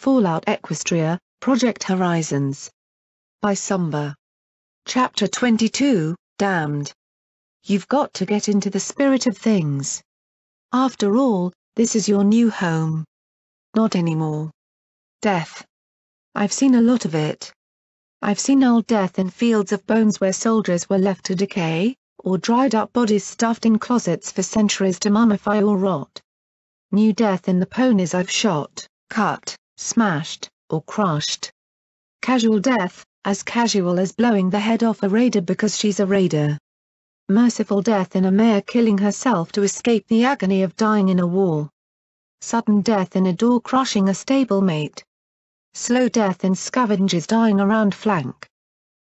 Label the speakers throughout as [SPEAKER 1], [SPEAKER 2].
[SPEAKER 1] Fallout Equestria, Project Horizons. By Somber. Chapter 22, Damned. You've got to get into the spirit of things. After all, this is your new home. Not anymore. Death. I've seen a lot of it. I've seen old death in fields of bones where soldiers were left to decay, or dried up bodies stuffed in closets for centuries to mummify or rot. New death in the ponies I've shot, cut, smashed, or crushed. Casual death, as casual as blowing the head off a raider because she's a raider. Merciful death in a mare killing herself to escape the agony of dying in a war. Sudden death in a door crushing a stablemate. Slow death in scavengers dying around flank.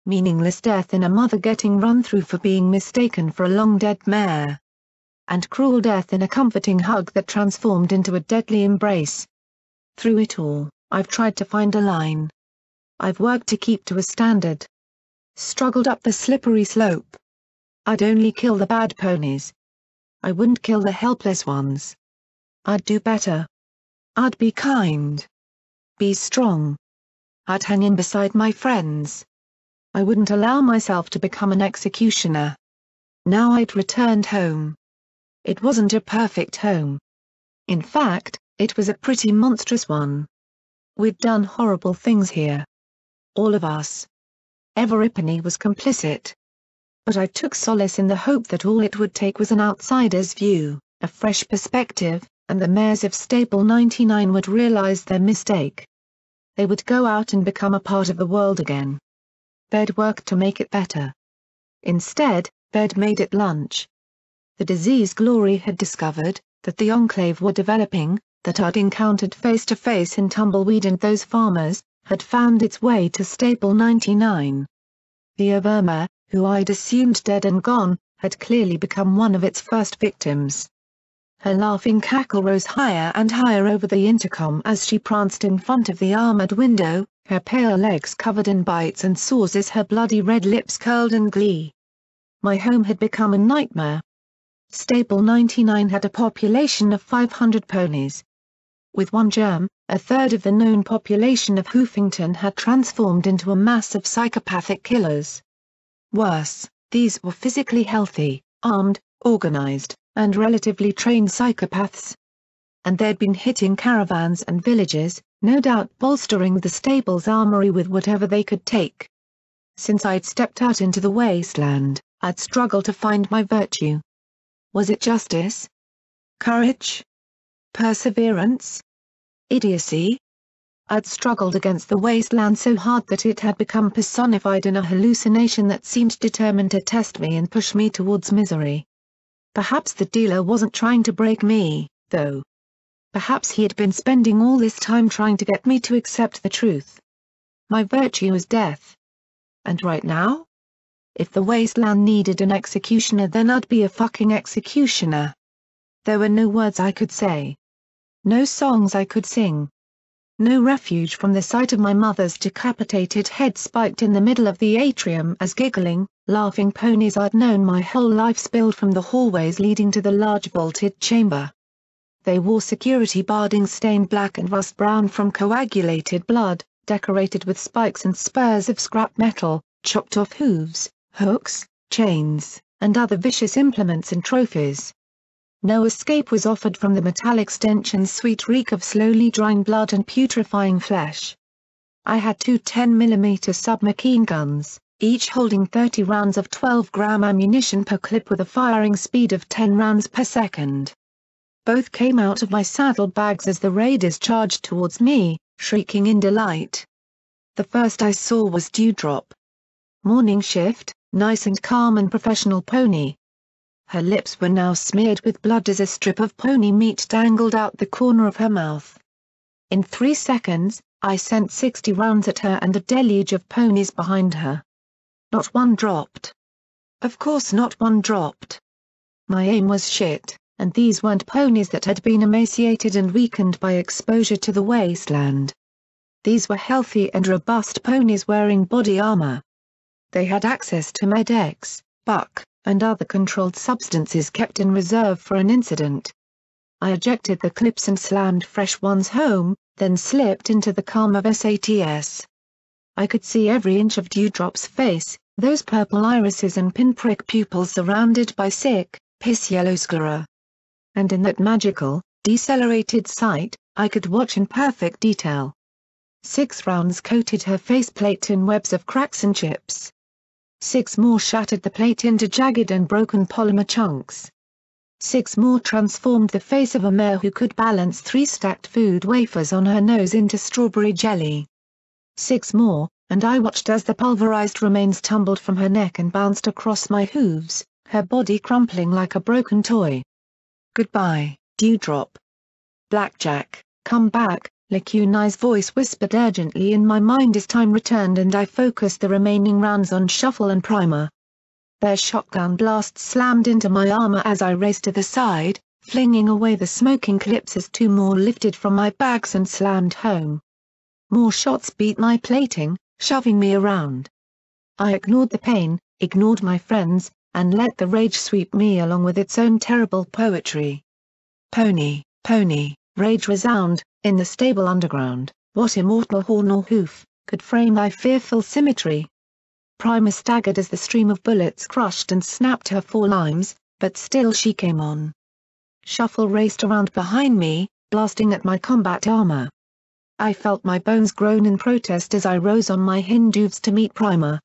[SPEAKER 1] Meaningless death in a mother getting run through for being mistaken for a long-dead mare. And cruel death in a comforting hug that transformed into a deadly embrace. Through it all, I've tried to find a line. I've worked to keep to a standard. Struggled up the slippery slope. I'd only kill the bad ponies. I wouldn't kill the helpless ones. I'd do better. I'd be kind. Be strong. I'd hang in beside my friends. I wouldn't allow myself to become an executioner. Now I'd returned home. It wasn't a perfect home. In fact, it was a pretty monstrous one. We'd done horrible things here. All of us. Everypony was complicit. But I took solace in the hope that all it would take was an outsider's view, a fresh perspective, and the mares of Stable 99 would realize their mistake. They would go out and become a part of the world again. They'd work to make it better. Instead, they'd made it lunch. The disease Glory had discovered, that the Enclave were developing, that I'd encountered face-to-face in Tumbleweed and those farmers, had found its way to Stable 99. The Overmare, who I'd assumed dead and gone, had clearly become one of its first victims. Her laughing cackle rose higher and higher over the intercom as she pranced in front of the armored window, her pale legs covered in bites and sores as her bloody red lips curled in glee. My home had become a nightmare. Stable 99 had a population of 500 ponies. With one germ, a third of the known population of Hoofington had transformed into a mass of psychopathic killers. Worse, these were physically healthy, armed, organized, and relatively trained psychopaths. And they'd been hitting caravans and villages, no doubt bolstering the stable's armory with whatever they could take. Since I'd stepped out into the wasteland, I'd struggled to find my virtue. Was it justice? Courage? Perseverance? Idiocy? I'd struggled against the wasteland so hard that it had become personified in a hallucination that seemed determined to test me and push me towards misery. Perhaps the dealer wasn't trying to break me, though. Perhaps he had been spending all this time trying to get me to accept the truth. My virtue is death. And right now? If the wasteland needed an executioner, then I'd be a fucking executioner. There were no words I could say. No songs I could sing. No refuge from the sight of my mother's decapitated head spiked in the middle of the atrium as giggling, laughing ponies I'd known my whole life spilled from the hallways leading to the large vaulted chamber. They wore security barding stained black and rust brown from coagulated blood, decorated with spikes and spurs of scrap metal, chopped off hooves, hooks, chains, and other vicious implements and trophies. No escape was offered from the metallic stench and sweet reek of slowly drying blood and putrefying flesh. I had two 10mm submachine guns, each holding 30 rounds of 12-gram ammunition per clip with a firing speed of 10 rounds per second. Both came out of my saddlebags as the raiders charged towards me, shrieking in delight. The first I saw was Dewdrop. Morning shift, nice and calm and professional pony. Her lips were now smeared with blood as a strip of pony meat dangled out the corner of her mouth. In 3 seconds, I sent 60 rounds at her and a deluge of ponies behind her. Not one dropped. Of course not one dropped. My aim was shit, and these weren't ponies that had been emaciated and weakened by exposure to the wasteland. These were healthy and robust ponies wearing body armor. They had access to Med-X, buck, and other controlled substances kept in reserve for an incident. I ejected the clips and slammed fresh ones home, then slipped into the calm of SATS. I could see every inch of Dewdrop's face, those purple irises and pinprick pupils surrounded by sick, piss-yellow sclera. And in that magical, decelerated sight, I could watch in perfect detail. 6 rounds coated her faceplate in webs of cracks and chips. 6 more shattered the plate into jagged and broken polymer chunks. 6 more transformed the face of a mare who could balance 3 stacked food wafers on her nose into strawberry jelly. 6 more, and I watched as the pulverized remains tumbled from her neck and bounced across my hooves, her body crumpling like a broken toy. Goodbye, Dewdrop. Blackjack, come back, Lacuna's voice whispered urgently in my mind as time returned and I focused the remaining rounds on Shuffle and Primer. Their shotgun blasts slammed into my armor as I raced to the side, flinging away the smoking clips as 2 more lifted from my bags and slammed home. More shots beat my plating, shoving me around. I ignored the pain, ignored my friends, and let the rage sweep me along with its own terrible poetry. Pony, pony, rage resound, in the stable underground, what immortal horn or hoof, could frame thy fearful symmetry? Primer staggered as the stream of bullets crushed and snapped her forelimbs, but still she came on. Shuffle raced around behind me, blasting at my combat armor. I felt my bones groan in protest as I rose on my hind hooves to meet Primer.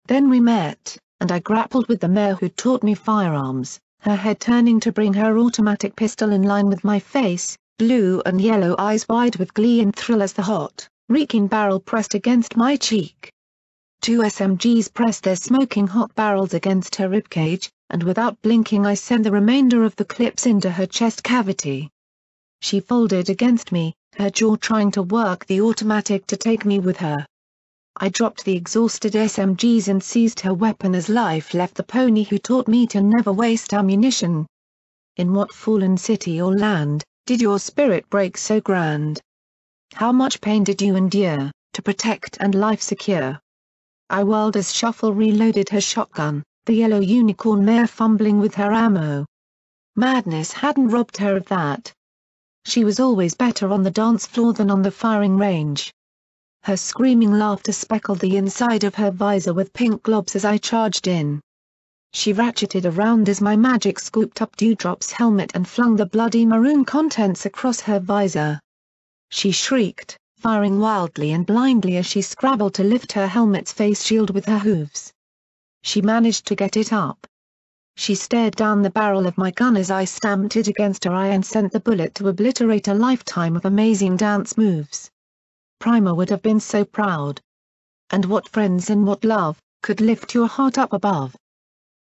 [SPEAKER 1] Then we met, and I grappled with the mare who taught me firearms, her head turning to bring her automatic pistol in line with my face, blue and yellow eyes wide with glee and thrill as the hot, reeking barrel pressed against my cheek. 2 SMGs pressed their smoking hot barrels against her ribcage, and without blinking I sent the remainder of the clips into her chest cavity. She folded against me, her jaw trying to work the automatic to take me with her. I dropped the exhausted SMGs and seized her weapon as life left the pony who taught me to never waste ammunition. In what fallen city or land, did your spirit break so grand? How much pain did you endure, to protect and life secure? I whirled as Shuffle reloaded her shotgun, the yellow unicorn mare fumbling with her ammo. Madness hadn't robbed her of that. She was always better on the dance floor than on the firing range. Her screaming laughter speckled the inside of her visor with pink globs as I charged in. She ratcheted around as my magic scooped up Dewdrop's helmet and flung the bloody maroon contents across her visor. She shrieked, firing wildly and blindly as she scrabbled to lift her helmet's face shield with her hooves. She managed to get it up. She stared down the barrel of my gun as I stamped it against her eye and sent the bullet to obliterate a lifetime of amazing dance moves. Primer would have been so proud. And what friends and what love could lift your heart up above?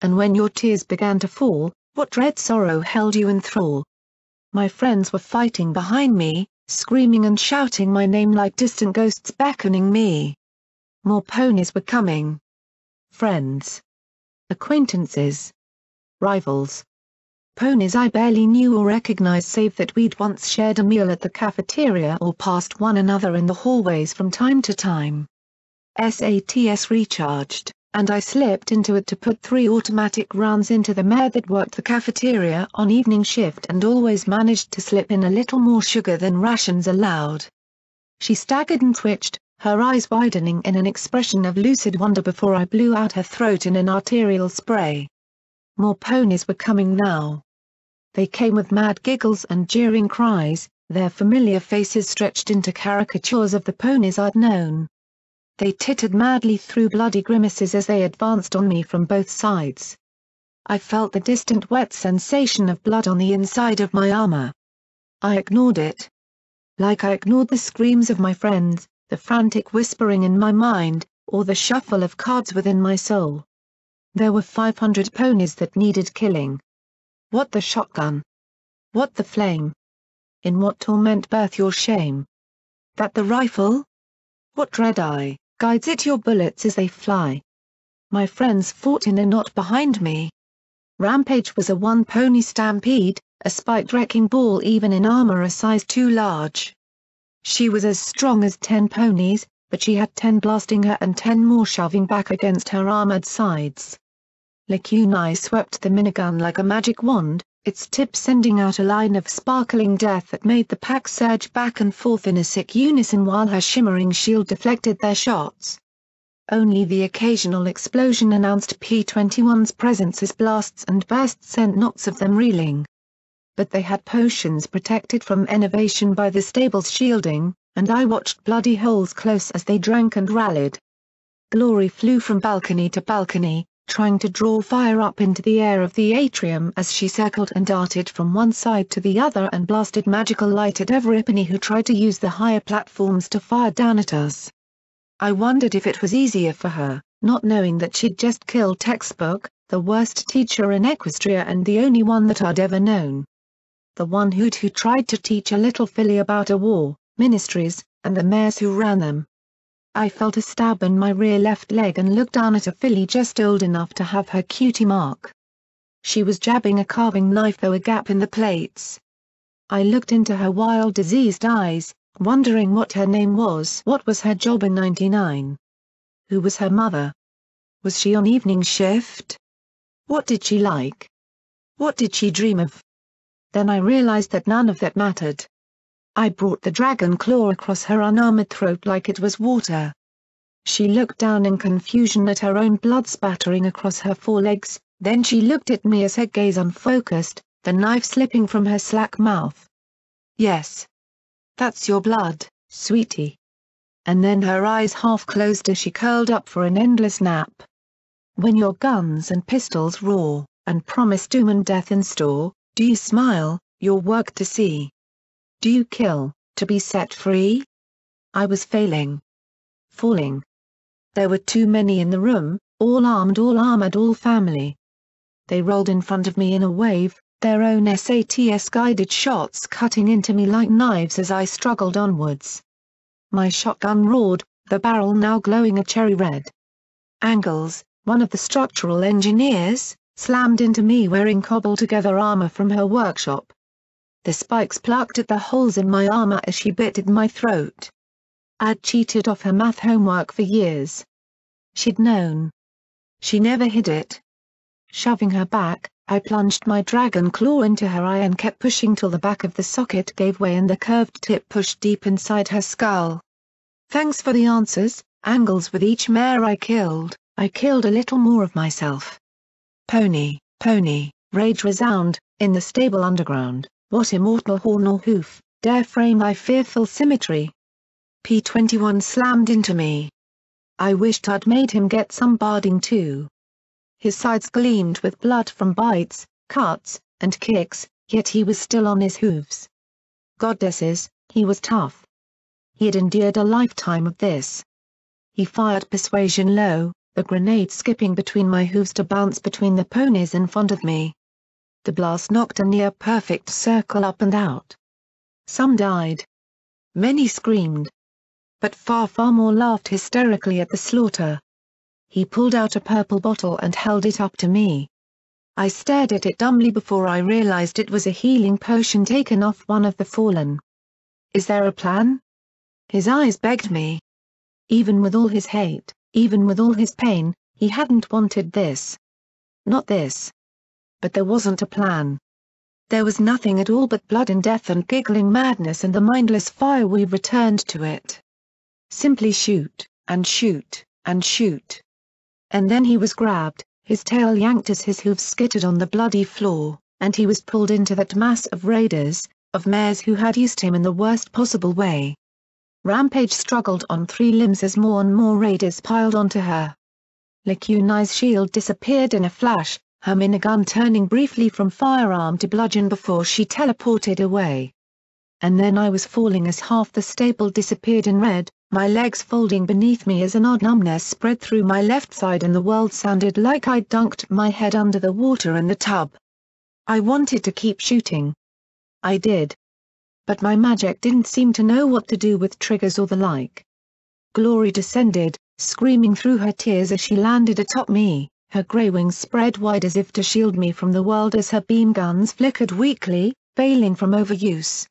[SPEAKER 1] And when your tears began to fall, what dread sorrow held you in thrall? My friends were fighting behind me, screaming and shouting my name like distant ghosts beckoning me. More ponies were coming. Friends. Acquaintances. Rivals. Ponies I barely knew or recognized save that we'd once shared a meal at the cafeteria or passed one another in the hallways from time to time. SATS recharged, and I slipped into it to put 3 automatic rounds into the mare that worked the cafeteria on evening shift and always managed to slip in a little more sugar than rations allowed. She staggered and twitched, her eyes widening in an expression of lucid wonder before I blew out her throat in an arterial spray. More ponies were coming now. They came with mad giggles and jeering cries, their familiar faces stretched into caricatures of the ponies I'd known. They tittered madly through bloody grimaces as they advanced on me from both sides. I felt the distant wet sensation of blood on the inside of my armor. I ignored it. Like I ignored the screams of my friends, the frantic whispering in my mind, or the shuffle of cards within my soul. There were 500 ponies that needed killing. What the shotgun? What the flame? In what torment birth your shame? That the rifle? What dread eye guides it your bullets as they fly? My friends fought in a knot behind me. Rampage was a one-pony stampede, a spiked wrecking ball even in armor a size too large. She was as strong as 10 ponies, but she had 10 blasting her and 10 more shoving back against her armored sides. Lacunai swept the minigun like a magic wand, its tip sending out a line of sparkling death that made the pack surge back and forth in a sick unison while her shimmering shield deflected their shots. Only the occasional explosion announced P-21's presence as blasts and bursts sent knots of them reeling. But they had potions protected from enervation by the stable's shielding, and I watched bloody holes close as they drank and rallied. Glory flew from balcony to balcony, trying to draw fire up into the air of the atrium as she circled and darted from one side to the other and blasted magical light at every Ipany who tried to use the higher platforms to fire down at us. I wondered if it was easier for her, not knowing that she'd just killed Textbook, the worst teacher in Equestria and the only one that I'd ever known. The one who tried to teach a little filly about a war, ministries, and the mayors who ran them. I felt a stab in my rear left leg and looked down at a filly just old enough to have her cutie mark. She was jabbing a carving knife through a gap in the plates. I looked into her wild diseased eyes, wondering what her name was. What was her job in '99? Who was her mother? Was she on evening shift? What did she like? What did she dream of? Then I realized that none of that mattered. I brought the dragon claw across her unarmored throat like it was water. She looked down in confusion at her own blood spattering across her forelegs, then she looked at me as her gaze unfocused, the knife slipping from her slack mouth. Yes. That's your blood, sweetie. And then her eyes half closed as she curled up for an endless nap. When your guns and pistols roar, and promise doom and death in store, do you smile, your work to see? Do you kill, to be set free? I was failing. Falling. There were too many in the room, all armed, all armored, all family. They rolled in front of me in a wave, their own SATS-guided shots cutting into me like knives as I struggled onwards. My shotgun roared, the barrel now glowing a cherry red. Angles, one of the structural engineers, slammed into me wearing cobbled-together armor from her workshop. The spikes plucked at the holes in my armor as she bit at my throat. I'd cheated off her math homework for years. She'd known. She never hid it. Shoving her back, I plunged my dragon claw into her eye and kept pushing till the back of the socket gave way and the curved tip pushed deep inside her skull. Thanks for the answers, Angles. With each mare I killed a little more of myself. Pony, pony, rage resound, in the stable underground. What immortal horn or hoof, dare frame thy fearful symmetry? P-21 slammed into me. I wished I'd made him get some barding too. His sides gleamed with blood from bites, cuts, and kicks, yet he was still on his hooves. Goddesses, he was tough. He had endured a lifetime of this. He fired Persuasion low, the grenade skipping between my hooves to bounce between the ponies in front of me. The blast knocked a near-perfect circle up and out. Some died. Many screamed. But far more laughed hysterically at the slaughter. He pulled out a purple bottle and held it up to me. I stared at it dumbly before I realized it was a healing potion taken off one of the fallen. Is there a plan? His eyes begged me. Even with all his hate, even with all his pain, he hadn't wanted this. Not this. But there wasn't a plan. There was nothing at all but blood and death and giggling madness and the mindless fire. We returned to it. Simply shoot, and shoot, and shoot. And then he was grabbed, his tail yanked as his hooves skittered on the bloody floor, and he was pulled into that mass of raiders, of mares who had used him in the worst possible way. Rampage struggled on three limbs as more and more raiders piled onto her. Lacuni's shield disappeared in a flash, her minigun turning briefly from firearm to bludgeon before she teleported away. And then I was falling as half the stable disappeared in red, my legs folding beneath me as an odd numbness spread through my left side and the world sounded like I'd dunked my head under the water in the tub. I wanted to keep shooting. I did. But my magic didn't seem to know what to do with triggers or the like. Glory descended, screaming through her tears as she landed atop me, her grey wings spread wide as if to shield me from the world as her beam guns flickered weakly, failing from overuse.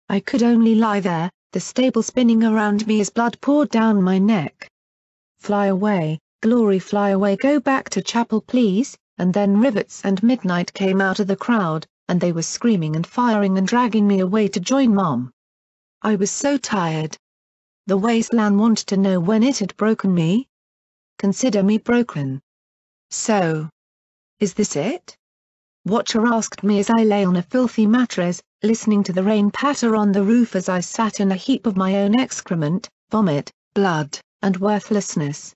[SPEAKER 1] I could only lie there, the stable spinning around me as blood poured down my neck. Fly away, Glory, fly away, go back to chapel please, and then Rivets and Midnight came out of the crowd, and they were screaming and firing and dragging me away to join Mom. I was so tired. The wasteland wanted to know when it had broken me. Consider me broken. So. Is this it? Watcher asked me as I lay on a filthy mattress, listening to the rain patter on the roof as I sat in a heap of my own excrement, vomit, blood, and worthlessness.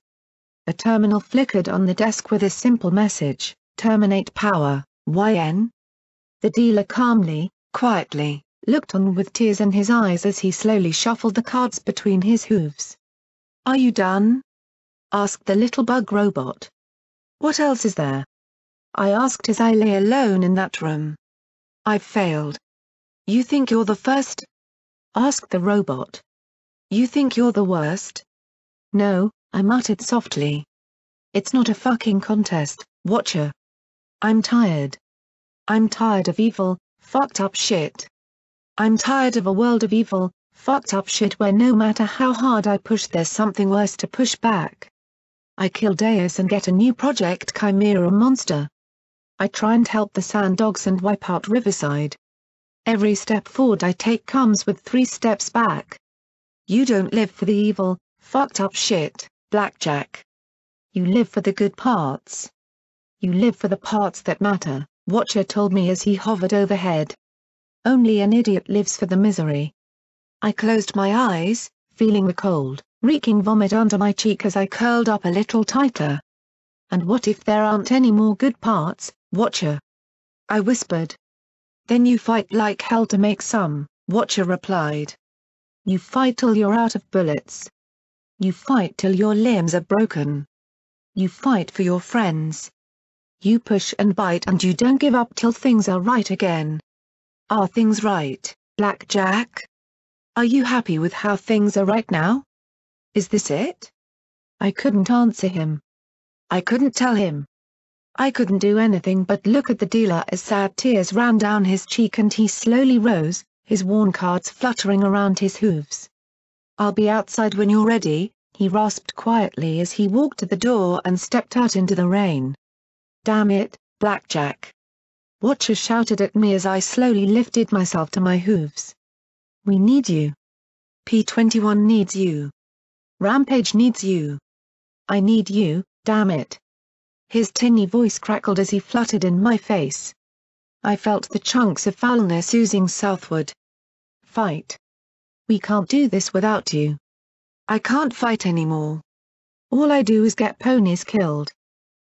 [SPEAKER 1] A terminal flickered on the desk with a simple message, "Terminate power, YN." The dealer calmly, quietly, looked on with tears in his eyes as he slowly shuffled the cards between his hooves. "Are you done?" asked the little bug robot. "What else is there?" I asked as I lay alone in that room. "I've failed." "You think you're the first?" asked the robot. "You think you're the worst?" "No," I muttered softly. "It's not a fucking contest, Watcher. I'm tired. I'm tired of evil, fucked up shit. I'm tired of a world of evil, fucked up shit where no matter how hard I push there's something worse to push back. I kill Deus and get a new Project Chimera monster. I try and help the sand dogs and wipe out Riverside. Every step forward I take comes with 3 steps back. You don't live for the evil, fucked up shit, Blackjack. You live for the good parts. You live for the parts that matter," Watcher told me as he hovered overhead. "Only an idiot lives for the misery." I closed my eyes, feeling the cold, reeking vomit under my cheek as I curled up a little tighter. "And what if there aren't any more good parts, Watcher?" I whispered. "Then you fight like hell to make some," Watcher replied. "You fight till you're out of bullets. You fight till your limbs are broken. You fight for your friends. You push and bite and you don't give up till things are right again. Are things right, Blackjack? Are you happy with how things are right now? Is this it?" I couldn't answer him. I couldn't tell him. I couldn't do anything but look at the dealer as sad tears ran down his cheek and he slowly rose, his worn cards fluttering around his hooves. "I'll be outside when you're ready," he rasped quietly as he walked to the door and stepped out into the rain. "Damn it, Blackjack!" Watcher shouted at me as I slowly lifted myself to my hooves. "We need you. P-21 needs you. Rampage needs you. I need you, damn it." His tinny voice crackled as he fluttered in my face. I felt the chunks of foulness oozing southward. "Fight. We can't do this without you. I can't fight anymore. All I do is get ponies killed.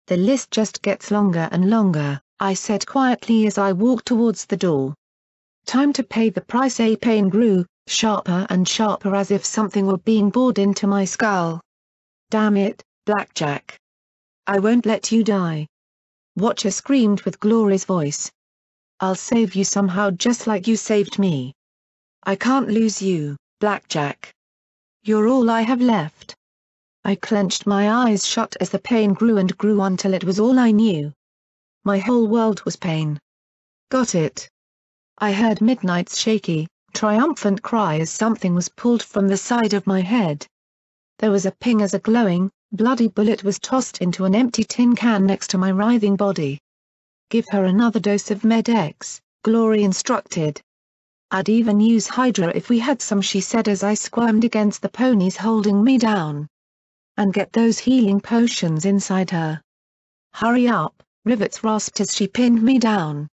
[SPEAKER 1] The list just gets longer and longer," I said quietly as I walked towards the door. Time to pay the price. A pain grew, sharper and sharper as if something were being bored into my skull. "Damn it, Blackjack. I won't let you die." Watcher screamed with Glory's voice. "I'll save you somehow just like you saved me. I can't lose you, Blackjack. You're all I have left." I clenched my eyes shut as the pain grew and grew until it was all I knew. My whole world was pain. "Got it." I heard Midnight's shaky, triumphant cry as something was pulled from the side of my head. There was a ping as a glowing, bloody bullet was tossed into an empty tin can next to my writhing body. "Give her another dose of Med-X," Glory instructed. "I'd even use Hydra if we had some," she said as I squirmed against the ponies holding me down. "And get those healing potions inside her." "Hurry up," Rivets rasped as she pinned me down.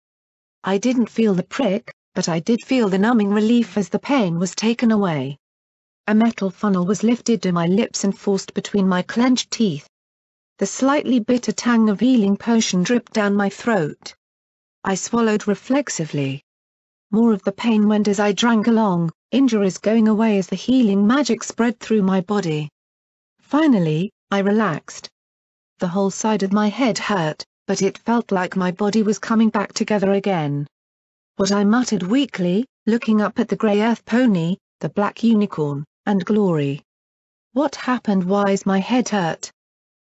[SPEAKER 1] I didn't feel the prick, but I did feel the numbing relief as the pain was taken away. A metal funnel was lifted to my lips and forced between my clenched teeth. The slightly bitter tang of healing potion dripped down my throat. I swallowed reflexively. More of the pain went as I drank along, injuries going away as the healing magic spread through my body. Finally, I relaxed. The whole side of my head hurt, but it felt like my body was coming back together again. What I muttered weakly, looking up at the grey earth pony, the black unicorn, and Glory. "What happened? Why's my head hurt?"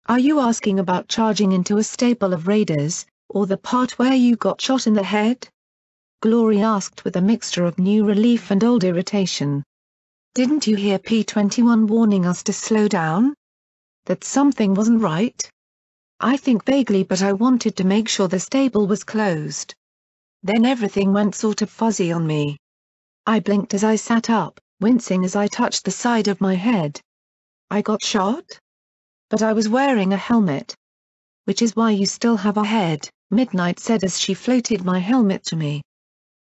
[SPEAKER 1] "Are you asking about charging into a stable of raiders, or the part where you got shot in the head?" Glory asked with a mixture of new relief and old irritation. "Didn't you hear P-21 warning us to slow down? That something wasn't right?" "I think vaguely, but I wanted to make sure the stable was closed." Then everything went sort of fuzzy on me. I blinked as I sat up, wincing as I touched the side of my head. I got shot? But I was wearing a helmet. Which is why you still have a head, Midnight said as she floated my helmet to me.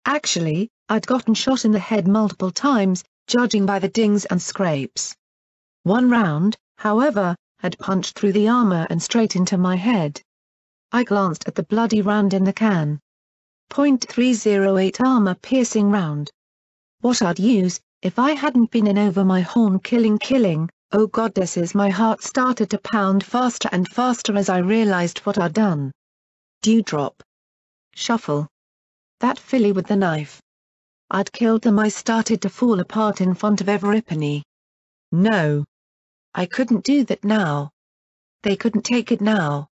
[SPEAKER 1] Actually, I'd gotten shot in the head multiple times, judging by the dings and scrapes. One round, however, had punched through the armor and straight into my head. I glanced at the bloody round in the can. .308 armor-piercing round. What I'd use, if I hadn't been in over my horn killing, oh goddesses, my heart started to pound faster and faster as I realized what I'd done. Dewdrop. Shuffle. That filly with the knife. I'd killed them. I started to fall apart in front of Everypany. No. I couldn't do that now. They couldn't take it now.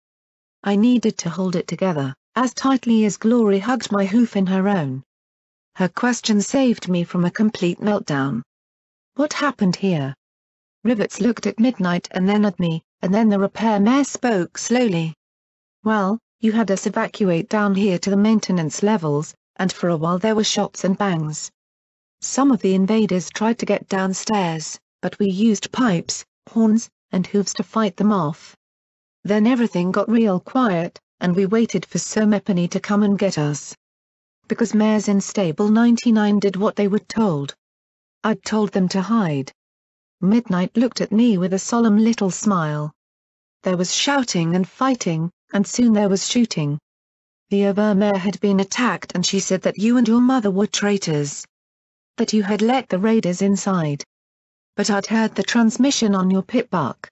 [SPEAKER 1] I needed to hold it together, as tightly as Glory hugged my hoof in her own. Her question saved me from a complete meltdown. What happened here? Rivets looked at Midnight and then at me, and then the repair mare spoke slowly. Well, you had us evacuate down here to the maintenance levels, and for a while there were shots and bangs. Some of the invaders tried to get downstairs, but we used pipes, horns, and hooves to fight them off. Then everything got real quiet, and we waited for Somepany to come and get us. Because mares in Stable 99 did what they were told. I'd told them to hide. Midnight looked at me with a solemn little smile. There was shouting and fighting, and soon there was shooting. The Overmare had been attacked and she said that you and your mother were traitors. That you had let the raiders inside. But I'd heard the transmission on your pitbuck.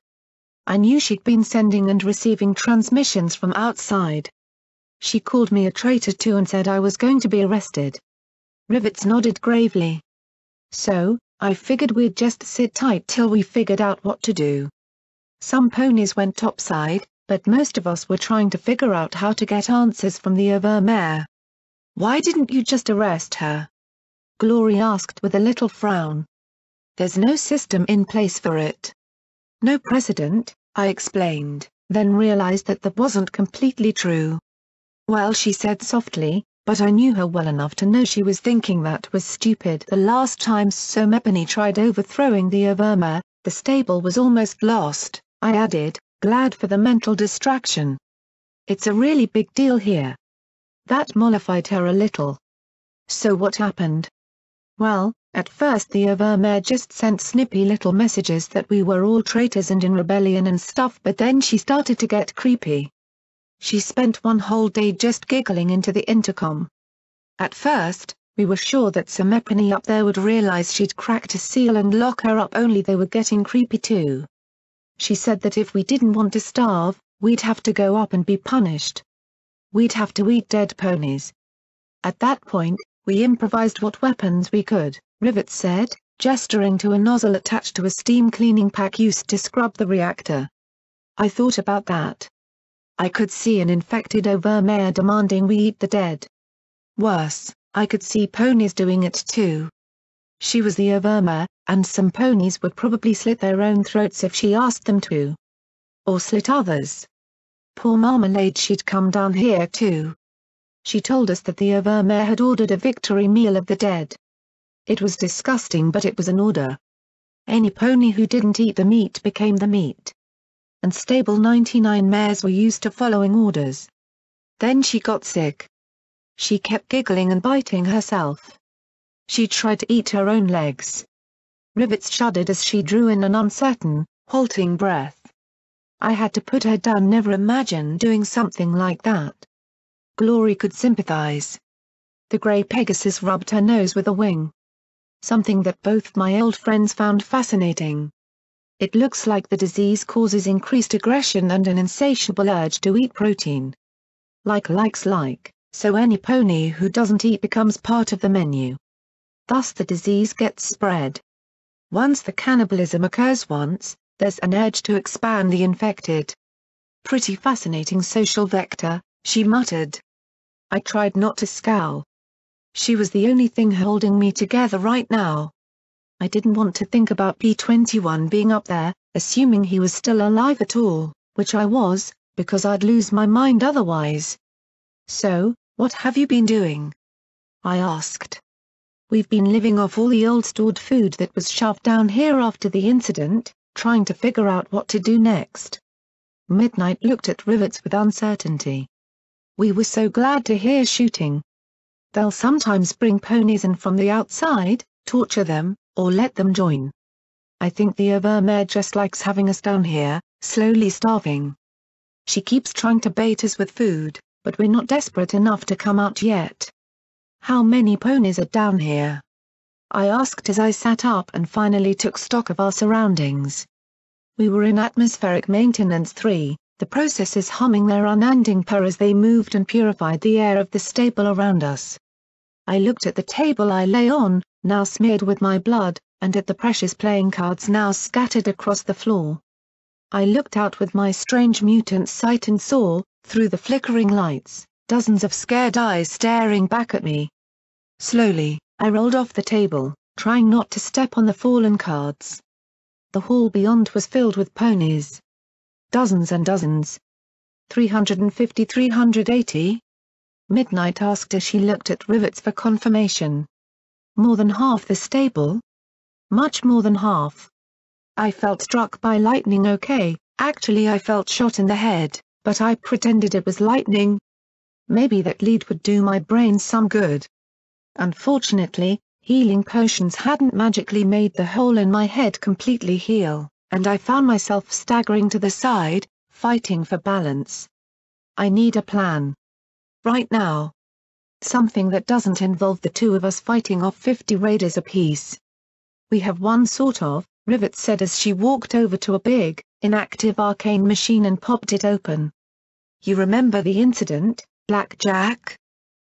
[SPEAKER 1] I knew she'd been sending and receiving transmissions from outside. She called me a traitor too and said I was going to be arrested. Rivets nodded gravely. So, I figured we'd just sit tight till we figured out what to do. Some ponies went topside, but most of us were trying to figure out how to get answers from the Overmare. Why didn't you just arrest her? Glory asked with a little frown. There's no system in place for it. No precedent, I explained, then realized that wasn't completely true. Well, she said softly, but I knew her well enough to know she was thinking that was stupid. The last time Somepany tried overthrowing the Overmare, the stable was almost lost, I added, glad for the mental distraction. It's a really big deal here. That mollified her a little. So what happened? Well, at first the Overmare just sent snippy little messages that we were all traitors and in rebellion and stuff, but then she started to get creepy. She spent one whole day just giggling into the intercom. At first, we were sure that Somepany up there would realize she'd cracked a seal and lock her up, only they were getting creepy too. She said that if we didn't want to starve, we'd have to go up and be punished. We'd have to eat dead ponies. At that point, we improvised what weapons we could, Rivets said, gesturing to a nozzle attached to a steam cleaning pack used to scrub the reactor. I thought about that. I could see an infected Overmare demanding we eat the dead. Worse, I could see ponies doing it too. She was the Overmare, and some ponies would probably slit their own throats if she asked them to. Or slit others. Poor Marmalade, she'd come down here too. She told us that the Overmare had ordered a victory meal of the dead. It was disgusting, but it was an order. Any pony who didn't eat the meat became the meat. And Stable 99 mares were used to following orders. Then she got sick. She kept giggling and biting herself. She tried to eat her own legs. Rivets shuddered as she drew in an uncertain, halting breath. I had to put her down. Never imagine doing something like that. Glory could sympathize. The grey Pegasus rubbed her nose with a wing. Something that both my old friends found fascinating. It looks like the disease causes increased aggression and an insatiable urge to eat protein. Like likes like, so any pony who doesn't eat becomes part of the menu. Thus the disease gets spread. Once the cannibalism occurs once, there's an urge to expand the infected. Pretty fascinating social vector, she muttered. I tried not to scowl. She was the only thing holding me together right now. I didn't want to think about P-21 being up there, assuming he was still alive at all, which I was, because I'd lose my mind otherwise. So, What have you been doing? I asked. We've been living off all the old stored food that was shoved down here after the incident, trying to figure out what to do next. Midnight looked at Rivets with uncertainty. We were so glad to hear shooting. They'll sometimes bring ponies in from the outside, torture them, or let them join. I think the Mare just likes having us down here, slowly starving. She keeps trying to bait us with food, but we're not desperate enough to come out yet. How many ponies are down here? I asked as I sat up and finally took stock of our surroundings. We were in atmospheric maintenance 3, the processes humming their unending purr as they moved and purified the air of the stable around us. I looked at the table I lay on, now smeared with my blood, and at the precious playing cards now scattered across the floor. I looked out with my strange mutant sight and saw, through the flickering lights, dozens of scared eyes staring back at me. Slowly, I rolled off the table, trying not to step on the fallen cards. The hall beyond was filled with ponies. Dozens and dozens. 350, 380? Midnight asked as she looked at Rivets for confirmation. More than half the stable? Much more than half. I felt struck by lightning. Okay, actually I felt shot in the head, but I pretended it was lightning. Maybe that lead would do my brain some good. Unfortunately, healing potions hadn't magically made the hole in my head completely heal, and I found myself staggering to the side, fighting for balance. I need a plan. Right now. Something that doesn't involve the two of us fighting off 50 raiders apiece. We have one sort of, Rivets said as she walked over to a big, inactive arcane machine and popped it open. You remember the incident, Blackjack?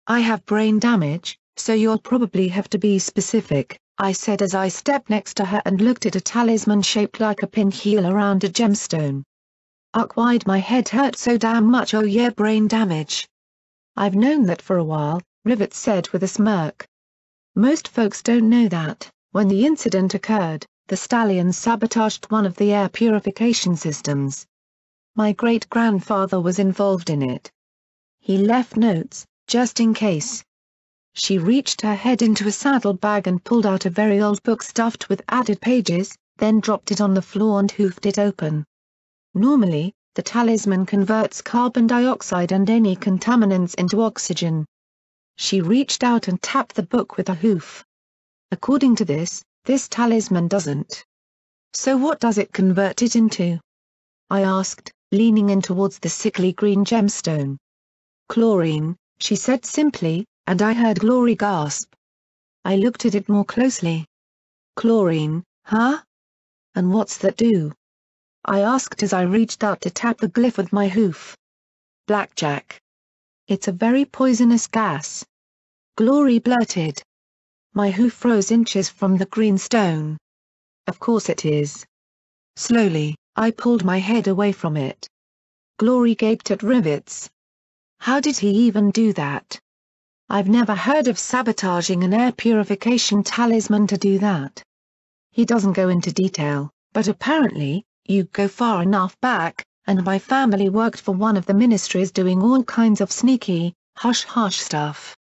[SPEAKER 1] I have brain damage, so you'll probably have to be specific, I said as I stepped next to her and looked at a talisman shaped like a pinwheel around a gemstone. Why'd my head hurt so damn much? Oh yeah, brain damage. I've known that for a while, Rivets said with a smirk. Most folks don't know that, when the incident occurred, the stallions sabotaged one of the air purification systems. My great-grandfather was involved in it. He left notes, just in case. She reached her head into a saddlebag and pulled out a very old book stuffed with added pages, then dropped it on the floor and hoofed it open. Normally, the talisman converts carbon dioxide and any contaminants into oxygen. She reached out and tapped the book with a hoof. According to this talisman doesn't. So what does it convert it into? I asked, leaning in towards the sickly green gemstone. Chlorine, she said simply, and I heard Glory gasp. I looked at it more closely. Chlorine, huh? And what's that do? I asked as I reached out to tap the glyph with my hoof. Blackjack. It's a very poisonous gas. Glory blurted. My hoof rose inches from the green stone. Of course it is. Slowly, I pulled my head away from it. Glory gaped at Rivets. How did he even do that? I've never heard of sabotaging an air purification talisman to do that. He doesn't go into detail, but apparently, you go far enough back, and my family worked for one of the ministries doing all kinds of sneaky, hush-hush stuff.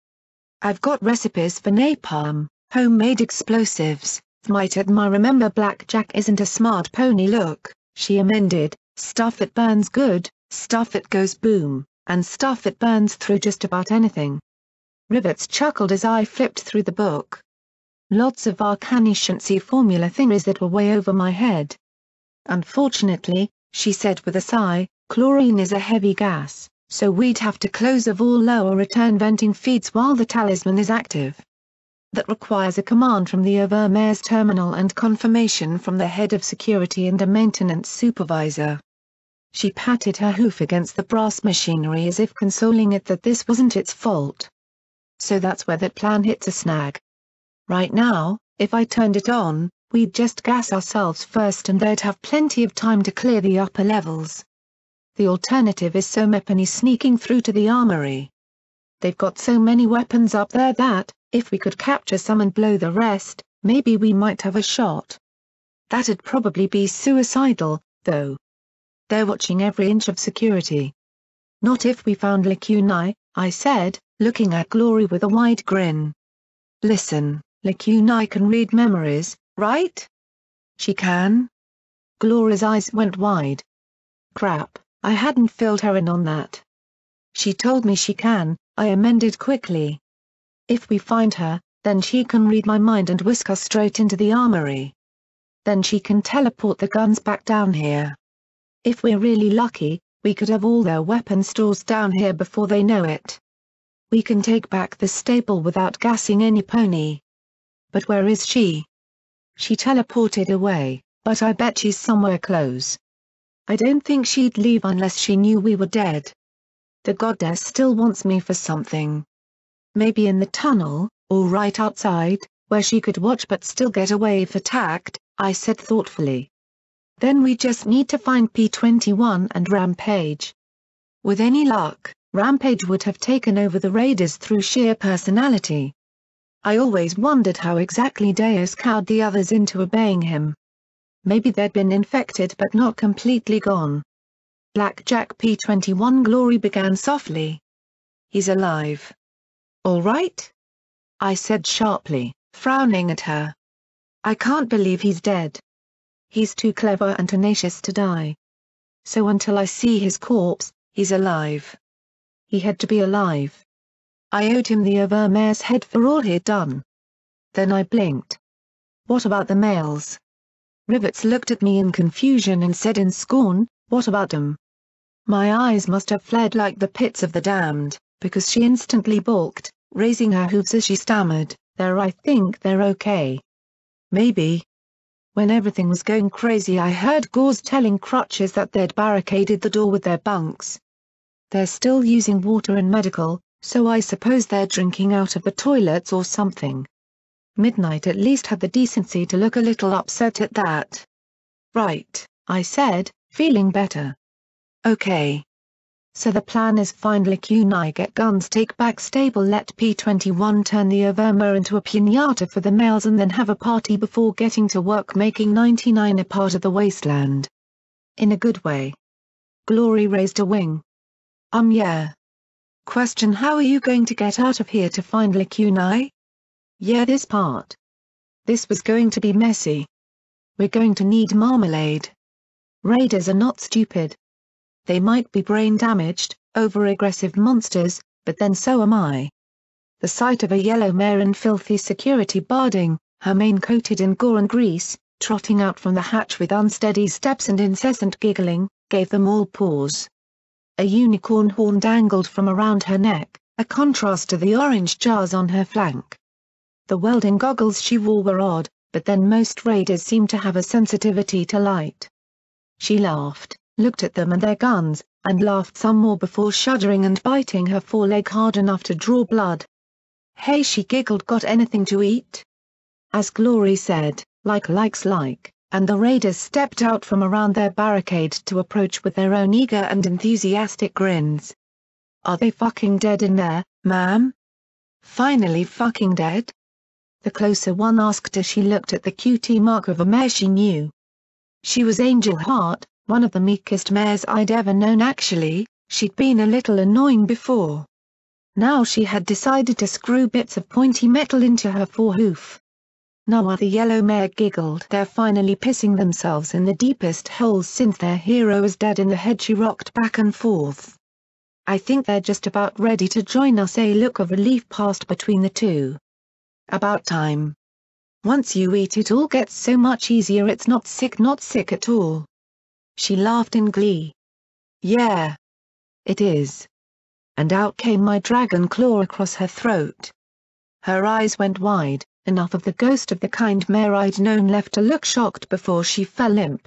[SPEAKER 1] I've got recipes for napalm, homemade explosives, might admire. Remember Blackjack isn't a smart pony. Look, she amended, stuff that burns good, stuff that goes boom, and stuff that burns through just about anything. Rivets chuckled as I flipped through the book. Lots of arcanescency formula theories that were way over my head. Unfortunately, she said with a sigh, chlorine is a heavy gas, so we'd have to close of all lower return venting feeds while the talisman is active. That requires a command from the Mare's terminal and confirmation from the head of security and a maintenance supervisor. She patted her hoof against the brass machinery as if consoling it that this wasn't its fault. So that's where that plan hits a snag. Right now, if I turned it on, we'd just gas ourselves first and they'd have plenty of time to clear the upper levels. The alternative is so many sneaking through to the armory. They've got so many weapons up there that, if we could capture some and blow the rest, maybe we might have a shot. That'd probably be suicidal, though. They're watching every inch of security. Not if we found Lacunai, I said, looking at Glory with a wide grin. Listen, Lacuna can read memories, right? She can? Glory's eyes went wide. Crap, I hadn't filled her in on that. She told me she can, I amended quickly. If we find her, then she can read my mind and whisk us straight into the armory. Then she can teleport the guns back down here. If we're really lucky, we could have all their weapon stores down here before they know it. We can take back the stable without gassing any pony. But where is she? She teleported away, but I bet she's somewhere close. I don't think she'd leave unless she knew we were dead. The goddess still wants me for something. Maybe in the tunnel, or right outside, where she could watch but still get away if attacked, I said thoughtfully. Then we just need to find P-21 and Rampage. With any luck, Rampage would have taken over the Raiders through sheer personality. I always wondered how exactly Deus cowed the others into obeying him. Maybe they'd been infected but not completely gone. Blackjack P-21 Glory began softly. He's alive. All right? I said sharply, frowning at her. I can't believe he's dead. He's too clever and tenacious to die. So until I see his corpse, he's alive. He had to be alive. I owed him the Overmare's head for all he'd done. Then I blinked. What about the males? Rivets looked at me in confusion and said in scorn, what about them? My eyes must have fled like the pits of the damned, because she instantly balked, raising her hooves as she stammered, I think they're okay. Maybe. When everything was going crazy I heard Gore's telling Crutches that they'd barricaded the door with their bunks. They're still using water and medical, so I suppose they're drinking out of the toilets or something. Midnight at least had the decency to look a little upset at that. Right, I said, feeling better. Okay. So the plan is find Lacuna, get guns, take back stable, let P-21 turn the Overmare into a piñata for the males and then have a party before getting to work making 99 a part of the wasteland. In a good way. Glory raised a wing. Yeah. Question: how are you going to get out of here to find Lacuna? Yeah, this part. This was going to be messy. We're going to need marmalade. Raiders are not stupid. They might be brain-damaged, over-aggressive monsters, but then so am I. The sight of a yellow mare in filthy security barding, her mane coated in gore and grease, trotting out from the hatch with unsteady steps and incessant giggling, gave them all pause. A unicorn horn dangled from around her neck, a contrast to the orange jars on her flank. The welding goggles she wore were odd, but then most raiders seemed to have a sensitivity to light. She laughed, looked at them and their guns, and laughed some more before shuddering and biting her foreleg hard enough to draw blood. Hey, she giggled, got anything to eat? As Glory said, like likes like, and the raiders stepped out from around their barricade to approach with their own eager and enthusiastic grins. Are they fucking dead in there, ma'am? Finally fucking dead? The closer one asked as she looked at the QT mark of a mare she knew. She was Angel Heart, one of the meekest mares I'd ever known. Actually, she'd been a little annoying before. Now she had decided to screw bits of pointy metal into her forehoof. No, the yellow mare giggled. They're finally pissing themselves in the deepest holes since their hero is dead. In the head she rocked back and forth. I think they're just about ready to join us. A look of relief passed between the two. About time. Once you eat it all gets so much easier. It's not sick at all. She laughed in glee. Yeah. It is. And out came my dragon claw across her throat. Her eyes went wide, enough of the ghost of the kind mare I'd known left to look shocked before she fell limp.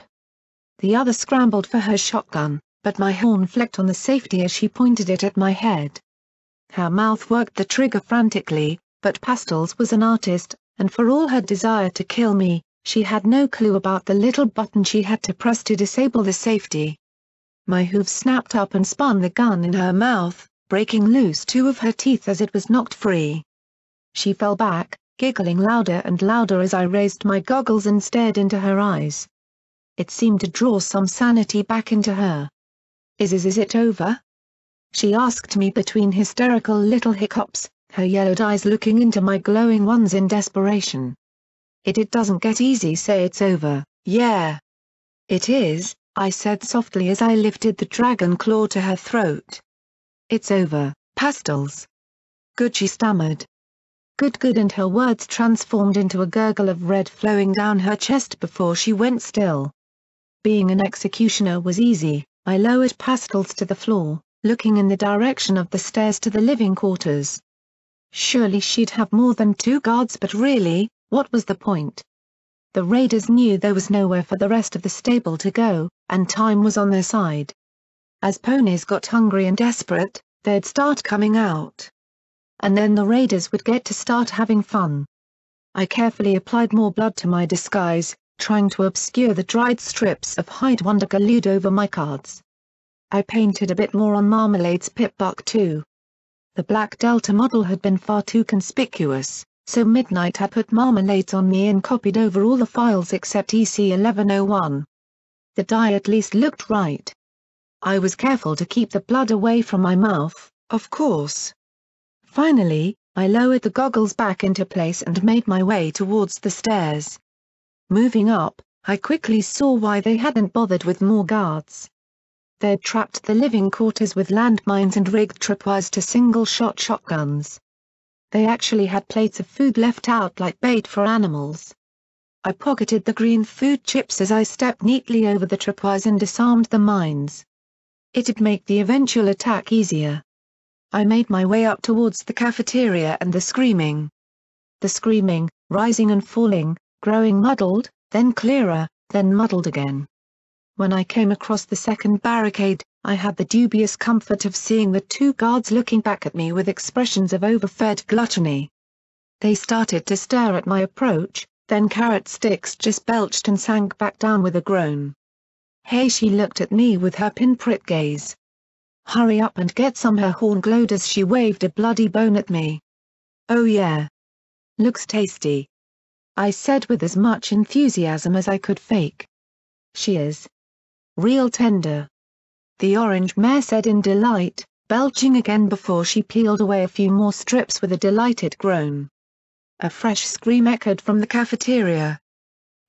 [SPEAKER 1] The other scrambled for her shotgun, but my horn flecked on the safety as she pointed it at my head. Her mouth worked the trigger frantically, but Pastels was an artist, and for all her desire to kill me, she had no clue about the little button she had to press to disable the safety. My hooves snapped up and spun the gun in her mouth, breaking loose two of her teeth as it was knocked free. She fell back, giggling louder and louder as I raised my goggles and stared into her eyes. It seemed to draw some sanity back into her. Is it over? she asked me between hysterical little hiccups, her yellowed eyes looking into my glowing ones in desperation. It doesn't get easy. Say it's over, yeah. It is, I said softly as I lifted the dragon claw to her throat. It's over, Pastels. Good, she stammered. Good, and her words transformed into a gurgle of red flowing down her chest before she went still. Being an executioner was easy. I lowered Pastels to the floor, looking in the direction of the stairs to the living quarters. Surely she'd have more than 2 guards, but really, what was the point? The raiders knew there was nowhere for the rest of the stable to go, and time was on their side. As ponies got hungry and desperate, they'd start coming out. And then the raiders would get to start having fun. I carefully applied more blood to my disguise, trying to obscure the dried strips of hide Wonder glued over my cards. I painted a bit more on Marmalade's pip-buck too. The Black Delta model had been far too conspicuous, so Midnight had put Marmalades on me and copied over all the files except EC1101. The die at least looked right. I was careful to keep the blood away from my mouth, of course. Finally, I lowered the goggles back into place and made my way towards the stairs. Moving up, I quickly saw why they hadn't bothered with more guards. They'd trapped the living quarters with landmines and rigged tripwires to single-shot shotguns. They actually had plates of food left out like bait for animals. I pocketed the green food chips as I stepped neatly over the tripwires and disarmed the mines. It'd make the eventual attack easier. I made my way up towards the cafeteria and the screaming. The screaming, rising and falling, growing muddled, then clearer, then muddled again. When I came across the second barricade, I had the dubious comfort of seeing the 2 guards looking back at me with expressions of overfed gluttony. They started to stare at my approach, then carrot sticks just belched and sank back down with a groan. Hey, she looked at me with her pinprick gaze. Hurry up and get some, her horn glowed as she waved a bloody bone at me. Oh yeah. Looks tasty, I said with as much enthusiasm as I could fake. She is. Real tender. The orange mare said in delight, belching again before she peeled away a few more strips with a delighted groan. A fresh scream echoed from the cafeteria.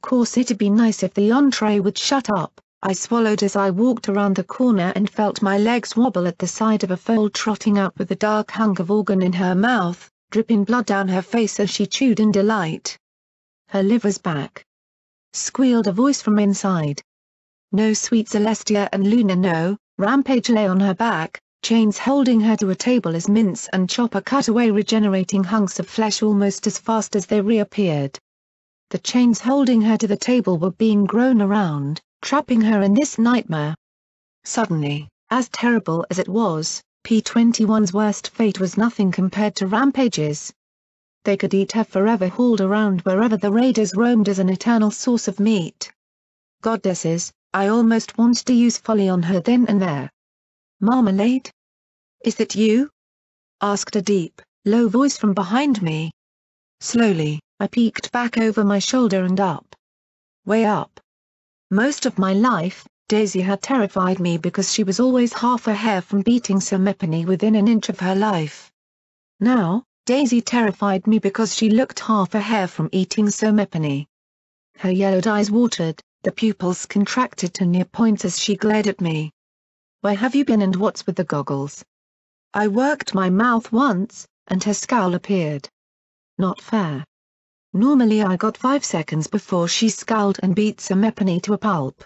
[SPEAKER 1] Course it'd be nice if the entree would shut up, I swallowed as I walked around the corner and felt my legs wobble at the sight of a foal trotting out with a dark hunk of organ in her mouth, dripping blood down her face as she chewed in delight. Her liver's back. Squealed a voice from inside. No, sweet Celestia and Luna, no. Rampage lay on her back, chains holding her to a table as Mince and Chopper cut away regenerating hunks of flesh almost as fast as they reappeared. The chains holding her to the table were being grown around, trapping her in this nightmare. Suddenly, as terrible as it was, P-21's worst fate was nothing compared to Rampage's. They could eat her forever, hauled around wherever the raiders roamed as an eternal source of meat. Goddesses, I almost wanted to use folly on her then and there. Marmalade? Is that you? Asked a deep, low voice from behind me. Slowly, I peeked back over my shoulder and up. Way up. Most of my life, Daisy had terrified me because she was always half a hair from beating Sir Mepany within an inch of her life. Now, Daisy terrified me because she looked half a hair from eating Sir Mepany. Her yellowed eyes watered, the pupils contracted to near points as she glared at me. Where have you been and what's with the goggles? I worked my mouth once, and her scowl appeared. Not fair. Normally I got 5 seconds before she scowled and beat Sir Mepany to a pulp.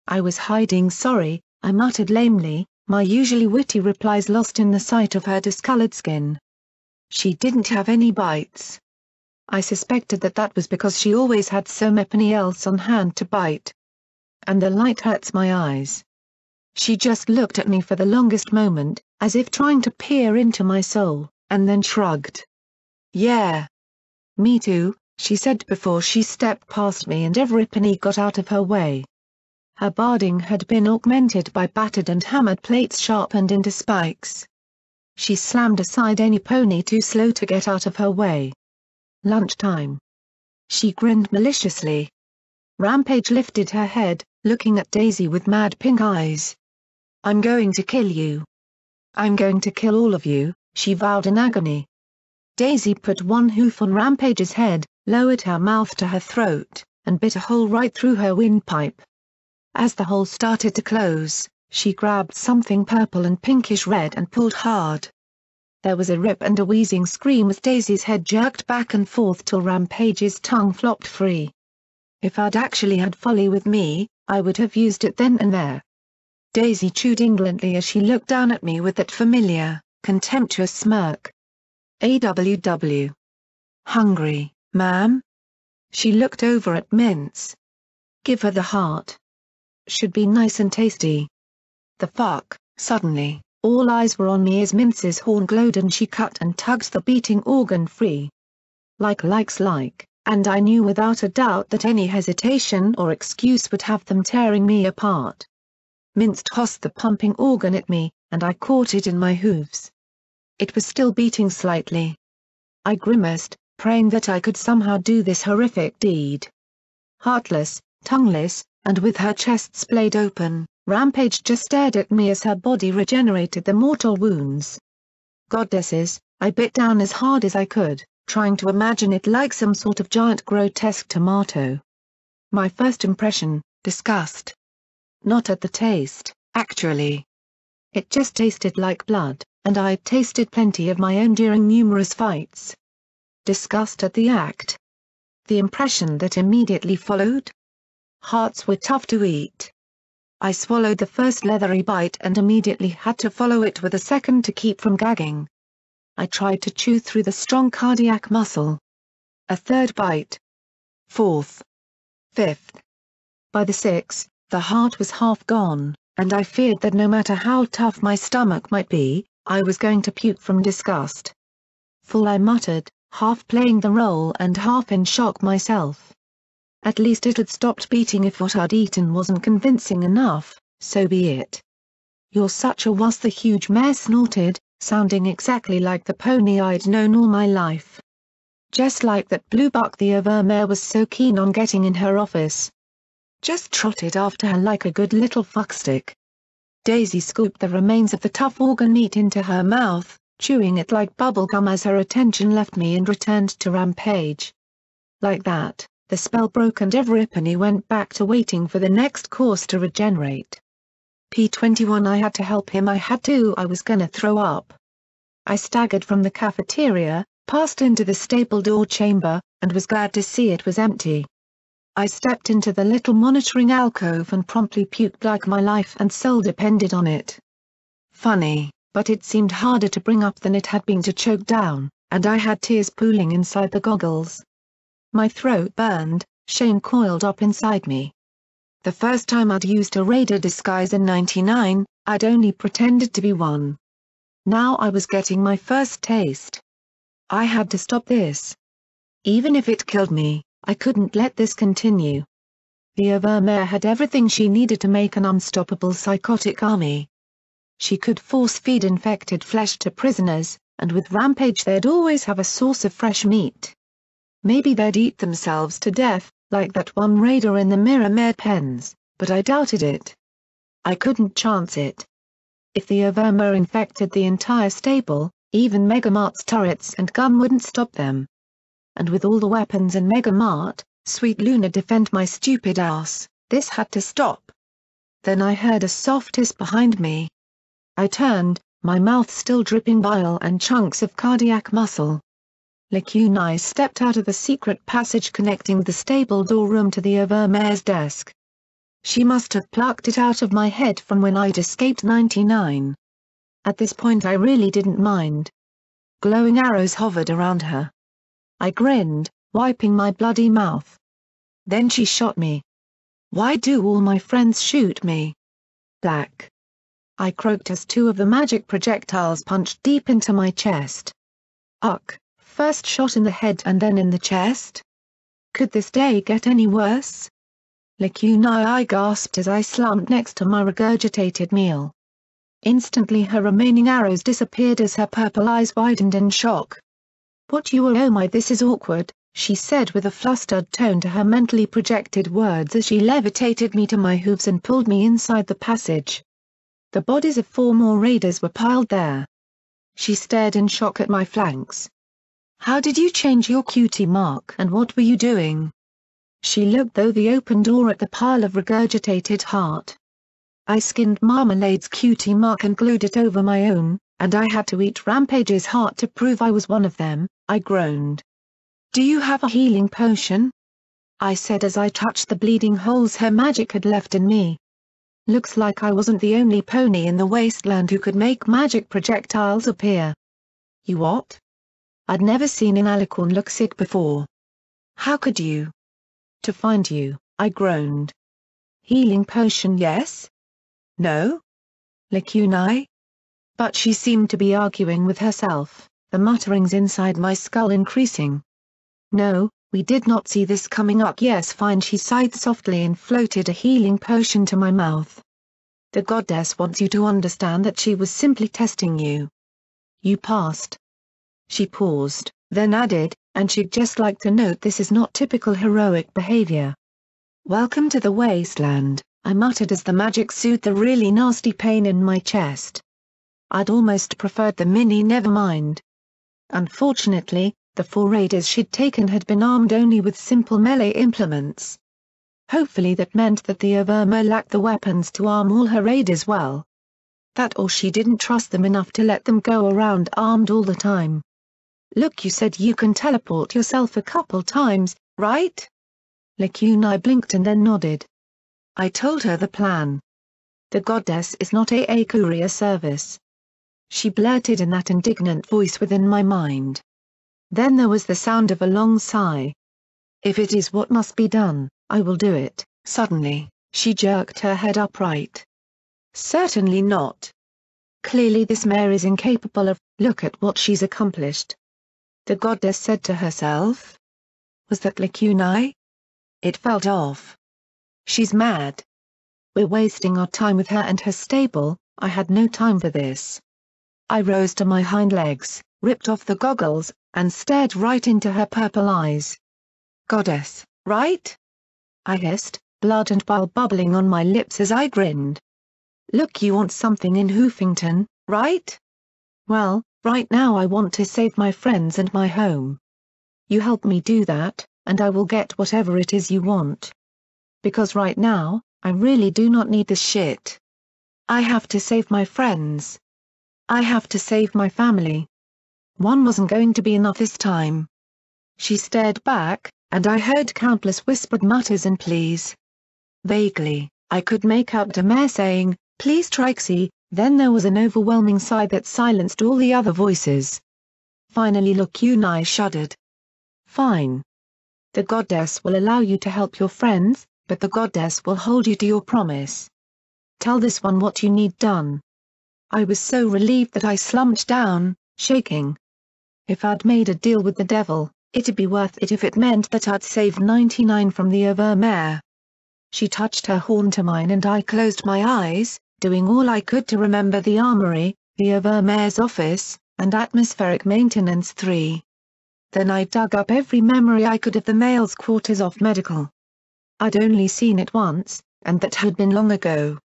[SPEAKER 1] I was hiding, sorry, I muttered lamely, my usually witty replies lost in the sight of her discolored skin. She didn't have any bites. I suspected that was because she always had so many else on hand to bite. And the light hurts my eyes. She just looked at me for the longest moment, as if trying to peer into my soul, and then shrugged. Yeah. Me too, she said before she stepped past me and every penny got out of her way. Her barding had been augmented by battered and hammered plates sharpened into spikes. She slammed aside any pony too slow to get out of her way. Lunchtime. She grinned maliciously. Rampage lifted her head, looking at Daisy with mad pink eyes. I'm going to kill you. I'm going to kill all of you, she vowed in agony. Daisy put one hoof on Rampage's head, lowered her mouth to her throat, and bit a hole right through her windpipe. As the hole started to close, she grabbed something purple and pinkish red and pulled hard. There was a rip and a wheezing scream as Daisy's head jerked back and forth till Rampage's tongue flopped free. If I'd actually had folly with me, I would have used it then and there. Daisy chewed indolently as she looked down at me with that familiar, contemptuous smirk. AWW. Hungry, ma'am? She looked over at Mince. Give her the heart. Should be nice and tasty. The fuck, suddenly, all eyes were on me as Mince's horn glowed and she cut and tugged the beating organ free. Likes like, and I knew without a doubt that any hesitation or excuse would have them tearing me apart. Mince tossed the pumping organ at me, and I caught it in my hooves. It was still beating slightly. I grimaced, praying that I could somehow do this horrific deed. Heartless, tongueless, and with her chest splayed open, Rampage just stared at me as her body regenerated the mortal wounds. Goddesses, I bit down as hard as I could, trying to imagine it like some sort of giant grotesque tomato. My first impression, disgust. Not at the taste, actually. It just tasted like blood, and I'd tasted plenty of my own during numerous fights. Disgust at the act. The impression that immediately followed? Hearts were tough to eat. I swallowed the first leathery bite and immediately had to follow it with a second to keep from gagging. I tried to chew through the strong cardiac muscle. A third bite. Fourth. Fifth. By the sixth, the heart was half gone, and I feared that no matter how tough my stomach might be, I was going to puke from disgust. Full, I muttered, half playing the role and half in shock myself. At least it had stopped beating. If what I'd eaten wasn't convincing enough, so be it. You're such a wuss, the huge mare snorted, sounding exactly like the pony I'd known all my life. Just like that blue buck the Overmare was so keen on getting in her office. Just trotted after her like a good little fuckstick. Daisy scooped the remains of the tough organ meat into her mouth, chewing it like bubble gum as her attention left me and returned to Rampage. Like that, the spell broke and Everypenny went back to waiting for the next course to regenerate. P21 I had to help him, I was gonna throw up. I staggered from the cafeteria, passed into the stable door chamber, and was glad to see it was empty. I stepped into the little monitoring alcove and promptly puked like my life and soul depended on it. Funny, but it seemed harder to bring up than it had been to choke down, and I had tears pooling inside the goggles. My throat burned, shame coiled up inside me. The first time I'd used a raider disguise in '99, I'd only pretended to be one. Now I was getting my first taste. I had to stop this. Even if it killed me, I couldn't let this continue. The Overmare had everything she needed to make an unstoppable psychotic army. She could force-feed infected flesh to prisoners, and with Rampage they'd always have a source of fresh meat. Maybe they'd eat themselves to death, like that one raider in the Mirror Mare pens, but I doubted it. I couldn't chance it. If the Overmare infected the entire stable, even Megamart's turrets and gun wouldn't stop them. And with all the weapons in Megamart, sweet Luna defend my stupid ass, this had to stop. Then I heard a soft hiss behind me. I turned, my mouth still dripping bile and chunks of cardiac muscle. Lacuna stepped out of the secret passage connecting the stable door room to the Overmare's desk. She must have plucked it out of my head from when I'd escaped '99. At this point I really didn't mind. Glowing arrows hovered around her. I grinned, wiping my bloody mouth. Then she shot me. Why do all my friends shoot me? Black. I croaked as two of the magic projectiles punched deep into my chest. Uck, first shot in the head and then in the chest? Could this day get any worse? Lacuna, I gasped as I slumped next to my regurgitated meal. Instantly her remaining arrows disappeared as her purple eyes widened in shock. What you are, oh my, this is awkward, she said with a flustered tone to her mentally projected words as she levitated me to my hooves and pulled me inside the passage. The bodies of 4 more raiders were piled there. She stared in shock at my flanks. How did you change your cutie mark and what were you doing? She looked through the open door at the pile of regurgitated heart. I skinned Marmalade's cutie mark and glued it over my own, and I had to eat Rampage's heart to prove I was one of them, I groaned. Do you have a healing potion? I said as I touched the bleeding holes her magic had left in me. Looks like I wasn't the only pony in the wasteland who could make magic projectiles appear. You what? I'd never seen an alicorn look sick before. How could you? To find you, I groaned. Healing potion, yes? No? Lacunae? But she seemed to be arguing with herself, the mutterings inside my skull increasing. No, we did not see this coming up. Yes, fine, she sighed softly and floated a healing potion to my mouth. The goddess wants you to understand that she was simply testing you. You passed. She paused, then added, and she'd just like to note this is not typical heroic behavior. Welcome to the wasteland, I muttered as the magic soothed the really nasty pain in my chest. I'd almost preferred the mini nevermind. Unfortunately, the 4 raiders she'd taken had been armed only with simple melee implements. Hopefully that meant that the Overmer lacked the weapons to arm all her raiders well. That or she didn't trust them enough to let them go around armed all the time. Look, you said you can teleport yourself a couple times, right? Lacunae blinked and then nodded. I told her the plan. The goddess is not a courier service. She blurted in that indignant voice within my mind. Then there was the sound of a long sigh. If it is what must be done, I will do it. Suddenly, she jerked her head upright. Certainly not. Clearly this mare is incapable of, look at what she's accomplished. The goddess said to herself. Was that Lacunae? It felt off. She's mad. We're wasting our time with her and her stable. I had no time for this. I rose to my hind legs, ripped off the goggles, and stared right into her purple eyes. Goddess, right? I hissed, blood and bile bubbling on my lips as I grinned. Look, you want something in Hoofington, right? Well, right now I want to save my friends and my home. You help me do that, and I will get whatever it is you want. Because right now, I really do not need this shit. I have to save my friends. I have to save my family. One wasn't going to be enough this time. She stared back, and I heard countless whispered mutters and pleas. Vaguely, I could make out the mare saying, please Trixie, then there was an overwhelming sigh that silenced all the other voices. Finally Lacunae shuddered. Fine. The goddess will allow you to help your friends, but the goddess will hold you to your promise. Tell this one what you need done. I was so relieved that I slumped down, shaking. If I'd made a deal with the devil, it'd be worth it if it meant that I'd save 99 from the Overmare. She touched her horn to mine and I closed my eyes, doing all I could to remember the armory, the Overmare's office, and atmospheric maintenance 3. Then I dug up every memory I could of the male's quarters off medical. I'd only seen it once, and that had been long ago.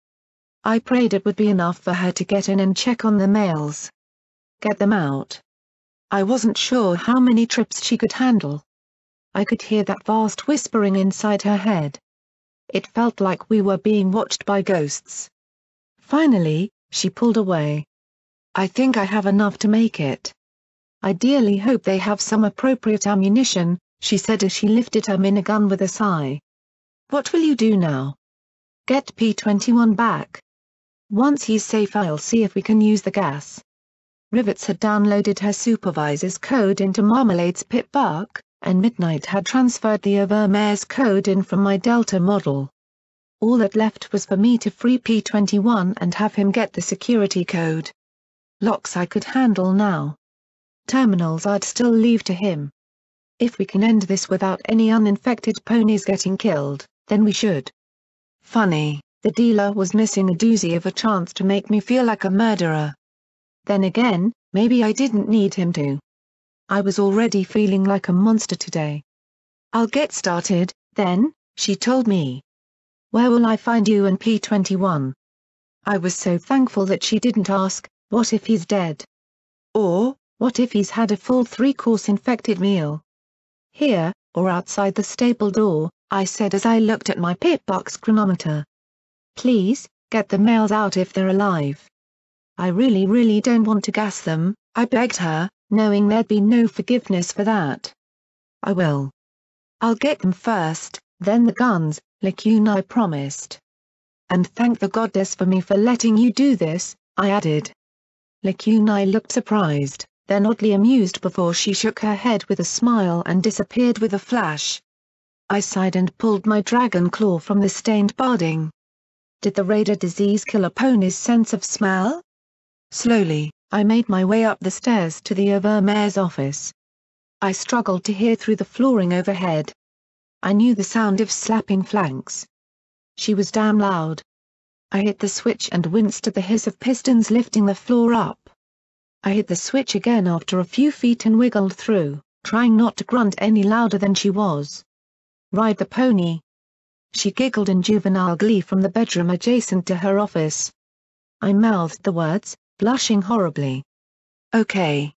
[SPEAKER 1] I prayed it would be enough for her to get in and check on the males. Get them out. I wasn't sure how many trips she could handle. I could hear that vast whispering inside her head. It felt like we were being watched by ghosts. Finally, she pulled away. I think I have enough to make it. I dearly hope they have some appropriate ammunition, she said as she lifted her minigun with a sigh. What will you do now? Get P-21 back. Once he's safe I'll see if we can use the gas. Rivets had downloaded her supervisor's code into Marmalade's pip-buck, and Midnight had transferred the Overmare's code in from my Delta model. All that left was for me to free P-21 and have him get the security code. Locks I could handle now. Terminals I'd still leave to him. If we can end this without any uninfected ponies getting killed, then we should. Funny, the dealer was missing a doozy of a chance to make me feel like a murderer. Then again, maybe I didn't need him to. I was already feeling like a monster today. I'll get started, then, she told me. Where will I find you and P-21? I was so thankful that she didn't ask, "What if he's dead?" Or, "What if he's had a full 3-course infected meal?" "Here, or outside the stable door," I said as I looked at my pip-box chronometer. "Please, get the males out if they're alive. I really don't want to gas them," I begged her, knowing there'd be no forgiveness for that. "I will. I'll get them first, then the guns," Lacuna promised. "And thank the goddess for me for letting you do this," I added. Lacuna looked surprised, then oddly amused before she shook her head with a smile and disappeared with a flash. I sighed and pulled my dragon claw from the stained barding. Did the raider disease kill a pony's sense of smell? Slowly, I made my way up the stairs to the Overmare's office. I struggled to hear through the flooring overhead. I knew the sound of slapping flanks. She was damn loud. I hit the switch and winced at the hiss of pistons lifting the floor up. I hit the switch again after a few feet and wiggled through, trying not to grunt any louder than she was. "Ride the pony." She giggled in juvenile glee from the bedroom adjacent to her office. I mouthed the words, blushing horribly. "Okay."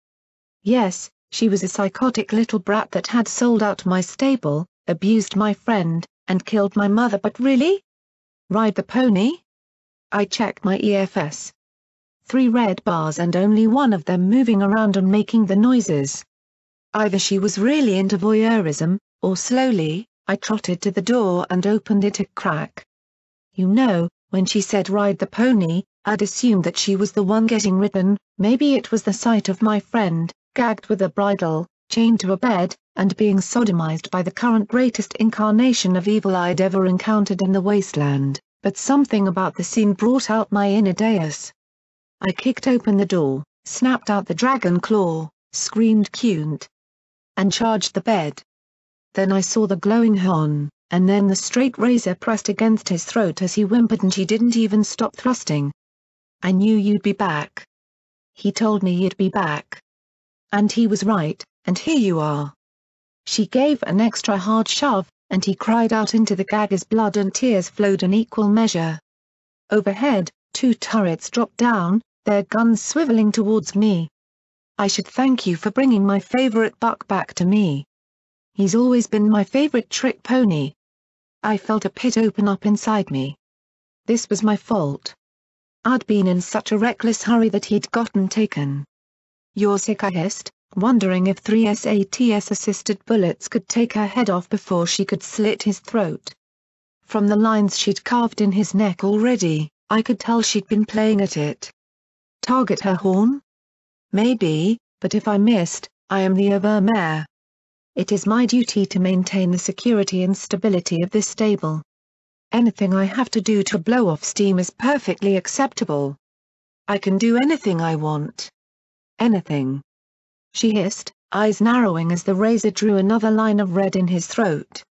[SPEAKER 1] Yes, she was a psychotic little brat that had sold out my stable, abused my friend, and killed my mother, but really? Ride the pony? I checked my EFS. 3 red bars and only one of them moving around and making the noises. Either she was really into voyeurism, or slowly, I trotted to the door and opened it a crack. You know, when she said ride the pony, I'd assumed that she was the one getting ridden. Maybe it was the sight of my friend, gagged with a bridle, chained to a bed, and being sodomized by the current greatest incarnation of evil I'd ever encountered in the wasteland, but something about the scene brought out my inner Deus. I kicked open the door, snapped out the dragon claw, screamed "Cunt!" and charged the bed. Then I saw the glowing hon, and then the straight razor pressed against his throat as he whimpered, and she didn't even stop thrusting. "I knew you'd be back. He told me you'd be back. And he was right, and here you are." She gave an extra hard shove, and he cried out into the gag as blood and tears flowed in equal measure. Overhead, 2 turrets dropped down, their guns swiveling towards me. "I should thank you for bringing my favorite buck back to me. He's always been my favorite trick pony." I felt a pit open up inside me. This was my fault. I'd been in such a reckless hurry that he'd gotten taken. "You're sick," I hissed, wondering if 3 SATS-assisted bullets could take her head off before she could slit his throat. From the lines she'd carved in his neck already, I could tell she'd been playing at it. Target her horn? Maybe, but if I missed, I am the Overmare. It is my duty to maintain the security and stability of this stable. Anything I have to do to blow off steam is perfectly acceptable. I can do anything I want. Anything. She hissed, eyes narrowing as the razor drew another line of red in his throat.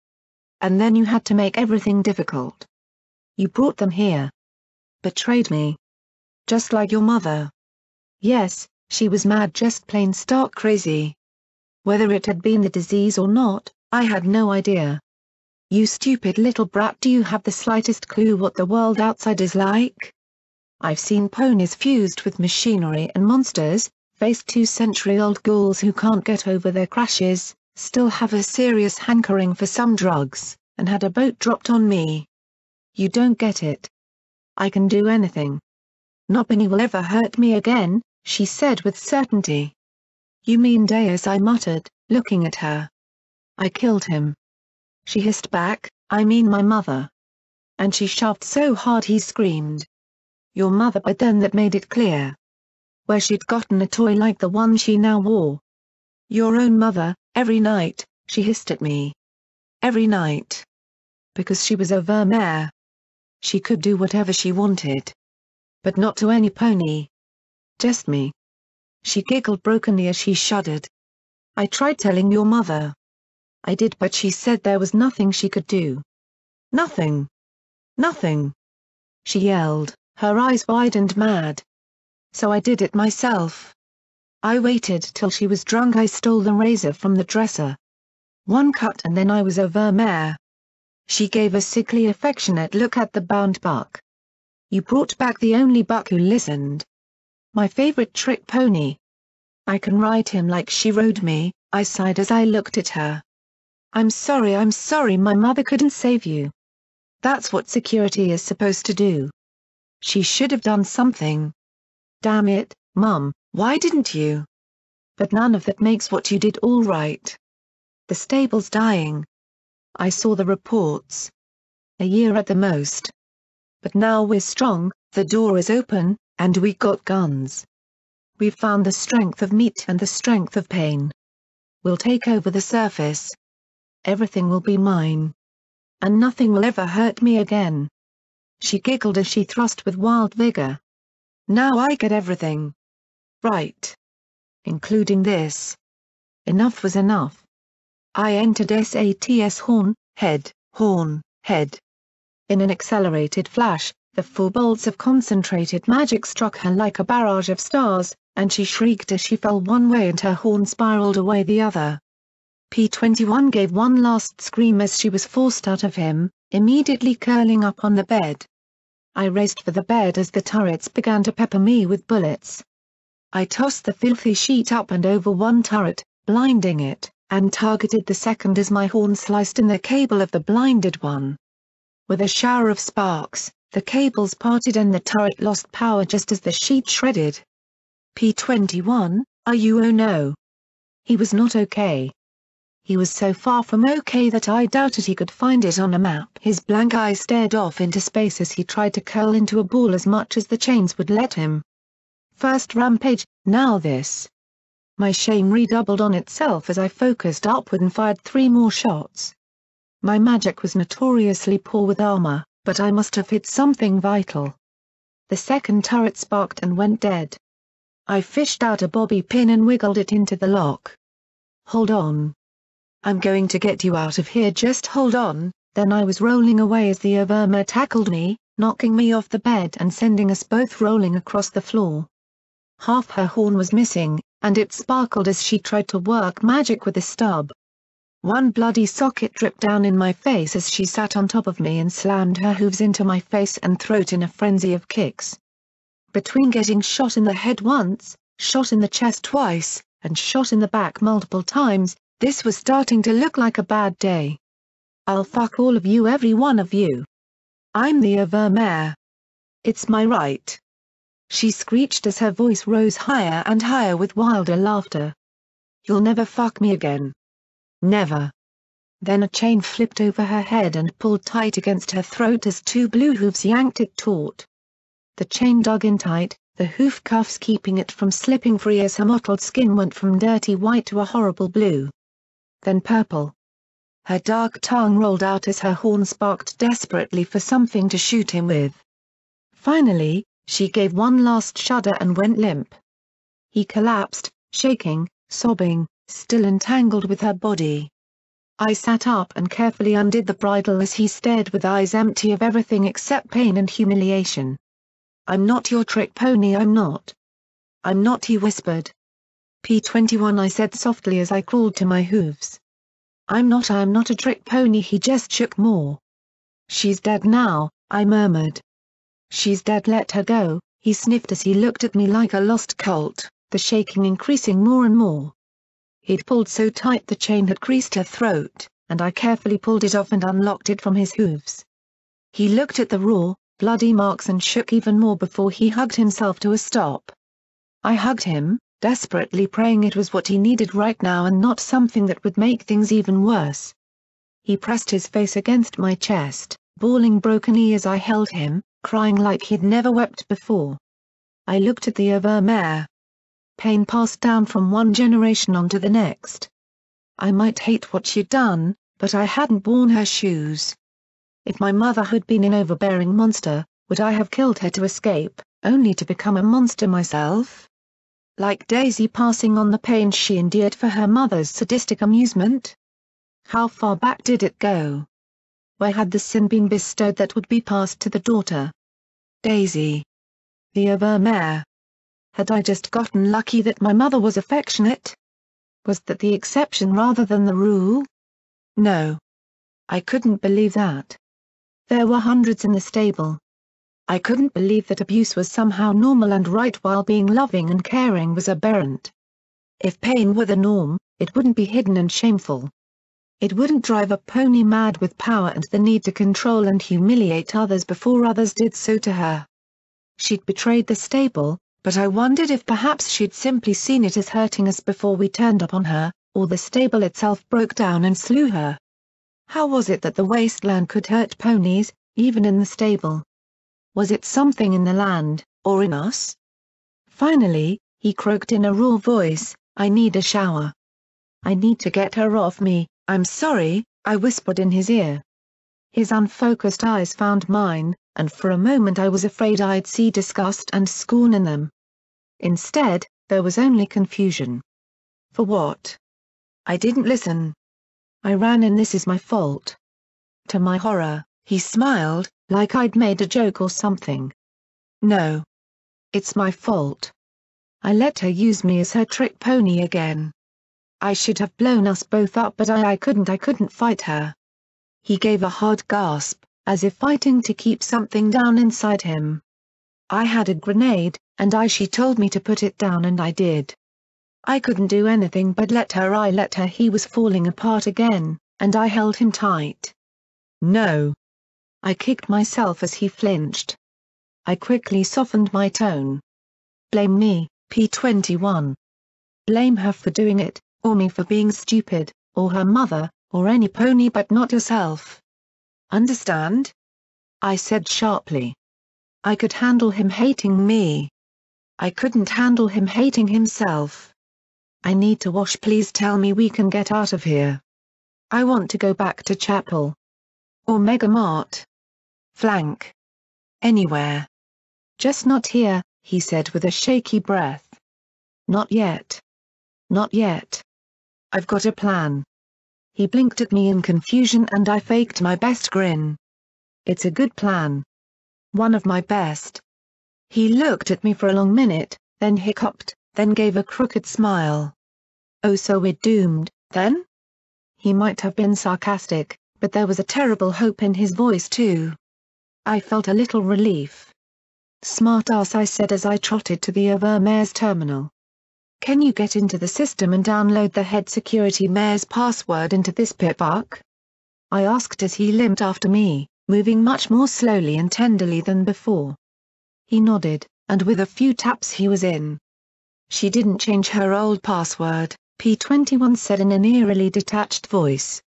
[SPEAKER 1] "And then you had to make everything difficult. You brought them here. Betrayed me. Just like your mother." Yes, she was mad, just plain stark crazy. Whether it had been the disease or not, I had no idea. "You stupid little brat, do you have the slightest clue what the world outside is like? I've seen ponies fused with machinery and monsters, faced 2-century-old ghouls who can't get over their crashes, still have a serious hankering for some drugs, and had a boat dropped on me. You don't get it. I can do anything. Nobody will ever hurt me again," she said with certainty. "You mean Deus?" I muttered, looking at her. "I killed him." She hissed back, "I mean my mother." And she shoved so hard he screamed. "Your mother?" But then that made it clear. Where she'd gotten a toy like the one she now wore. "Your own mother, every night," she hissed at me. "Every night." Because she was Overmare. She could do whatever she wanted. But not to any pony. Just me. She giggled brokenly as she shuddered. "I tried telling your mother." "I did, but she said there was nothing she could do." "Nothing. Nothing," she yelled, her eyes wide and mad. "So I did it myself. I waited till she was drunk. I stole the razor from the dresser. One cut and then I was Overmare." She gave a sickly affectionate look at the bound buck. You brought back the only buck who listened. My favorite trick pony. I can ride him like she rode me, I sighed as I looked at her. I'm sorry my mother couldn't save you. That's what security is supposed to do. She should have done something. Damn it, Mum, why didn't you? But none of that makes what you did all right. The stable's dying. I saw the reports. A year at the most. But now we're strong, the door is open, and we got guns. We've found the strength of meat and the strength of pain. We'll take over the surface. Everything will be mine. And nothing will ever hurt me again. She giggled as she thrust with wild vigor. Now I get everything. Right. Including this. Enough was enough. I entered SATS horn, head. In an accelerated flash, the 4 bolts of concentrated magic struck her like a barrage of stars, and she shrieked as she fell one way and her horn spiraled away the other. P-21 gave one last scream as she was forced out of him, immediately curling up on the bed. I raced for the bed as the turrets began to pepper me with bullets. I tossed the filthy sheet up and over one turret, blinding it, and targeted the second as my horn sliced in the cable of the blinded one. With a shower of sparks, the cables parted and the turret lost power just as the sheet shredded. P-21, are you? Oh no. He was not okay. He was so far from okay that I doubted he could find it on a map. His blank eyes stared off into space as he tried to curl into a ball as much as the chains would let him. First rampage, now this. My shame redoubled on itself as I focused upward and fired 3 more shots. My magic was notoriously poor with armor, but I must have hit something vital. The second turret sparked and went dead. I fished out a bobby pin and wiggled it into the lock. Hold on. I'm going to get you out of here, just hold on. Then I was rolling away as the Overmare tackled me, knocking me off the bed and sending us both rolling across the floor. Half her horn was missing, and it sparkled as she tried to work magic with the stub. One bloody socket dripped down in my face as she sat on top of me and slammed her hooves into my face and throat in a frenzy of kicks. Between getting shot in the head once, shot in the chest twice, and shot in the back multiple times, this was starting to look like a bad day. I'll fuck all of you, every one of you. I'm the Overmare. It's my right. She screeched as her voice rose higher and higher with wilder laughter. You'll never fuck me again. Never. Then a chain flipped over her head and pulled tight against her throat as 2 blue hooves yanked it taut. The chain dug in tight, the hoof cuffs keeping it from slipping free as her mottled skin went from dirty white to a horrible blue. Then purple. Her dark tongue rolled out as her horn sparked desperately for something to shoot him with. Finally, she gave one last shudder and went limp. He collapsed, shaking, sobbing, still entangled with her body. I sat up and carefully undid the bridle as he stared with eyes empty of everything except pain and humiliation. I'm not your trick pony, I'm not. I'm not, he whispered. P-21, I said softly as I crawled to my hooves. I'm not a trick pony, he just shook more. She's dead now, I murmured. She's dead, let her go, he sniffed as he looked at me like a lost colt, the shaking increasing more and more. He'd pulled so tight the chain had creased her throat, and I carefully pulled it off and unlocked it from his hooves. He looked at the raw, bloody marks and shook even more before he hugged himself to a stop. I hugged him, desperately praying it was what he needed right now and not something that would make things even worse. He pressed his face against my chest, bawling brokenly as I held him, crying like he'd never wept before. I looked at the Overmare. Pain passed down from one generation onto the next. I might hate what she'd done, but I hadn't worn her shoes. If my mother had been an overbearing monster, would I have killed her to escape, only to become a monster myself? Like Daisy passing on the pain she endured for her mother's sadistic amusement? How far back did it go? Where had the sin been bestowed that would be passed to the daughter? Daisy. The Overmare. Had I just gotten lucky that my mother was affectionate? Was that the exception rather than the rule? No. I couldn't believe that. There were hundreds in the stable. I couldn't believe that abuse was somehow normal and right while being loving and caring was aberrant. If pain were the norm, it wouldn't be hidden and shameful. It wouldn't drive a pony mad with power and the need to control and humiliate others before others did so to her. She'd betrayed the stable, but I wondered if perhaps she'd simply seen it as hurting us before we turned up on her, or the stable itself broke down and slew her. How was it that the wasteland could hurt ponies, even in the stable? Was it something in the land, or in us? Finally, he croaked in a raw voice, "I need a shower. I need to get her off me, I'm sorry," I whispered in his ear. His unfocused eyes found mine, and for a moment I was afraid I'd see disgust and scorn in them. Instead, there was only confusion. For what? I didn't listen. I ran and this is my fault. To my horror, he smiled, like I'd made a joke or something. No. It's my fault. I let her use me as her trick pony again. I should have blown us both up but I couldn't fight her. He gave a hard gasp, as if fighting to keep something down inside him. I had a grenade, and she told me to put it down and I did. I couldn't do anything but let her. He was falling apart again, and I held him tight. No. I kicked myself as he flinched. I quickly softened my tone. Blame me, P21. Blame her for doing it, or me for being stupid, or her mother, or any pony but not yourself. Understand? I said sharply. I could handle him hating me. I couldn't handle him hating himself. I need to wash. Please tell me we can get out of here. I want to go back to chapel. Or Mega Mart. Flank. Anywhere. Just not here, he said with a shaky breath. Not yet. Not yet. I've got a plan. He blinked at me in confusion and I faked my best grin. It's a good plan. One of my best. He looked at me for a long minute, then hiccuped, then gave a crooked smile. Oh, so we're doomed, then? He might have been sarcastic, but there was a terrible hope in his voice too. I felt a little relief. Smartass, I said as I trotted to the Mare's terminal. Can you get into the system and download the head Security Mare's password into this pipbuck? I asked as he limped after me, moving much more slowly and tenderly than before. He nodded, and with a few taps he was in. She didn't change her old password, P21 said in an eerily detached voice.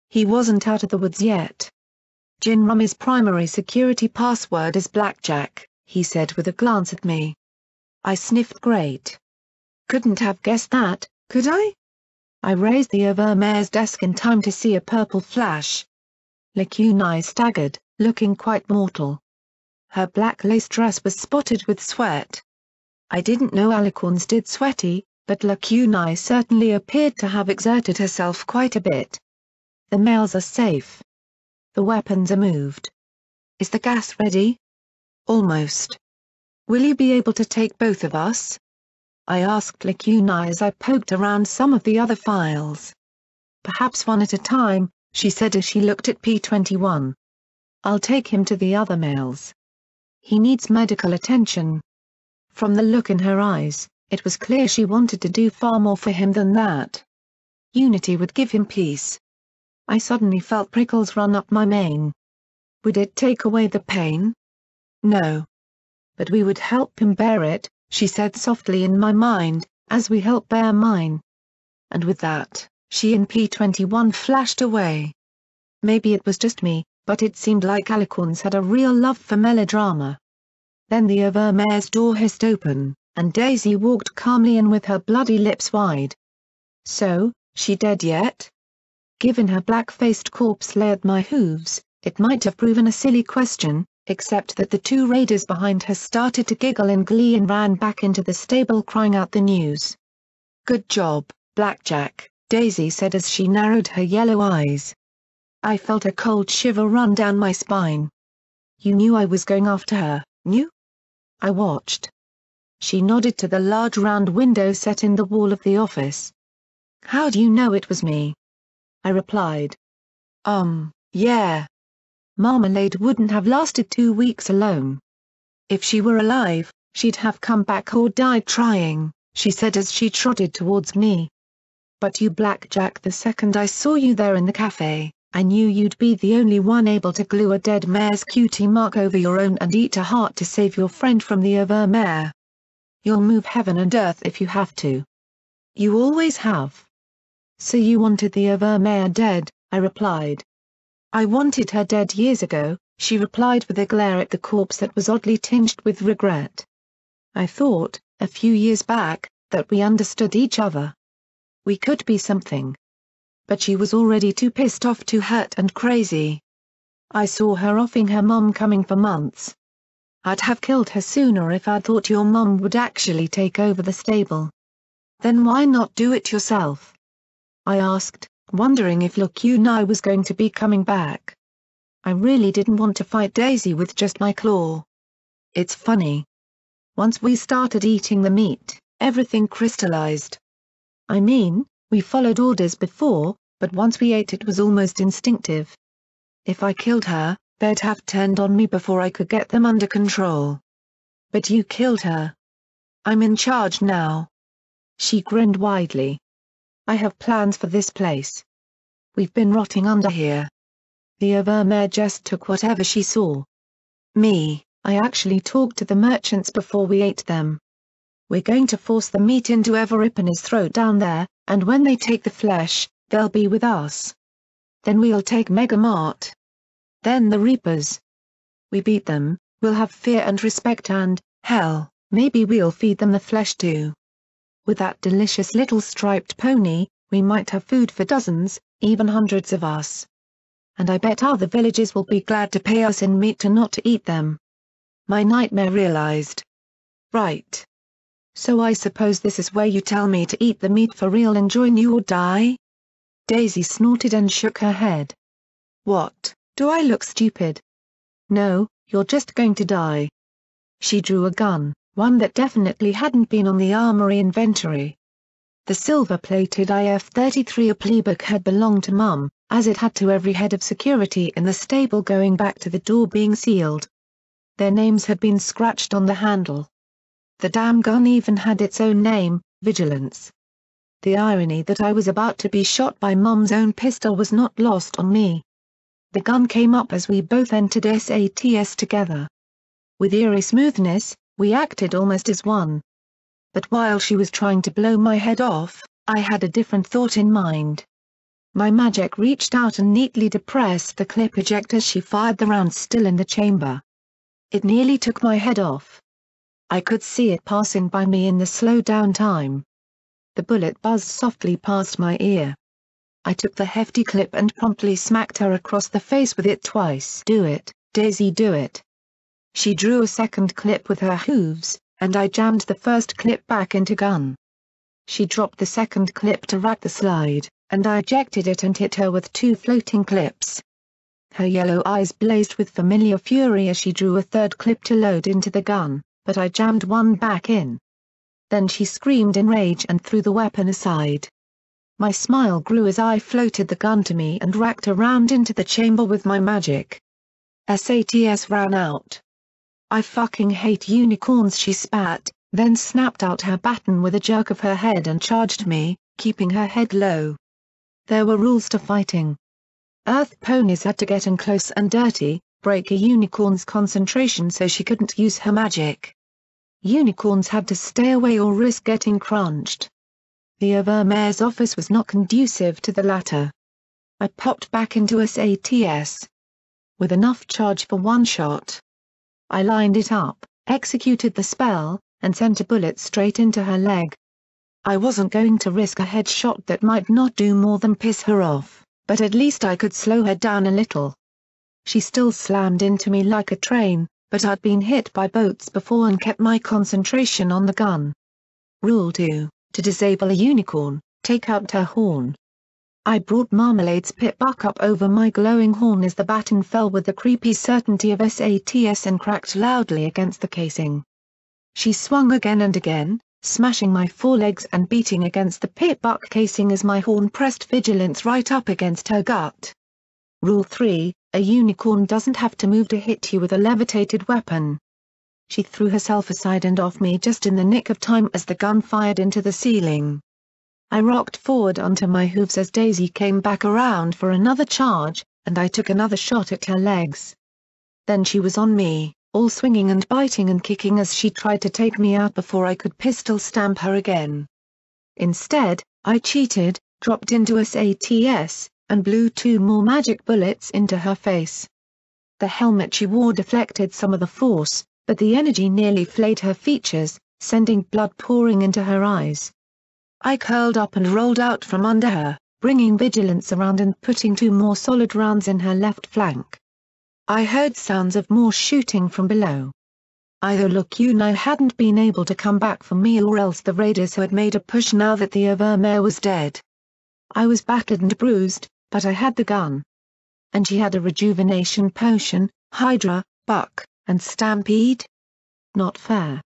[SPEAKER 1] He wasn't out of the woods yet. Gin Rummy's primary security password is Blackjack, he said with a glance at me. I sniffed. Great. Couldn't have guessed that, could I? I raised the Mare's desk in time to see a purple flash. Lacuni staggered, looking quite mortal. Her black lace dress was spotted with sweat. I didn't know alicorns did sweaty, but Lacuni certainly appeared to have exerted herself quite a bit. The males are safe. The weapons are moved. Is the gas ready? Almost. Will you be able to take both of us? I asked Lacuni as I poked around some of the other files. Perhaps one at a time, she said as she looked at P21. I'll take him to the other males. He needs medical attention. From the look in her eyes, it was clear she wanted to do far more for him than that. Unity would give him peace. I suddenly felt prickles run up my mane. Would it take away the pain? No. But we would help him bear it, she said softly in my mind, as we help bear mine. And with that, she and P21 flashed away. Maybe it was just me, but it seemed like alicorns had a real love for melodrama. Then the Mare's door hissed open, and Daisy walked calmly in with her bloody lips wide. So, she dead yet? Given her black-faced corpse lay at my hooves, it might have proven a silly question, except that the two raiders behind her started to giggle in glee and ran back into the stable crying out the news. Good job, Blackjack, Daisy said as she narrowed her yellow eyes. I felt a cold shiver run down my spine. You knew I was going after her, knew? I watched. She nodded to the large round window set in the wall of the office. How do you know it was me? I replied. Yeah. Marmalade wouldn't have lasted 2 weeks alone. If she were alive, she'd have come back or died trying, she said as she trotted towards me. But you, Blackjack, the second I saw you there in the cafe, I knew you'd be the only one able to glue a dead mare's cutie mark over your own and eat a heart to save your friend from the Mare. You'll move heaven and earth if you have to. You always have. So you wanted the Mare dead, I replied. I wanted her dead years ago, she replied with a glare at the corpse that was oddly tinged with regret. I thought, a few years back, that we understood each other. We could be something. But she was already too pissed off, too hurt and crazy. I saw her offing her mum coming for months. I'd have killed her sooner if I'd thought your mum would actually take over the stable. Then why not do it yourself? I asked, wondering if Lacuna was going to be coming back. I really didn't want to fight Daisy with just my claw. It's funny. Once we started eating the meat, everything crystallized. I mean, we followed orders before, but once we ate it was almost instinctive. If I killed her, they'd have turned on me before I could get them under control. But you killed her. I'm in charge now. She grinned widely. I have plans for this place. We've been rotting under here. The Mare just took whatever she saw. Me, I actually talked to the merchants before we ate them. We're going to force the meat into Everipana's throat down there, and when they take the flesh, they'll be with us. Then we'll take Megamart. Then the Reapers. We beat them, we'll have fear and respect and, hell, maybe we'll feed them the flesh too. With that delicious little striped pony, we might have food for dozens, even hundreds of us. And I bet other villages will be glad to pay us in meat to not to eat them. My nightmare realized. Right. So I suppose this is where you tell me to eat the meat for real and join you or die? Daisy snorted and shook her head. What, do I look stupid? No, you're just going to die. She drew a gun, one that definitely hadn't been on the armory inventory. The silver-plated IF-33 Playbook had belonged to Mum, as it had to every head of security in the stable going back to the door being sealed. Their names had been scratched on the handle. The damn gun even had its own name, Vigilance. The irony that I was about to be shot by Mum's own pistol was not lost on me. The gun came up as we both entered SATS together. With eerie smoothness, we acted almost as one. But while she was trying to blow my head off, I had a different thought in mind. My magic reached out and neatly depressed the clip ejector as she fired the round still in the chamber. It nearly took my head off. I could see it passing by me in the slow down time. The bullet buzzed softly past my ear. I took the hefty clip and promptly smacked her across the face with it twice. Do it, Daisy, do it. She drew a second clip with her hooves, and I jammed the first clip back into gun. She dropped the second clip to rack the slide, and I ejected it and hit her with two floating clips. Her yellow eyes blazed with familiar fury as she drew a third clip to load into the gun, but I jammed one back in. Then she screamed in rage and threw the weapon aside. My smile grew as I floated the gun to me and racked around into the chamber with my magic. SATS ran out. I fucking hate unicorns, she spat, then snapped out her baton with a jerk of her head and charged me, keeping her head low. There were rules to fighting. Earth ponies had to get in close and dirty, break a unicorn's concentration so she couldn't use her magic. Unicorns had to stay away or risk getting crunched. The Mare's office was not conducive to the latter. I popped back into SATS. With enough charge for one shot. I lined it up, executed the spell, and sent a bullet straight into her leg. I wasn't going to risk a headshot that might not do more than piss her off, but at least I could slow her down a little. She still slammed into me like a train, but I'd been hit by boats before and kept my concentration on the gun. Rule 2, to disable a unicorn, take out her horn. I brought Marmalade's pit buck up over my glowing horn as the baton fell with the creepy certainty of SATS and cracked loudly against the casing. She swung again and again, smashing my forelegs and beating against the pit buck casing as my horn pressed Vigilance right up against her gut. Rule 3, a unicorn doesn't have to move to hit you with a levitated weapon. She threw herself aside and off me just in the nick of time as the gun fired into the ceiling. I rocked forward onto my hooves as Daisy came back around for another charge, and I took another shot at her legs. Then she was on me, all swinging and biting and kicking as she tried to take me out before I could pistol stamp her again. Instead, I cheated, dropped into a SATS, and blew 2 more magic bullets into her face. The helmet she wore deflected some of the force, but the energy nearly flayed her features, sending blood pouring into her eyes. I curled up and rolled out from under her, bringing vigilance around and putting 2 more solid rounds in her left flank. I heard sounds of more shooting from below. Either Lacuna hadn't been able to come back for me or else the raiders had made a push now that the Mare was dead. I was battered and bruised, but I had the gun. And she had a rejuvenation potion, Hydra, Buck, and Stampede? Not fair.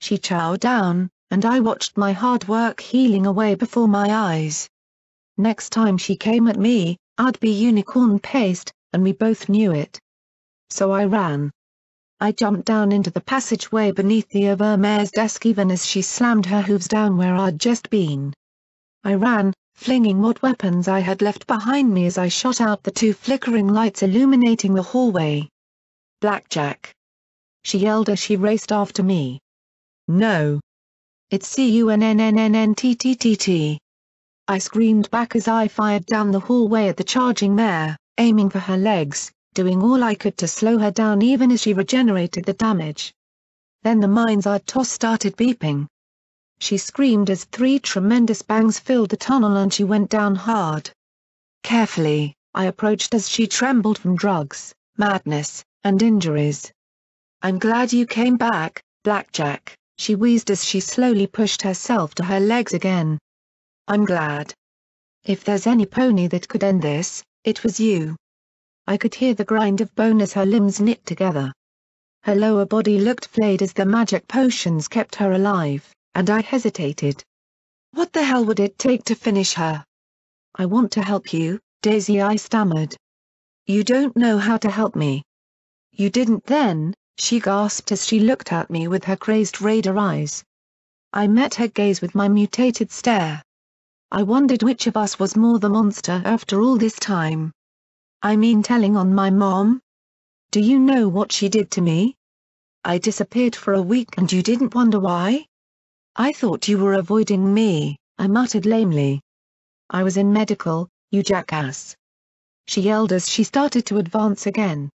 [SPEAKER 1] She chowed down, and I watched my hard work healing away before my eyes. Next time she came at me, I'd be unicorn paced, and we both knew it. So I ran. I jumped down into the passageway beneath the Mare's desk even as she slammed her hooves down where I'd just been. I ran, flinging what weapons I had left behind me as I shot out the 2 flickering lights illuminating the hallway. Blackjack! She yelled as she raced after me. No! It's CUNNNNTTTT. I screamed back as I fired down the hallway at the charging mare, aiming for her legs, doing all I could to slow her down even as she regenerated the damage. Then the mines I'd tossed started beeping. She screamed as 3 tremendous bangs filled the tunnel and she went down hard. Carefully, I approached as she trembled from drugs, madness, and injuries. "I'm glad you came back, Blackjack," she wheezed as she slowly pushed herself to her legs again. "I'm glad. If there's any pony that could end this, it was you." I could hear the grind of bone as her limbs knit together. Her lower body looked flayed as the magic potions kept her alive, and I hesitated. What the hell would it take to finish her? "I want to help you, Daisy," I stammered. "You don't know how to help me." "You didn't then," she gasped as she looked at me with her crazed raider eyes. I met her gaze with my mutated stare. I wondered which of us was more the monster after all this time. "I mean telling on my mom? Do you know what she did to me? I disappeared for a week and you didn't wonder why?" "I thought you were avoiding me," I muttered lamely. "I was in medical, you jackass," she yelled as she started to advance again.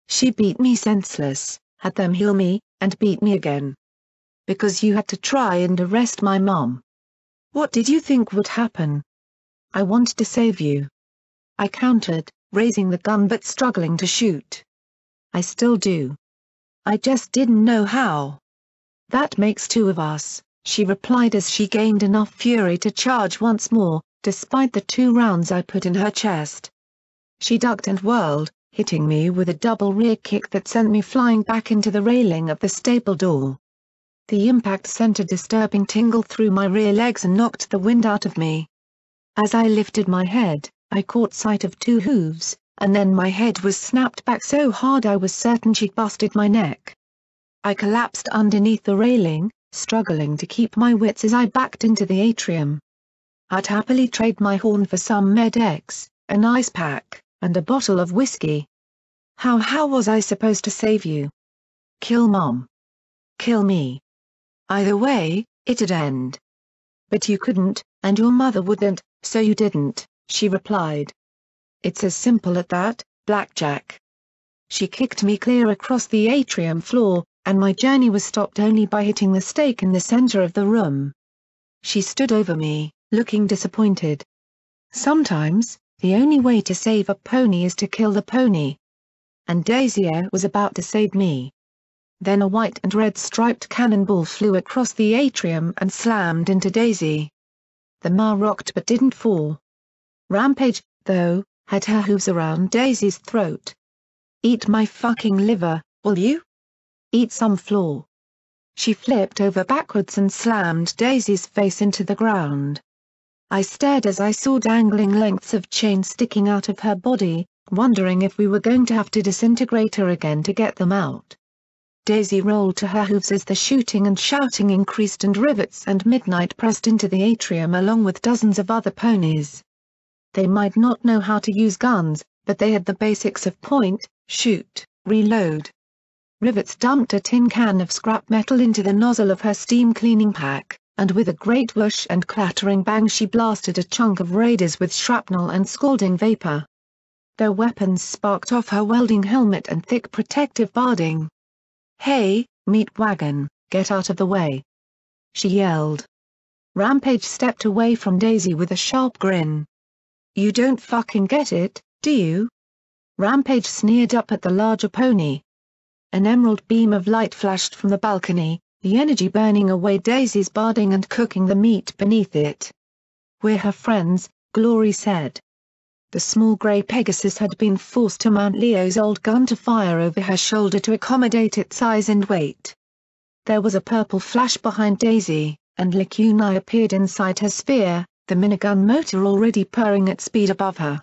[SPEAKER 1] "She beat me senseless, had them heal me, and beat me again. Because you had to try and arrest my mom. What did you think would happen? I wanted to save you." I countered, raising the gun but struggling to shoot. "I still do. I just didn't know how." "That makes 2 of us," she replied as she gained enough fury to charge once more, despite the 2 rounds I put in her chest. She ducked and whirled, hitting me with a double rear kick that sent me flying back into the railing of the stable door. The impact sent a disturbing tingle through my rear legs and knocked the wind out of me. As I lifted my head, I caught sight of 2 hooves, and then my head was snapped back so hard I was certain she'd busted my neck. I collapsed underneath the railing, struggling to keep my wits as I backed into the atrium. I'd happily trade my horn for some Med-X, an ice pack, and a bottle of whiskey. How was I supposed to save you? Kill Mom? Kill me? Either way, it'd end. But you couldn't, and your mother wouldn't, so you didn't, she replied. It's as simple as that, Blackjack. She kicked me clear across the atrium floor, and my journey was stopped only by hitting the stake in the center of the room. She stood over me, looking disappointed. Sometimes, the only way to save a pony is to kill the pony. And Daisy was about to save me. Then a white and red striped cannonball flew across the atrium and slammed into Daisy. The mare rocked but didn't fall. Rampage, though, had her hooves around Daisy's throat. Eat my fucking liver, will you? Eat some floor. She flipped over backwards and slammed Daisy's face into the ground. I stared as I saw dangling lengths of chain sticking out of her body, wondering if we were going to have to disintegrate her again to get them out. Daisy rolled to her hooves as the shooting and shouting increased and Rivets and Midnight pressed into the atrium along with dozens of other ponies. They might not know how to use guns, but they had the basics of point, shoot, reload. Rivets dumped a tin can of scrap metal into the nozzle of her steam cleaning pack, and with a great whoosh and clattering bang she blasted a chunk of raiders with shrapnel and scalding vapor. Their weapons sparked off her welding helmet and thick protective barding. "Hey, meat wagon, get out of the way!" she yelled. Rampage stepped away from Daisy with a sharp grin. "You don't fucking get it, do you?" Rampage sneered up at the larger pony. An emerald beam of light flashed from the balcony, the energy burning away Daisy's barding and cooking the meat beneath it. "We're her friends," Glory said. The small grey Pegasus had been forced to mount Leo's old gun to fire over her shoulder to accommodate its size and weight. There was a purple flash behind Daisy, and Lacuni appeared inside her sphere, the minigun motor already purring at speed above her.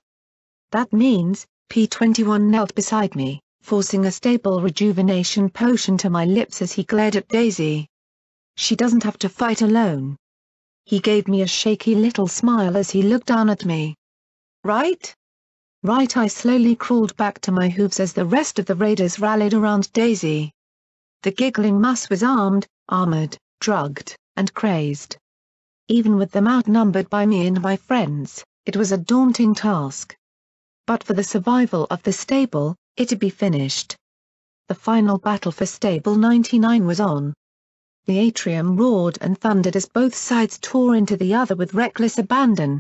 [SPEAKER 1] "That means," P-21 knelt beside me, forcing a stable rejuvenation potion to my lips as he glared at Daisy. "She doesn't have to fight alone." He gave me a shaky little smile as he looked down at me. "Right?" "Right." I slowly crawled back to my hooves as the rest of the raiders rallied around Daisy. The giggling mass was armored, drugged, and crazed. Even with them outnumbered by me and my friends, it was a daunting task. But for the survival of the stable, it'd be finished. The final battle for Stable 99 was on. The atrium roared and thundered as both sides tore into the other with reckless abandon.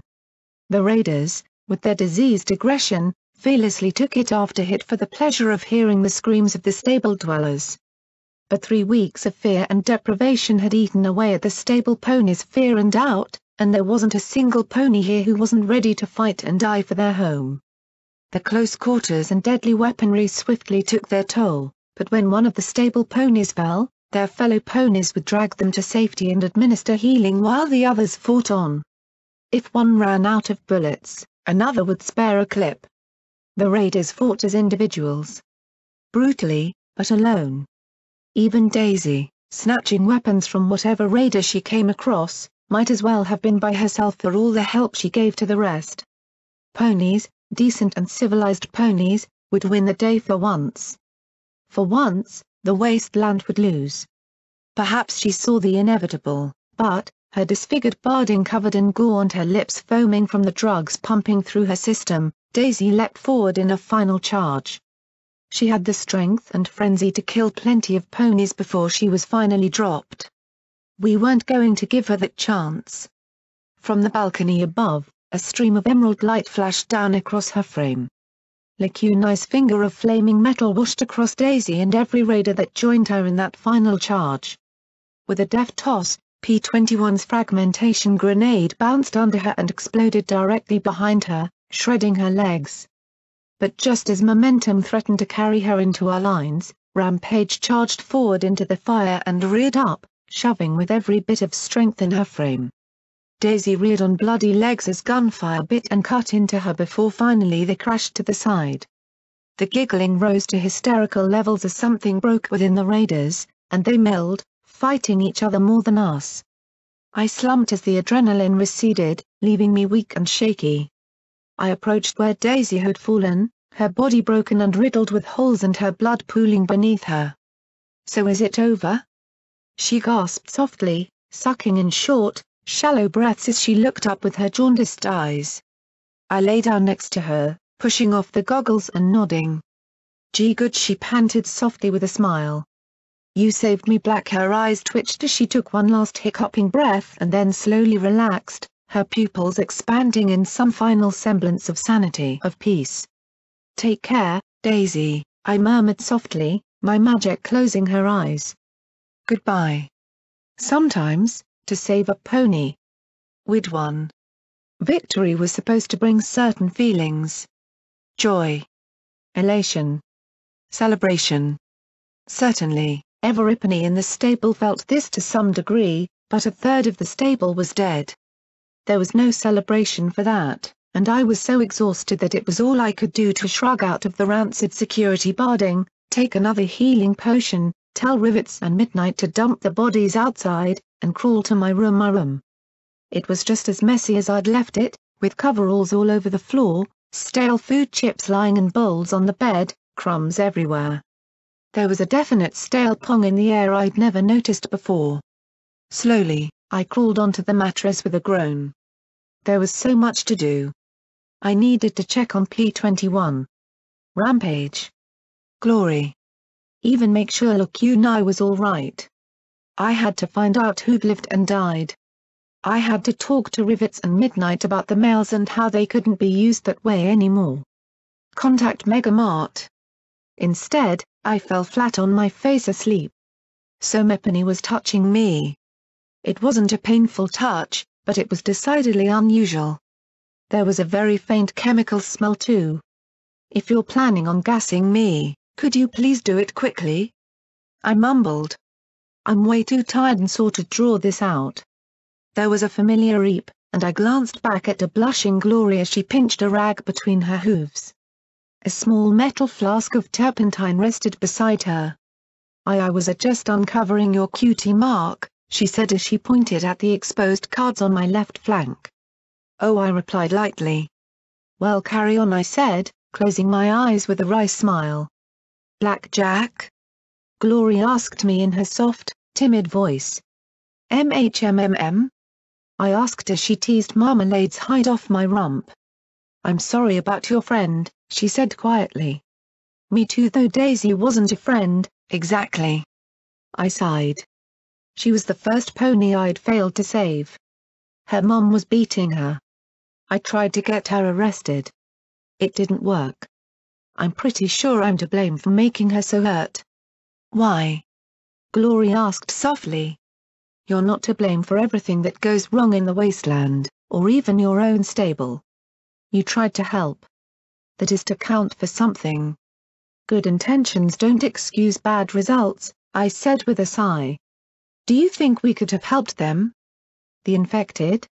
[SPEAKER 1] The raiders, with their diseased aggression, fearlessly took hit after hit for the pleasure of hearing the screams of the stable dwellers. But 3 weeks of fear and deprivation had eaten away at the stable ponies' fear and doubt, and there wasn't a single pony here who wasn't ready to fight and die for their home. The close quarters and deadly weaponry swiftly took their toll, but when one of the stable ponies fell, their fellow ponies would drag them to safety and administer healing while the others fought on. If one ran out of bullets, another would spare a clip. The raiders fought as individuals. Brutally, but alone. Even Daisy, snatching weapons from whatever raider she came across, might as well have been by herself for all the help she gave to the rest. Ponies, decent and civilized ponies, would win the day for once. For once, the wasteland would lose. Perhaps she saw the inevitable, but, her disfigured barding covered in gore and her lips foaming from the drugs pumping through her system, Daisy leapt forward in a final charge. She had the strength and frenzy to kill plenty of ponies before she was finally dropped. We weren't going to give her that chance. From the balcony above, a stream of emerald light flashed down across her frame. Lacuni's finger of flaming metal whooshed across Daisy and every raider that joined her in that final charge. With a deft toss, P-21's fragmentation grenade bounced under her and exploded directly behind her, shredding her legs. But just as momentum threatened to carry her into our lines, Rampage charged forward into the fire and reared up, shoving with every bit of strength in her frame. Daisy reared on bloody legs as gunfire bit and cut into her before finally they crashed to the side. The giggling rose to hysterical levels as something broke within the raiders, and they milled, fighting each other more than us. I slumped as the adrenaline receded, leaving me weak and shaky. I approached where Daisy had fallen, her body broken and riddled with holes and her blood pooling beneath her. "So is it over?" she gasped softly, sucking in short, shallow breaths as she looked up with her jaundiced eyes. I lay down next to her, pushing off the goggles and nodding. "Gee good," she panted softly with a smile. "You saved me." Her eyes twitched as she took one last hiccuping breath and then slowly relaxed, her pupils expanding in some final semblance of sanity, of peace. "Take care, Daisy," I murmured softly, my magic closing her eyes. "Goodbye." Sometimes, to save a pony, we'd won. Victory was supposed to bring certain feelings. Joy. Elation. Celebration. Certainly, every pony in the stable felt this to some degree, but a third of the stable was dead. There was no celebration for that, and I was so exhausted that it was all I could do to shrug out of the rancid security barding, take another healing potion, Tell Rivets and Midnight to dump the bodies outside, and crawl to my room. It was just as messy as I'd left it, with coveralls all over the floor, stale food chips lying in bowls on the bed, crumbs everywhere. There was a definite stale pong in the air I'd never noticed before. Slowly, I crawled onto the mattress with a groan. There was so much to do. I needed to check on P21. Rampage. Glory. Even make sure Lukunai was all right. I had to find out who'd lived and died. I had to talk to Rivets and Midnight about the mails and how they couldn't be used that way anymore. Contact Megamart. Instead, I fell flat on my face asleep. So Mepany was touching me. It wasn't a painful touch, but it was decidedly unusual. There was a very faint chemical smell too. If you're planning on gassing me, could you please do it quickly? I mumbled. I'm way too tired and sore to draw this out. There was a familiar eep, and I glanced back at a blushing Glory as she pinched a rag between her hooves. A small metal flask of turpentine rested beside her. I was just uncovering your cutie mark, she said as she pointed at the exposed cards on my left flank. Oh, I replied lightly. Well, carry on, I said, closing my eyes with a wry smile. Blackjack? Glory asked me in her soft, timid voice. MHMMM? I asked as she teased Marmalade's hide off my rump. I'm sorry about your friend, she said quietly. Me too, though Daisy wasn't a friend, exactly. I sighed. She was the first pony I'd failed to save. Her mom was beating her. I tried to get her arrested. It didn't work. I'm pretty sure I'm to blame for making her so hurt. Why? Glory asked softly. You're not to blame for everything that goes wrong in the wasteland, or even your own stable. You tried to help. That is to count for something. Good intentions don't excuse bad results, I said with a sigh. Do you think we could have helped them? The infected?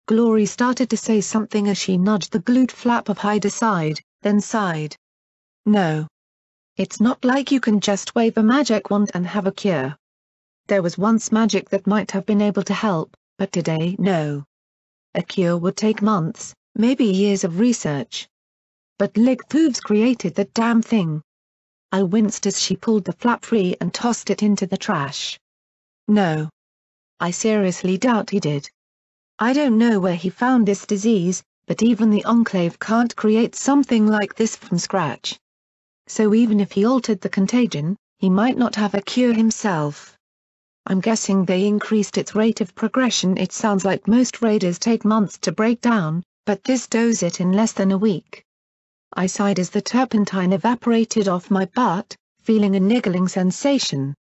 [SPEAKER 1] Glory started to say something as she nudged the glued flap of hide aside, then sighed. No. It's not like you can just wave a magic wand and have a cure. There was once magic that might have been able to help, but today no. A cure would take months, maybe years of research. But Ligthooves created that damn thing. I winced as she pulled the flap free and tossed it into the trash. No. I seriously doubt he did. I don't know where he found this disease, but even the Enclave can't create something like this from scratch. So even if he altered the contagion, he might not have a cure himself. I'm guessing they increased its rate of progression. It sounds like most raiders take months to break down, but this does it in less than a week. I sighed as the turpentine evaporated off my butt, feeling a niggling sensation.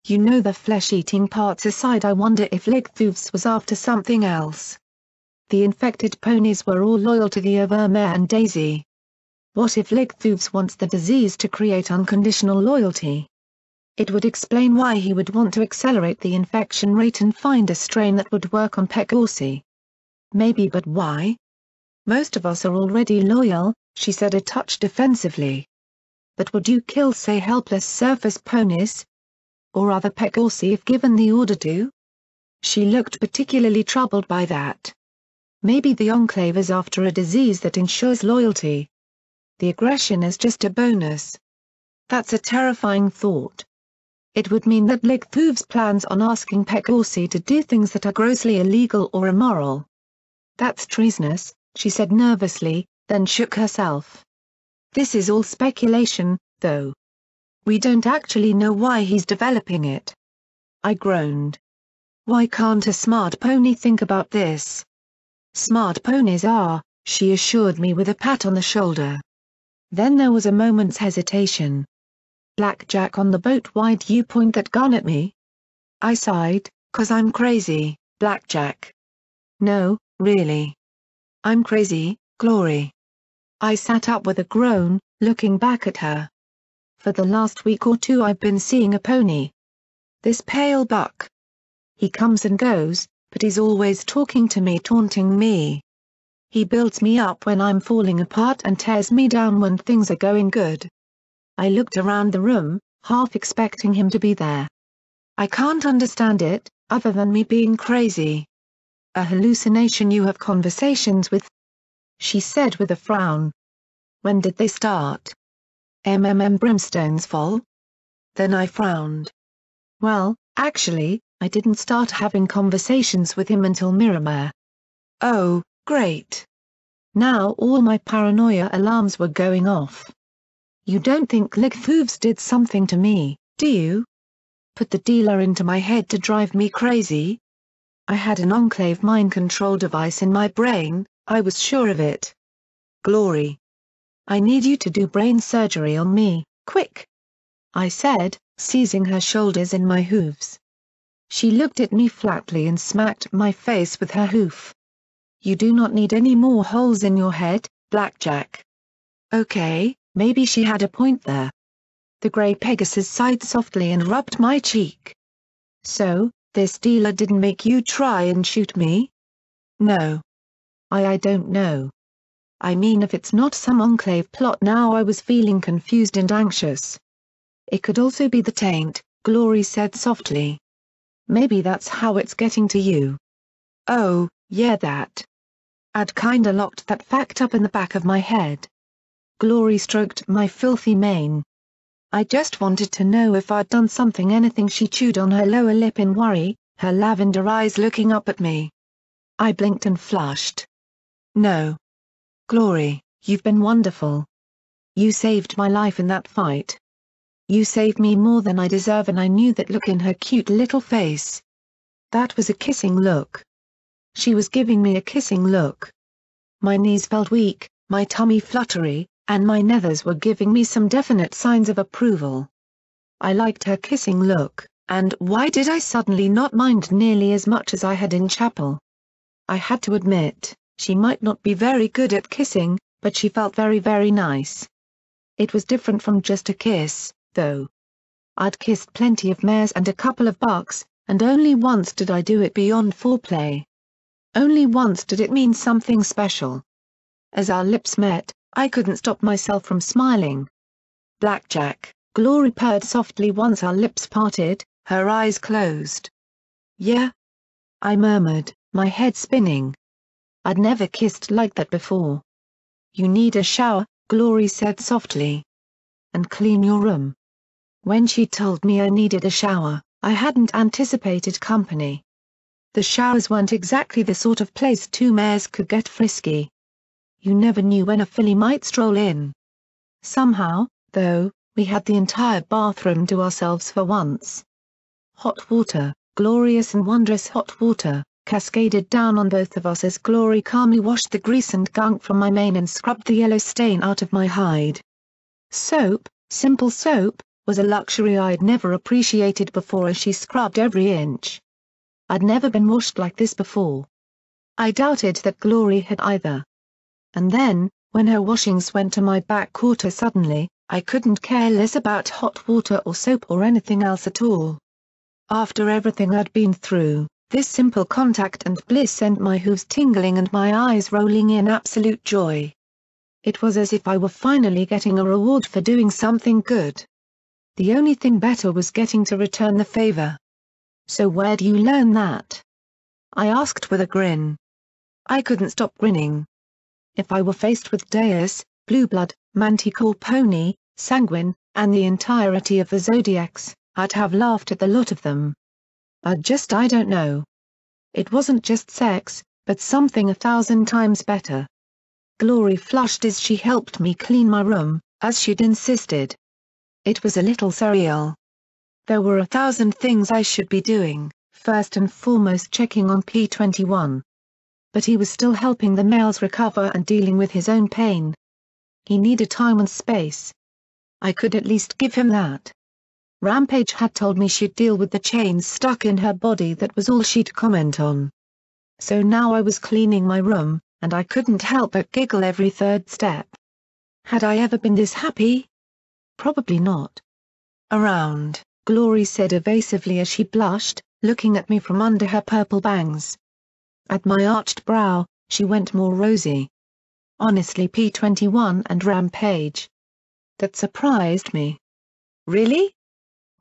[SPEAKER 1] You know, the flesh-eating parts aside, I wonder if Ligthooves was after something else. The infected ponies were all loyal to the Overmare and Daisy. What if Ligthooves wants the disease to create unconditional loyalty? It would explain why he would want to accelerate the infection rate and find a strain that would work on Pegorsi. Maybe, but why? Most of us are already loyal, she said a touch defensively. But would you kill, say, helpless surface ponies? Or other Pegorsi if given the order to? She looked particularly troubled by that. Maybe the Enclave is after a disease that ensures loyalty. The aggression is just a bonus. That's a terrifying thought. It would mean that Ligthooves plans on asking Pegorsi to do things that are grossly illegal or immoral. That's treasonous, she said nervously, then shook herself. This is all speculation, though. We don't actually know why he's developing it. I groaned. Why can't a smart pony think about this? Smart ponies are, she assured me with a pat on the shoulder. Then there was a moment's hesitation. Blackjack on the boat, why'd you point that gun at me? I sighed, 'cause I'm crazy, Blackjack. No, really. I'm crazy, Glory. I sat up with a groan, looking back at her. For the last week or two I've been seeing a pony. This pale buck. He comes and goes, but he's always talking to me, taunting me. He builds me up when I'm falling apart and tears me down when things are going good. I looked around the room, half expecting him to be there. I can't understand it, other than me being crazy. A hallucination you have conversations with? She said with a frown. When did they start? Brimstone's fall? Then I frowned. Well, actually, I didn't start having conversations with him until Mare. Oh, great. Now all my paranoia alarms were going off. You don't think Lichthoofs did something to me, do you? Put the dealer into my head to drive me crazy? I had an enclave mind control device in my brain, I was sure of it. Glory. I need you to do brain surgery on me, quick. I said, seizing her shoulders in my hooves. She looked at me flatly and smacked my face with her hoof. You do not need any more holes in your head, Blackjack. Okay, maybe she had a point there. The grey Pegasus sighed softly and rubbed my cheek. So, this dealer didn't make you try and shoot me? No. I don't know. I mean, if it's not some enclave plot. Now I was feeling confused and anxious. It could also be the taint, Glory said softly. Maybe that's how it's getting to you. Oh, yeah, that. I'd kinda locked that fact up in the back of my head. Glory stroked my filthy mane. I just wanted to know if I'd done something. Anything. She chewed on her lower lip in worry, her lavender eyes looking up at me. I blinked and flushed. No. Glory, you've been wonderful. You saved my life in that fight. You saved me more than I deserve, and I knew that look in her cute little face. That was a kissing look. She was giving me a kissing look. My knees felt weak, my tummy fluttery, and my nethers were giving me some definite signs of approval. I liked her kissing look, and why did I suddenly not mind nearly as much as I had in chapel? I had to admit, she might not be very good at kissing, but she felt very, very nice. It was different from just a kiss, though. I'd kissed plenty of mares and a couple of bucks, and only once did I do it beyond foreplay. Only once did it mean something special. As our lips met, I couldn't stop myself from smiling. Blackjack, Glory purred softly once our lips parted, her eyes closed. Yeah? I murmured, my head spinning. I'd never kissed like that before. You need a shower, Glory said softly. And clean your room. When she told me I needed a shower, I hadn't anticipated company. The showers weren't exactly the sort of place two mares could get frisky. You never knew when a filly might stroll in. Somehow, though, we had the entire bathroom to ourselves for once. Hot water, glorious and wondrous hot water, cascaded down on both of us as Glory calmly washed the grease and gunk from my mane and scrubbed the yellow stain out of my hide. Soap, simple soap, was a luxury I'd never appreciated before as she scrubbed every inch. I'd never been washed like this before. I doubted that Glory had either. And then, when her washings went to my back quarter suddenly, I couldn't care less about hot water or soap or anything else at all. After everything I'd been through, this simple contact and bliss sent my hooves tingling and my eyes rolling in absolute joy. It was as if I were finally getting a reward for doing something good. The only thing better was getting to return the favor. So where'd you learn that? I asked with a grin. I couldn't stop grinning. If I were faced with Deus, Blueblood, Manticore Pony, Sanguine, and the entirety of the Zodiacs, I'd have laughed at the lot of them. I don't know. It wasn't just sex, but something 1,000 times better. Glory flushed as she helped me clean my room, as she'd insisted. It was a little surreal. There were 1,000 things I should be doing, first and foremost checking on P21. But he was still helping the males recover and dealing with his own pain. He needed time and space. I could at least give him that. Rampage had told me she'd deal with the chains stuck in her body. That was all she'd comment on. So now I was cleaning my room, and I couldn't help but giggle every third step. Had I ever been this happy? Probably not. Around, Glory said evasively as she blushed, looking at me from under her purple bangs. At my arched brow, she went more rosy. Honestly, P21 and Rampage. That surprised me. Really?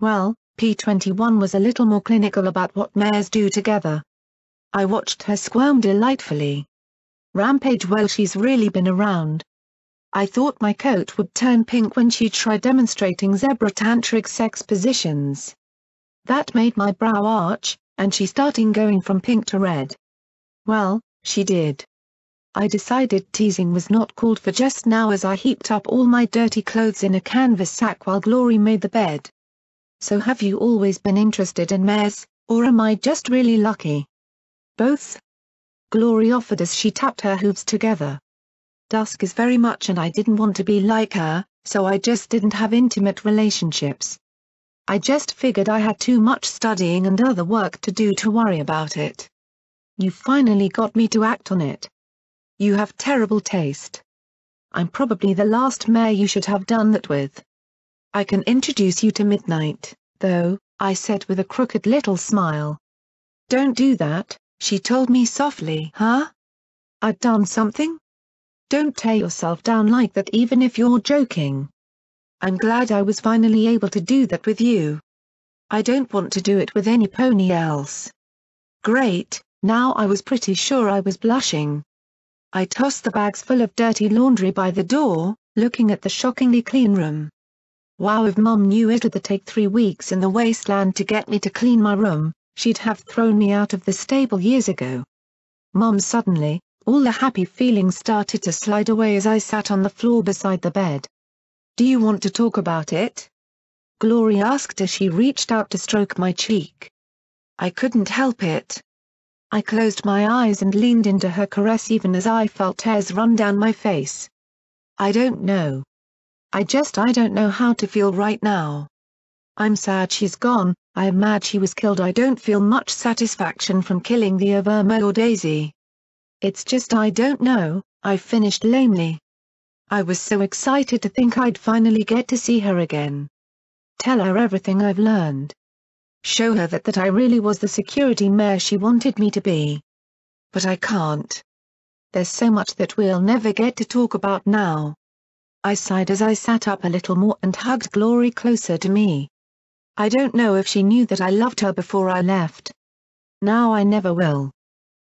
[SPEAKER 1] Well, P21 was a little more clinical about what mares do together. I watched her squirm delightfully. Rampage, well, she's really been around. I thought my coat would turn pink when she tried demonstrating zebra tantric sex positions. That made my brow arch, and she started going from pink to red. Well, she did. I decided teasing was not called for just now as I heaped up all my dirty clothes in a canvas sack while Glory made the bed. So have you always been interested in mares, or am I just really lucky? Both? Glory offered as she tapped her hooves together. Dusk is very much, and I didn't want to be like her, so I just didn't have intimate relationships. I just figured I had too much studying and other work to do to worry about it. You finally got me to act on it. You have terrible taste. I'm probably the last mare you should have done that with. I can introduce you to Midnight, though, I said with a crooked little smile. Don't do that, she told me softly. Huh? I've done something? Don't tear yourself down like that even if you're joking. I'm glad I was finally able to do that with you. I don't want to do it with any pony else. Great, now I was pretty sure I was blushing. I tossed the bags full of dirty laundry by the door, looking at the shockingly clean room. Wow, if Mum knew it'd take 3 weeks in the wasteland to get me to clean my room, she'd have thrown me out of the stable years ago. Mum suddenly, all the happy feelings started to slide away as I sat on the floor beside the bed. Do you want to talk about it? Glory asked as she reached out to stroke my cheek. I couldn't help it. I closed my eyes and leaned into her caress even as I felt tears run down my face. I don't know. I don't know how to feel right now. I'm sad she's gone, I'm mad she was killed. I don't feel much satisfaction from killing the Overma or Daisy. It's just I don't know, I finished lamely. I was so excited to think I'd finally get to see her again. Tell her everything I've learned. Show her that I really was the security mare she wanted me to be. But I can't. There's so much that we'll never get to talk about now. I sighed as I sat up a little more and hugged Glory closer to me. I don't know if she knew that I loved her before I left. Now I never will.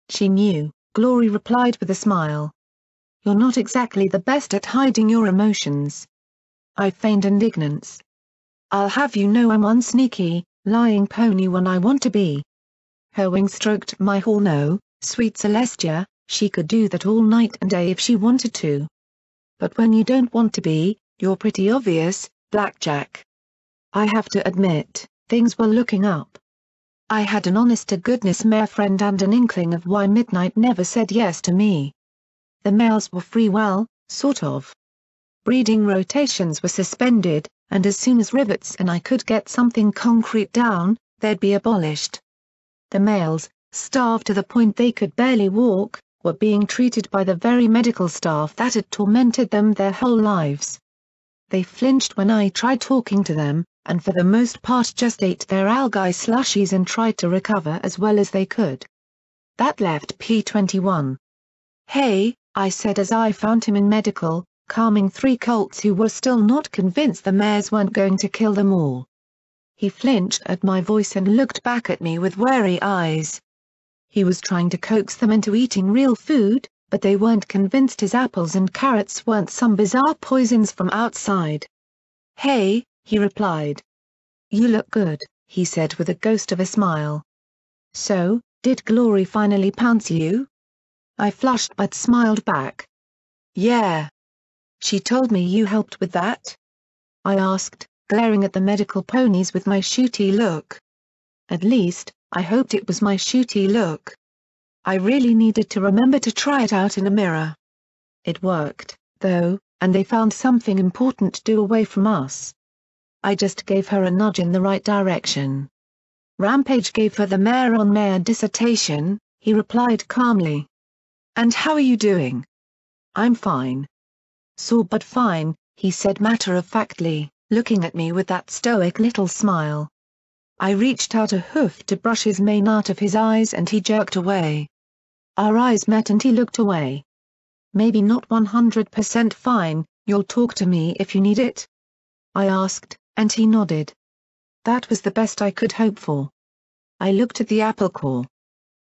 [SPEAKER 1] She knew, Glory replied with a smile. You're not exactly the best at hiding your emotions. I feigned indignance. I'll have you know I'm one sneaky, lying pony when I want to be. Her wing stroked my horn. No, sweet Celestia, she could do that all night and day if she wanted to. But when you don't want to be, you're pretty obvious, Blackjack. I have to admit, things were looking up. I had an honest-to-goodness mare friend and an inkling of why Midnight never said yes to me. The males were free, well, sort of. Breeding rotations were suspended, and as soon as Rivets and I could get something concrete down, they'd be abolished. The males, starved to the point they could barely walk, were being treated by the very medical staff that had tormented them their whole lives. They flinched when I tried talking to them, and for the most part just ate their algae slushies and tried to recover as well as they could. That left P21. Hey, I said as I found him in medical, calming 3 colts who were still not convinced the mares weren't going to kill them all. He flinched at my voice and looked back at me with wary eyes. He was trying to coax them into eating real food, but they weren't convinced his apples and carrots weren't some bizarre poisons from outside. Hey, he replied. You look good, he said with a ghost of a smile. So, did Glory finally pounce you? I flushed but smiled back. Yeah. She told me you helped with that? I asked, glaring at the medical ponies with my shooty look. At least, I hoped it was my shooty look. I really needed to remember to try it out in a mirror. It worked, though, and they found something important to do away from us. I just gave her a nudge in the right direction. Rampage gave her the mare-on-mare dissertation, he replied calmly. And how are you doing? I'm fine. Sore but fine, he said matter-of-factly, looking at me with that stoic little smile. I reached out a hoof to brush his mane out of his eyes and he jerked away. Our eyes met and he looked away. Maybe not 100% fine, you'll talk to me if you need it? I asked, and he nodded. That was the best I could hope for. I looked at the apple core.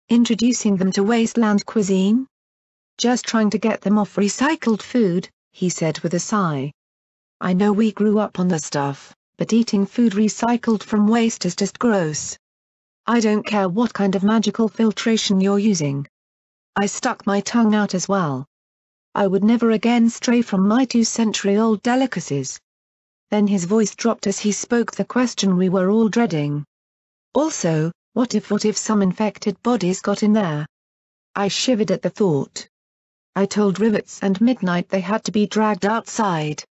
[SPEAKER 1] Introducing them to wasteland cuisine? Just trying to get them off recycled food, he said with a sigh. I know we grew up on the stuff, but eating food recycled from waste is just gross. I don't care what kind of magical filtration you're using. I stuck my tongue out as well. I would never again stray from my 2-century-old delicacies. Then his voice dropped as he spoke the question we were all dreading. Also, what if some infected bodies got in there? I shivered at the thought. I told Rivets and Midnight they had to be dragged outside.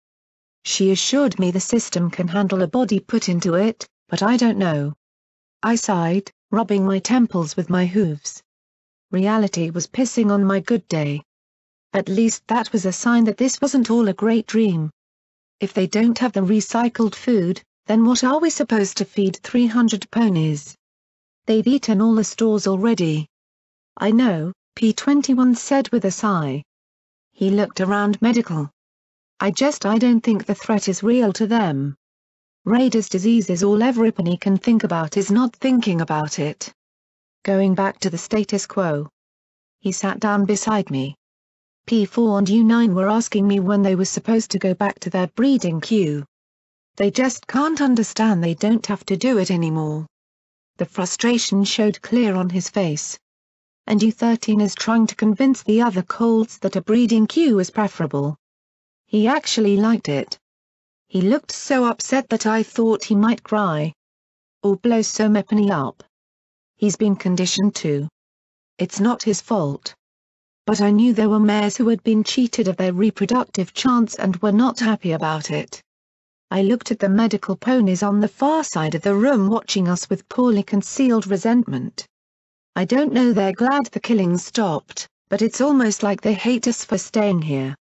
[SPEAKER 1] She assured me the system can handle a body put into it, but I don't know. I sighed, rubbing my temples with my hooves. Reality was pissing on my good day. At least that was a sign that this wasn't all a great dream. If they don't have the recycled food, then what are we supposed to feed 300 ponies? They've eaten all the stores already. I know, P21 said with a sigh. He looked around medical. I don't think the threat is real to them. Raiders' disease is all everybody can think about is not thinking about it. Going back to the status quo. He sat down beside me. P4 and U9 were asking me when they were supposed to go back to their breeding queue. They just can't understand they don't have to do it anymore. The frustration showed clear on his face. And U13 is trying to convince the other colts that a breeding queue is preferable. He actually liked it. He looked so upset that I thought he might cry. Or blow so Mepany up. He's been conditioned to. It's not his fault. But I knew there were mares who had been cheated of their reproductive chance and were not happy about it. I looked at the medical ponies on the far side of the room watching us with poorly concealed resentment. I don't know they're glad the killings stopped, but it's almost like they hate us for staying here.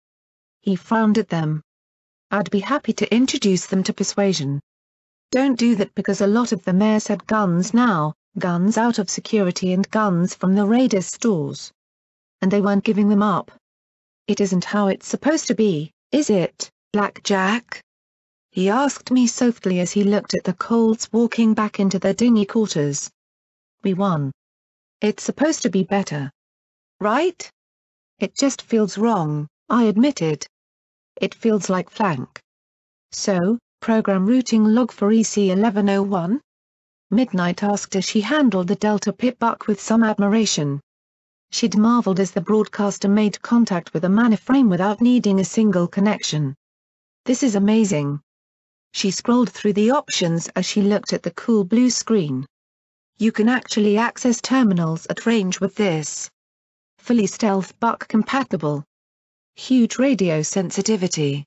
[SPEAKER 1] He frowned at them. I'd be happy to introduce them to persuasion. Don't do that because a lot of the mares had guns now, guns out of security and guns from the raiders' stores. And they weren't giving them up. It isn't how it's supposed to be, is it, Blackjack? He asked me softly as he looked at the colts walking back into their dingy quarters. We won. It's supposed to be better. Right? It just feels wrong, I admitted. It feels like flank. So, program routing log for EC1101? Midnight asked as she handled the Delta pip buck with some admiration. She'd marveled as the broadcaster made contact with a maniframe without needing a single connection. This is amazing. She scrolled through the options as she looked at the cool blue screen. You can actually access terminals at range with this. Fully stealth buck compatible. Huge radio sensitivity.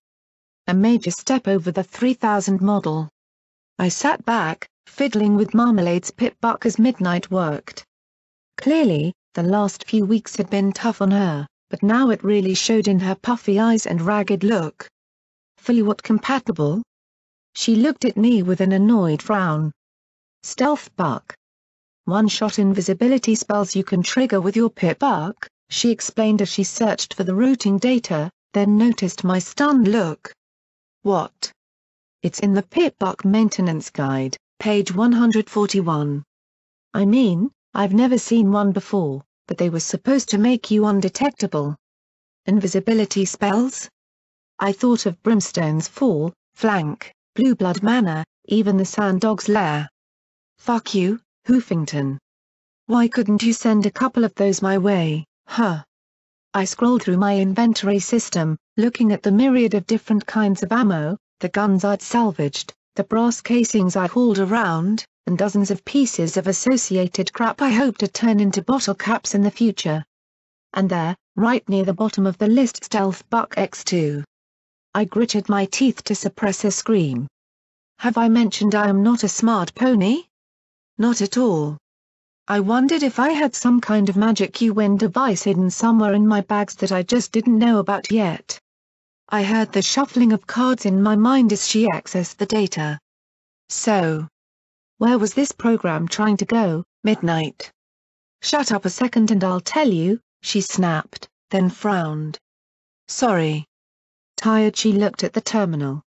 [SPEAKER 1] A major step over the 3000 model. I sat back, fiddling with Marmalade's pip buck as Midnight worked. Clearly, the last few weeks had been tough on her, but now it really showed in her puffy eyes and ragged look. Fully what compatible? She looked at me with an annoyed frown. Stealth buck. One-shot invisibility spells you can trigger with your pip buck, she explained as she searched for the routing data, then noticed my stunned look. What? It's in the pip buck maintenance guide, page 141. I mean, I've never seen one before, but they were supposed to make you undetectable. Invisibility spells? I thought of Brimstone's Fall, Flank, Blue Blood Manor, even the Sand Dog's Lair. Fuck you, Hoofington. Why couldn't you send a couple of those my way, huh? I scrolled through my inventory system, looking at the myriad of different kinds of ammo, the guns I'd salvaged, the brass casings I hauled around, and dozens of pieces of associated crap I hope to turn into bottle caps in the future. And there, right near the bottom of the list, Stealth Buck X2. I gritted my teeth to suppress a scream. Have I mentioned I am not a smart pony? Not at all. I wondered if I had some kind of magic you-win device hidden somewhere in my bags that I just didn't know about yet. I heard the shuffling of cards in my mind as she accessed the data. So, where was this program trying to go, Midnight? Shut up a second and I'll tell you, she snapped, then frowned. Sorry. Tired, she looked at the terminal.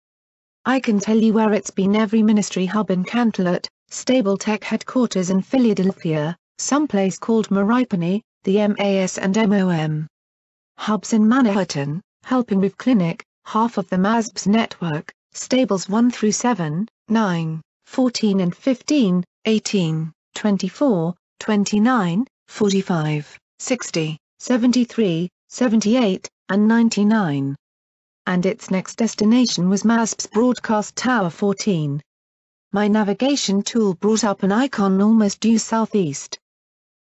[SPEAKER 1] I can tell you where it's been: every ministry hub in Canterlot, Stable Tech headquarters in Philadelphia, someplace called Maripany, the MAS and MOM. Hubs in Manhattan, helping with clinic, half of the MASB's network, stables 1 through 7, 9, 14 and 15, 18, 24, 29, 45, 60, 73, 78, and 99. And its next destination was MASB's Broadcast Tower 14. My navigation tool brought up an icon almost due southeast.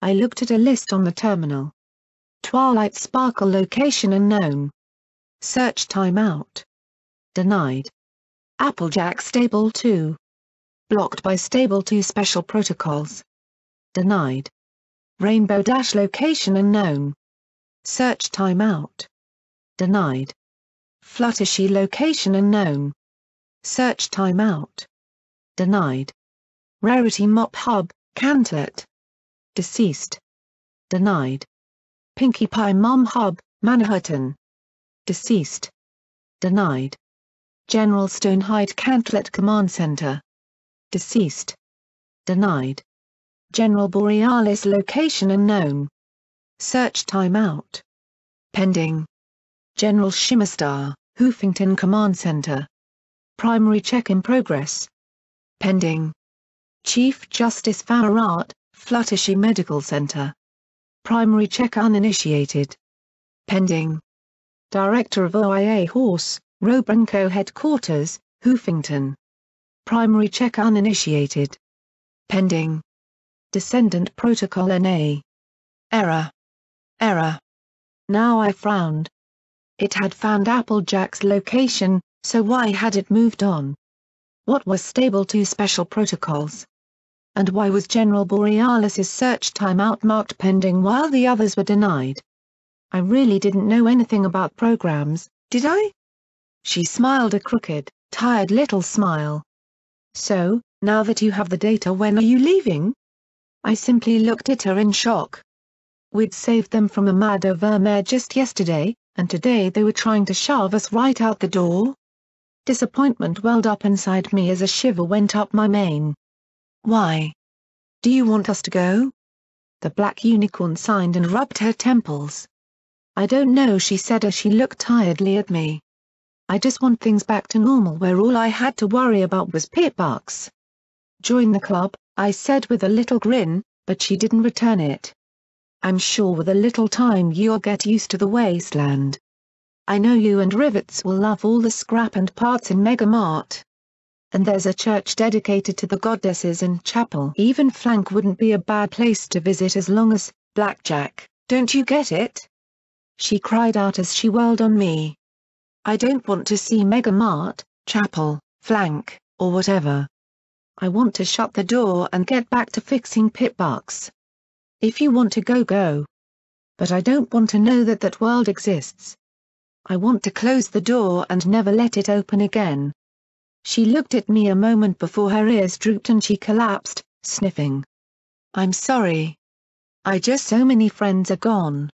[SPEAKER 1] I looked at a list on the terminal. Twilight Sparkle location unknown. Search timeout. Denied. Applejack Stable 2. Blocked by Stable 2 special protocols. Denied. Rainbow Dash location unknown. Search timeout. Denied. Fluttershy location unknown. Search timeout. Denied. Rarity Mop Hub, Canterlot. Deceased. Denied. Pinkie Pie Mom Hub, Manhattan. Deceased. Denied. General Stonehide Canterlot Command Center. Deceased. Denied. General Borealis location unknown. Search timeout. Pending. General Shimmerstar, Hoofington Command Center. Primary check in progress. Pending. Chief Justice Farrat, Fluttershy Medical Center. Primary check uninitiated. Pending. Director of OIA Horse, Robranco Headquarters, Hoofington. Primary check uninitiated. Pending. Descendant Protocol NA. Error. Error. Now I frowned. It had found Applejack's location, so why had it moved on? What was Stable 2 special protocols? And why was General Borealis's search timeout marked pending while the others were denied? I really didn't know anything about programs, did I? She smiled a crooked, tired little smile. So, now that you have the data, when are you leaving? I simply looked at her in shock. We'd saved them from a mad overmare just yesterday, and today they were trying to shove us right out the door? Disappointment welled up inside me as a shiver went up my mane. Why? Do you want us to go? The black unicorn signed and rubbed her temples. I don't know, she said as she looked tiredly at me. I just want things back to normal where all I had to worry about was pitbucks. Join the club, I said with a little grin, but she didn't return it. I'm sure with a little time you'll get used to the wasteland. I know you and Rivets will love all the scrap and parts in Mega Mart. And there's a church dedicated to the goddesses in Chapel. Even Flank wouldn't be a bad place to visit as long as, Blackjack, don't you get it? She cried out as she whirled on me. I don't want to see Mega Mart, Chapel, Flank, or whatever. I want to shut the door and get back to fixing pitbucks. If you want to go, go. But I don't want to know that that world exists. I want to close the door and never let it open again. She looked at me a moment before her ears drooped and she collapsed, sniffing. I'm sorry. So many friends are gone.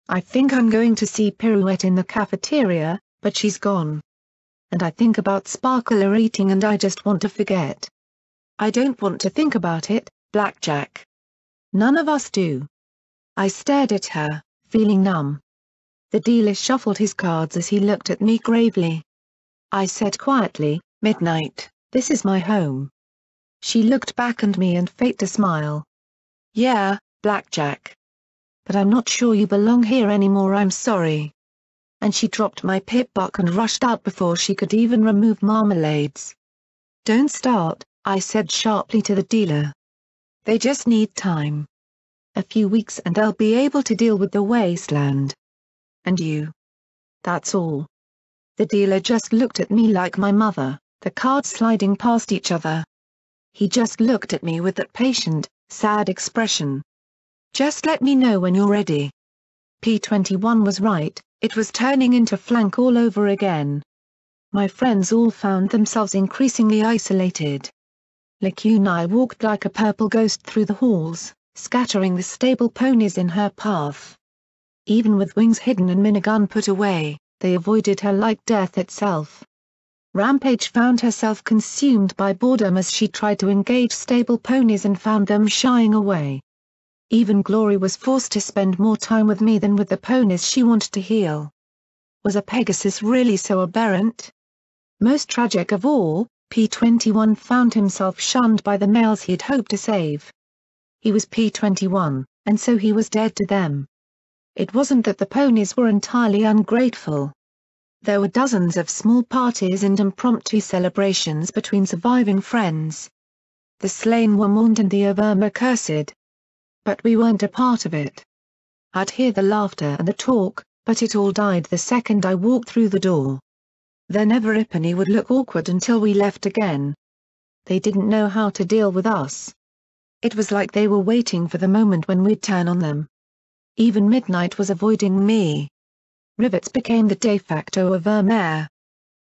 [SPEAKER 1] I think I'm going to see Pirouette in the cafeteria, but she's gone. And I think about Sparkler eating and I just want to forget. I don't want to think about it, Blackjack. None of us do. I stared at her, feeling numb. The dealer shuffled his cards as he looked at me gravely. I said quietly, Midnight, this is my home. She looked back at me and faked a smile. Yeah, Blackjack. But I'm not sure you belong here anymore, I'm sorry. And she dropped my pitbuck and rushed out before she could even remove marmalades. Don't start, I said sharply to the dealer. They just need time. A few weeks and they'll be able to deal with the wasteland. And you. That's all. The dealer just looked at me like my mother, the cards sliding past each other. He just looked at me with that patient, sad expression. Just let me know when you're ready. P21 was right, it was turning into Flank all over again. My friends all found themselves increasingly isolated. Lacuna walked like a purple ghost through the halls, scattering the stable ponies in her path. Even with wings hidden and minigun put away, they avoided her like death itself. Rampage found herself consumed by boredom as she tried to engage stable ponies and found them shying away. Even Glory was forced to spend more time with me than with the ponies she wanted to heal. Was a Pegasus really so aberrant? Most tragic of all, P-21 found himself shunned by the males he'd hoped to save. He was P-21, and so he was dead to them. It wasn't that the ponies were entirely ungrateful. There were dozens of small parties and impromptu celebrations between surviving friends. The slain were mourned and the Overmer cursed. But we weren't a part of it. I'd hear the laughter and the talk, but it all died the second I walked through the door. Then Everipany would look awkward until we left again. They didn't know how to deal with us. It was like they were waiting for the moment when we'd turn on them. Even Midnight was avoiding me. Rivets became the de facto Overmare.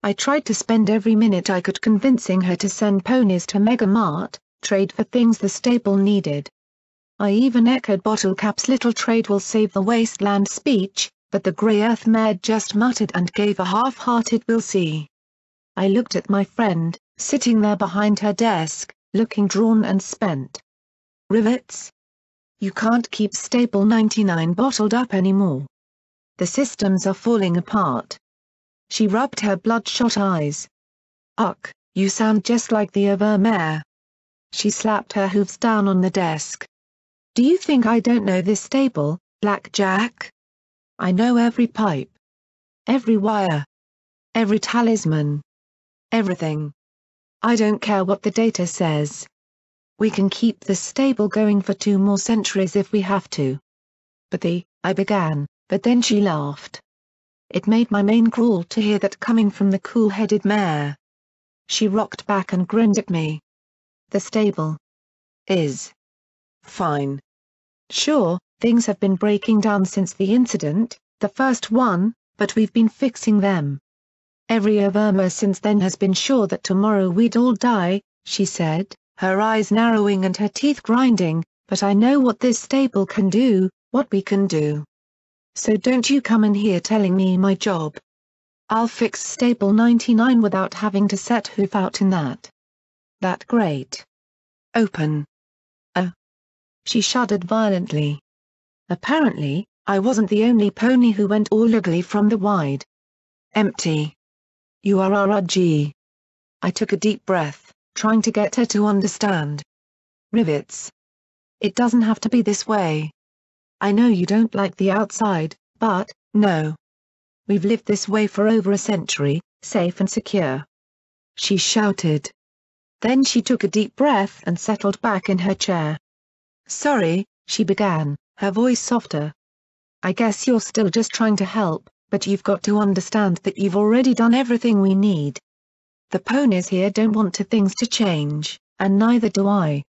[SPEAKER 1] I tried to spend every minute I could convincing her to send ponies to Mega Mart, trade for things the stable needed. I even echoed Bottlecap's little trade will save the wasteland speech, but the Grey Earth mare just muttered and gave a half-hearted we'll see. I looked at my friend, sitting there behind her desk, looking drawn and spent. Rivets? You can't keep Stable 99 bottled up anymore. The systems are falling apart. She rubbed her bloodshot eyes. Uck, you sound just like the Overmare. She slapped her hooves down on the desk. Do you think I don't know this stable, Blackjack? I know every pipe. Every wire. Every talisman. Everything. I don't care what the data says. We can keep this stable going for 2 more centuries if we have to. I began, but then she laughed. It made my mane crawl to hear that coming from the cool-headed mare. She rocked back and grinned at me. The stable is fine. Sure, things have been breaking down since the incident, the first one, but we've been fixing them. Every Overmer since then has been sure that tomorrow we'd all die, she said, her eyes narrowing and her teeth grinding, but I know what this stable can do, what we can do. So don't you come in here telling me my job. I'll fix Stable 99 without having to set hoof out in that. That great. Open. She shuddered violently. Apparently, I wasn't the only pony who went all ugly from the wide. Empty. You are RRG. I took a deep breath, trying to get her to understand. Rivets. It doesn't have to be this way. I know you don't like the outside, but, no. We've lived this way for over a century, safe and secure. She shouted. Then she took a deep breath and settled back in her chair. Sorry, she began, her voice softer. I guess you're still just trying to help, but you've got to understand that you've already done everything we need. The ponies here don't want things to change, and neither do I.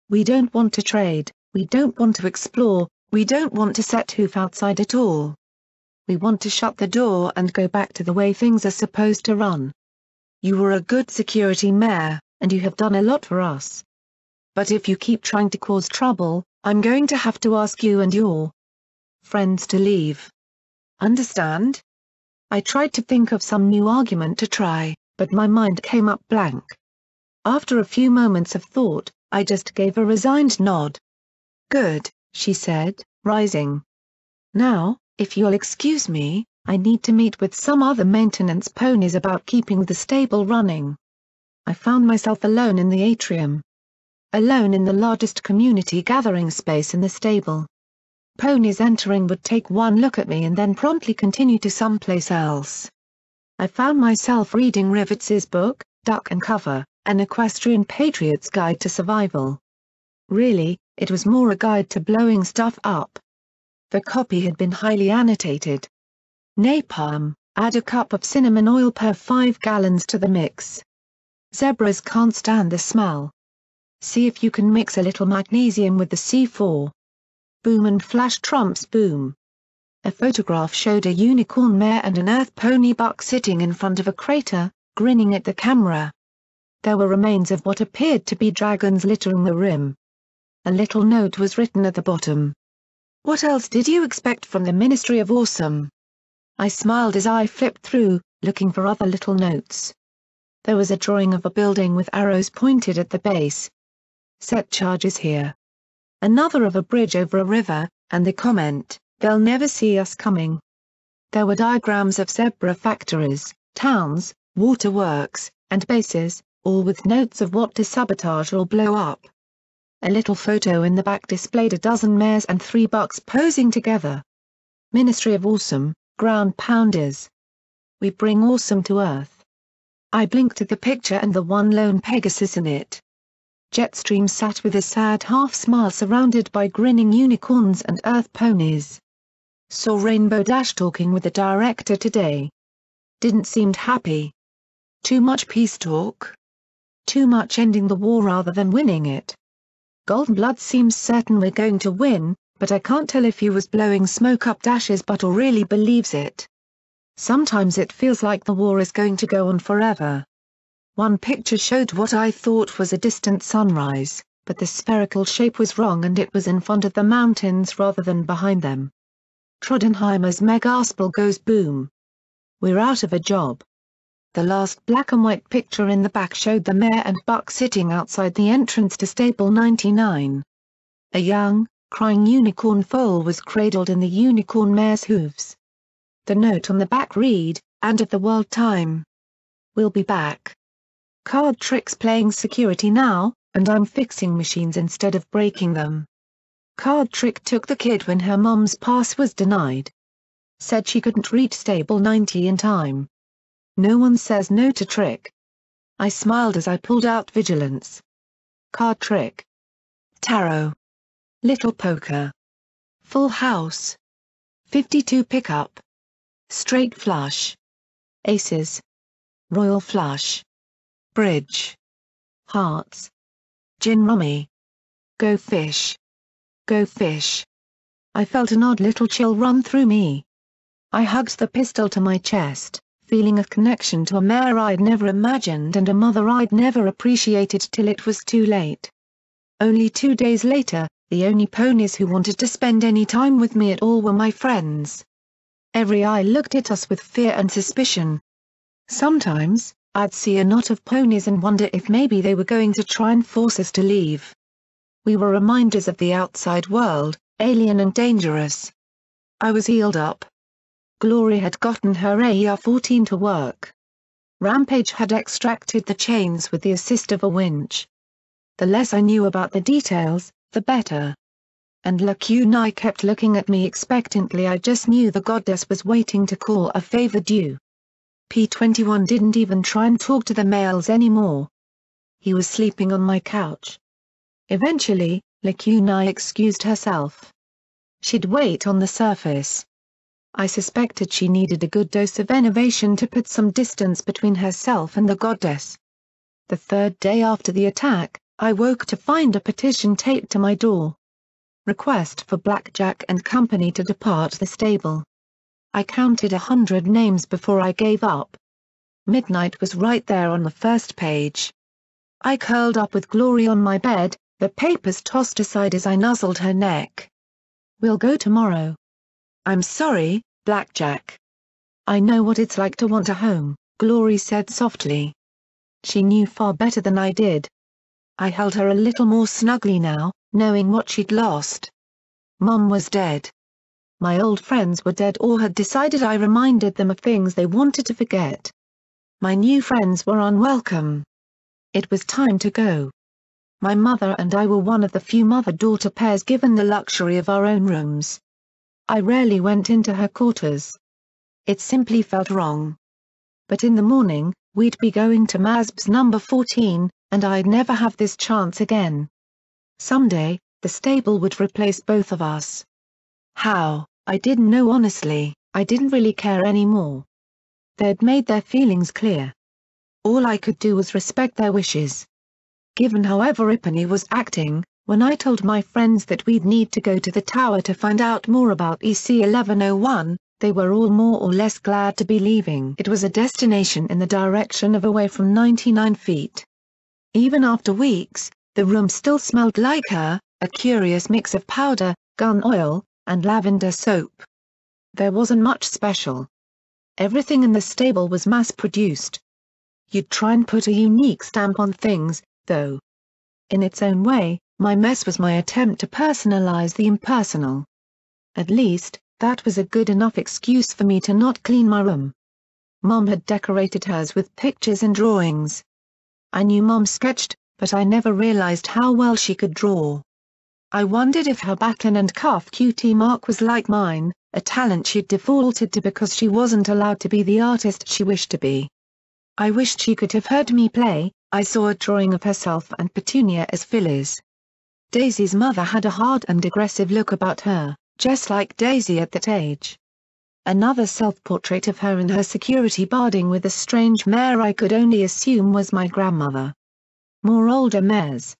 [SPEAKER 1] We don't want to trade, we don't want to explore, we don't want to set hoof outside at all. We want to shut the door and go back to the way things are supposed to run. You were a good security mare, and you have done a lot for us. But if you keep trying to cause trouble, I'm going to have to ask you and your friends to leave. Understand? I tried to think of some new argument to try, but my mind came up blank. After a few moments of thought, I just gave a resigned nod. Good, she said, rising. Now, if you'll excuse me, I need to meet with some other maintenance ponies about keeping the stable running. I found myself alone in the atrium. Alone in the largest community gathering space in the stable. Ponies entering would take one look at me and then promptly continue to someplace else. I found myself reading Rivets's book, Duck and Cover, An Equestrian Patriot's Guide to Survival. Really, it was more a guide to blowing stuff up. The copy had been highly annotated. Napalm, add a cup of cinnamon oil per 5 gallons to the mix. Zebras can't stand the smell. See if you can mix a little magnesium with the C4. Boom and flash trumps boom. A photograph showed a unicorn mare and an earth pony buck sitting in front of a crater, grinning at the camera. There were remains of what appeared to be dragons littering the rim. A little note was written at the bottom. What else did you expect from the Ministry of Awesome? I smiled as I flipped through, looking for other little notes. There was a drawing of a building with arrows pointed at the base. Set charges here. Another of a bridge over a river, and the comment, "They'll never see us coming." There were diagrams of zebra factories, towns, waterworks, and bases, all with notes of what to sabotage or blow up. A little photo in the back displayed a dozen mares and 3 bucks posing together. Ministry of Awesome, ground pounders. We bring awesome to Earth. I blinked at the picture and the one lone Pegasus in it. Jetstream sat with a sad half-smile surrounded by grinning unicorns and Earth ponies. Saw Rainbow Dash talking with the director today. Didn't seem happy. Too much peace talk? Too much ending the war rather than winning it. Golden Blood seems certain we're going to win, but I can't tell if he was blowing smoke up Dash's butt or really believes it. Sometimes it feels like the war is going to go on forever. One picture showed what I thought was a distant sunrise, but the spherical shape was wrong and it was in front of the mountains rather than behind them. Trondheim's Megaspel goes boom. We're out of a job. The last black and white picture in the back showed the mare and buck sitting outside the entrance to Stable 99. A young, crying unicorn foal was cradled in the unicorn mare's hooves. The note on the back read, "And of the world time. We'll be back. Card tricks playing security now, and I'm fixing machines instead of breaking them." Card trick took the kid when her mom's pass was denied. Said she couldn't reach Stable 90 in time. No one says no to trick. I smiled as I pulled out vigilance. Card trick. Tarot. Little poker. Full house. 52 pickup. Straight flush. Aces. Royal flush. Bridge. Hearts. Gin rummy. Go fish. Go fish. I felt an odd little chill run through me. I hugged the pistol to my chest, feeling a connection to a mare I'd never imagined and a mother I'd never appreciated till it was too late. Only 2 days later, the only ponies who wanted to spend any time with me at all were my friends. Every eye looked at us with fear and suspicion. Sometimes, I'd see a knot of ponies and wonder if maybe they were going to try and force us to leave. We were reminders of the outside world, alien and dangerous. I was healed up. Glory had gotten her AR-14 to work. Rampage had extracted the chains with the assist of a winch. The less I knew about the details, the better. And Lacuna kept looking at me expectantly. I just knew the goddess was waiting to call a favor due. P-21 didn't even try and talk to the males anymore. He was sleeping on my couch. Eventually, Lacuna excused herself. She'd wait on the surface. I suspected she needed a good dose of enervation to put some distance between herself and the goddess. The 3rd day after the attack, I woke to find a petition taped to my door. Request for Blackjack and company to depart the stable. I counted 100 names before I gave up. Midnight was right there on the first page. I curled up with Glory on my bed, the papers tossed aside as I nuzzled her neck. "We'll go tomorrow." "I'm sorry, Blackjack. I know what it's like to want a home," Glory said softly. She knew far better than I did. I held her a little more snugly now, knowing what she'd lost. Mom was dead. My old friends were dead or had decided I reminded them of things they wanted to forget. My new friends were unwelcome. It was time to go. My mother and I were one of the few mother-daughter pairs given the luxury of our own rooms. I rarely went into her quarters. It simply felt wrong. But in the morning, we'd be going to Masb's number 14, and I'd never have this chance again. Someday, the stable would replace both of us. How, I didn't know honestly. I didn't really care anymore. They'd made their feelings clear. All I could do was respect their wishes. Given how Everipany was acting, when I told my friends that we'd need to go to the tower to find out more about EC-1101, they were all more or less glad to be leaving. It was a destination in the direction of away from 99 feet. Even after weeks, the room still smelled like her, a curious mix of powder, gun oil, and lavender soap. There wasn't much special. Everything in the stable was mass-produced. You'd try and put a unique stamp on things, though. In its own way, my mess was my attempt to personalize the impersonal. At least, that was a good enough excuse for me to not clean my room. Mom had decorated hers with pictures and drawings. I knew Mom sketched, but I never realized how well she could draw. I wondered if her backlin and cuff cutie mark was like mine, a talent she'd defaulted to because she wasn't allowed to be the artist she wished to be. I wished she could have heard me play. I saw a drawing of herself and Petunia as fillies. Daisy's mother had a hard and aggressive look about her, just like Daisy at that age. Another self-portrait of her in her security barding with a strange mare I could only assume was my grandmother. More older mares.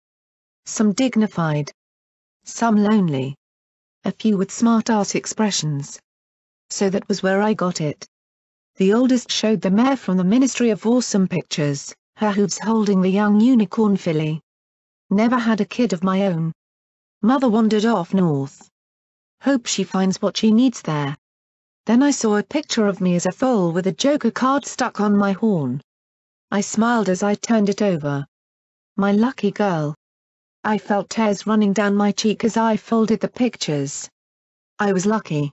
[SPEAKER 1] Some dignified. Some lonely. A few with smart-ass expressions. So that was where I got it. The oldest showed the mare from the Ministry of Awesome Pictures, her hooves holding the young unicorn filly. Never had a kid of my own. Mother wandered off north. Hope she finds what she needs there. Then I saw a picture of me as a foal with a joker card stuck on my horn. I smiled as I turned it over. My lucky girl. I felt tears running down my cheek as I folded the pictures. I was lucky.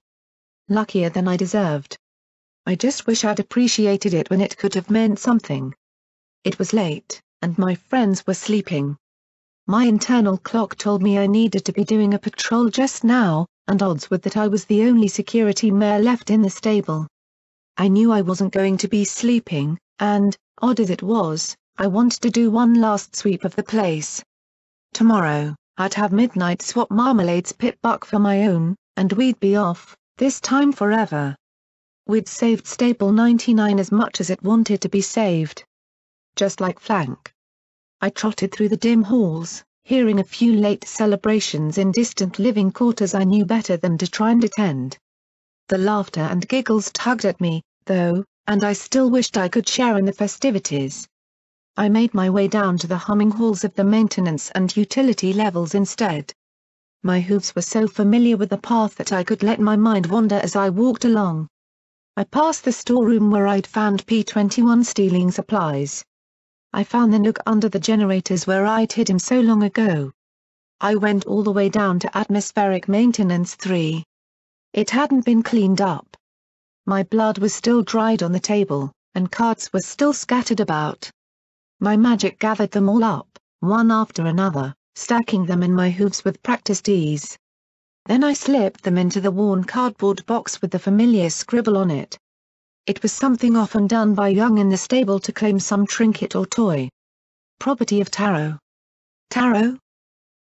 [SPEAKER 1] Luckier than I deserved. I just wish I'd appreciated it when it could have meant something. It was late, and my friends were sleeping. My internal clock told me I needed to be doing a patrol just now, and odds were that I was the only security mare left in the stable. I knew I wasn't going to be sleeping, and, odd as it was, I wanted to do one last sweep of the place. Tomorrow, I'd have Midnight swap Marmalade's pit buck for my own, and we'd be off, this time forever. We'd saved Stable 99 as much as it wanted to be saved. Just like Flank. I trotted through the dim halls, hearing a few late celebrations in distant living quarters I knew better than to try and attend. The laughter and giggles tugged at me, though, and I still wished I could share in the festivities. I made my way down to the humming halls of the maintenance and utility levels instead. My hooves were so familiar with the path that I could let my mind wander as I walked along. I passed the storeroom where I'd found P-21 stealing supplies. I found the nook under the generators where I'd hid him so long ago. I went all the way down to atmospheric maintenance 3. It hadn't been cleaned up. My blood was still dried on the table, and cards were still scattered about. My magic gathered them all up, one after another, stacking them in my hooves with practiced ease. Then I slipped them into the worn cardboard box with the familiar scribble on it. It was something often done by young in the stable to claim some trinket or toy. Property of Taro. Taro?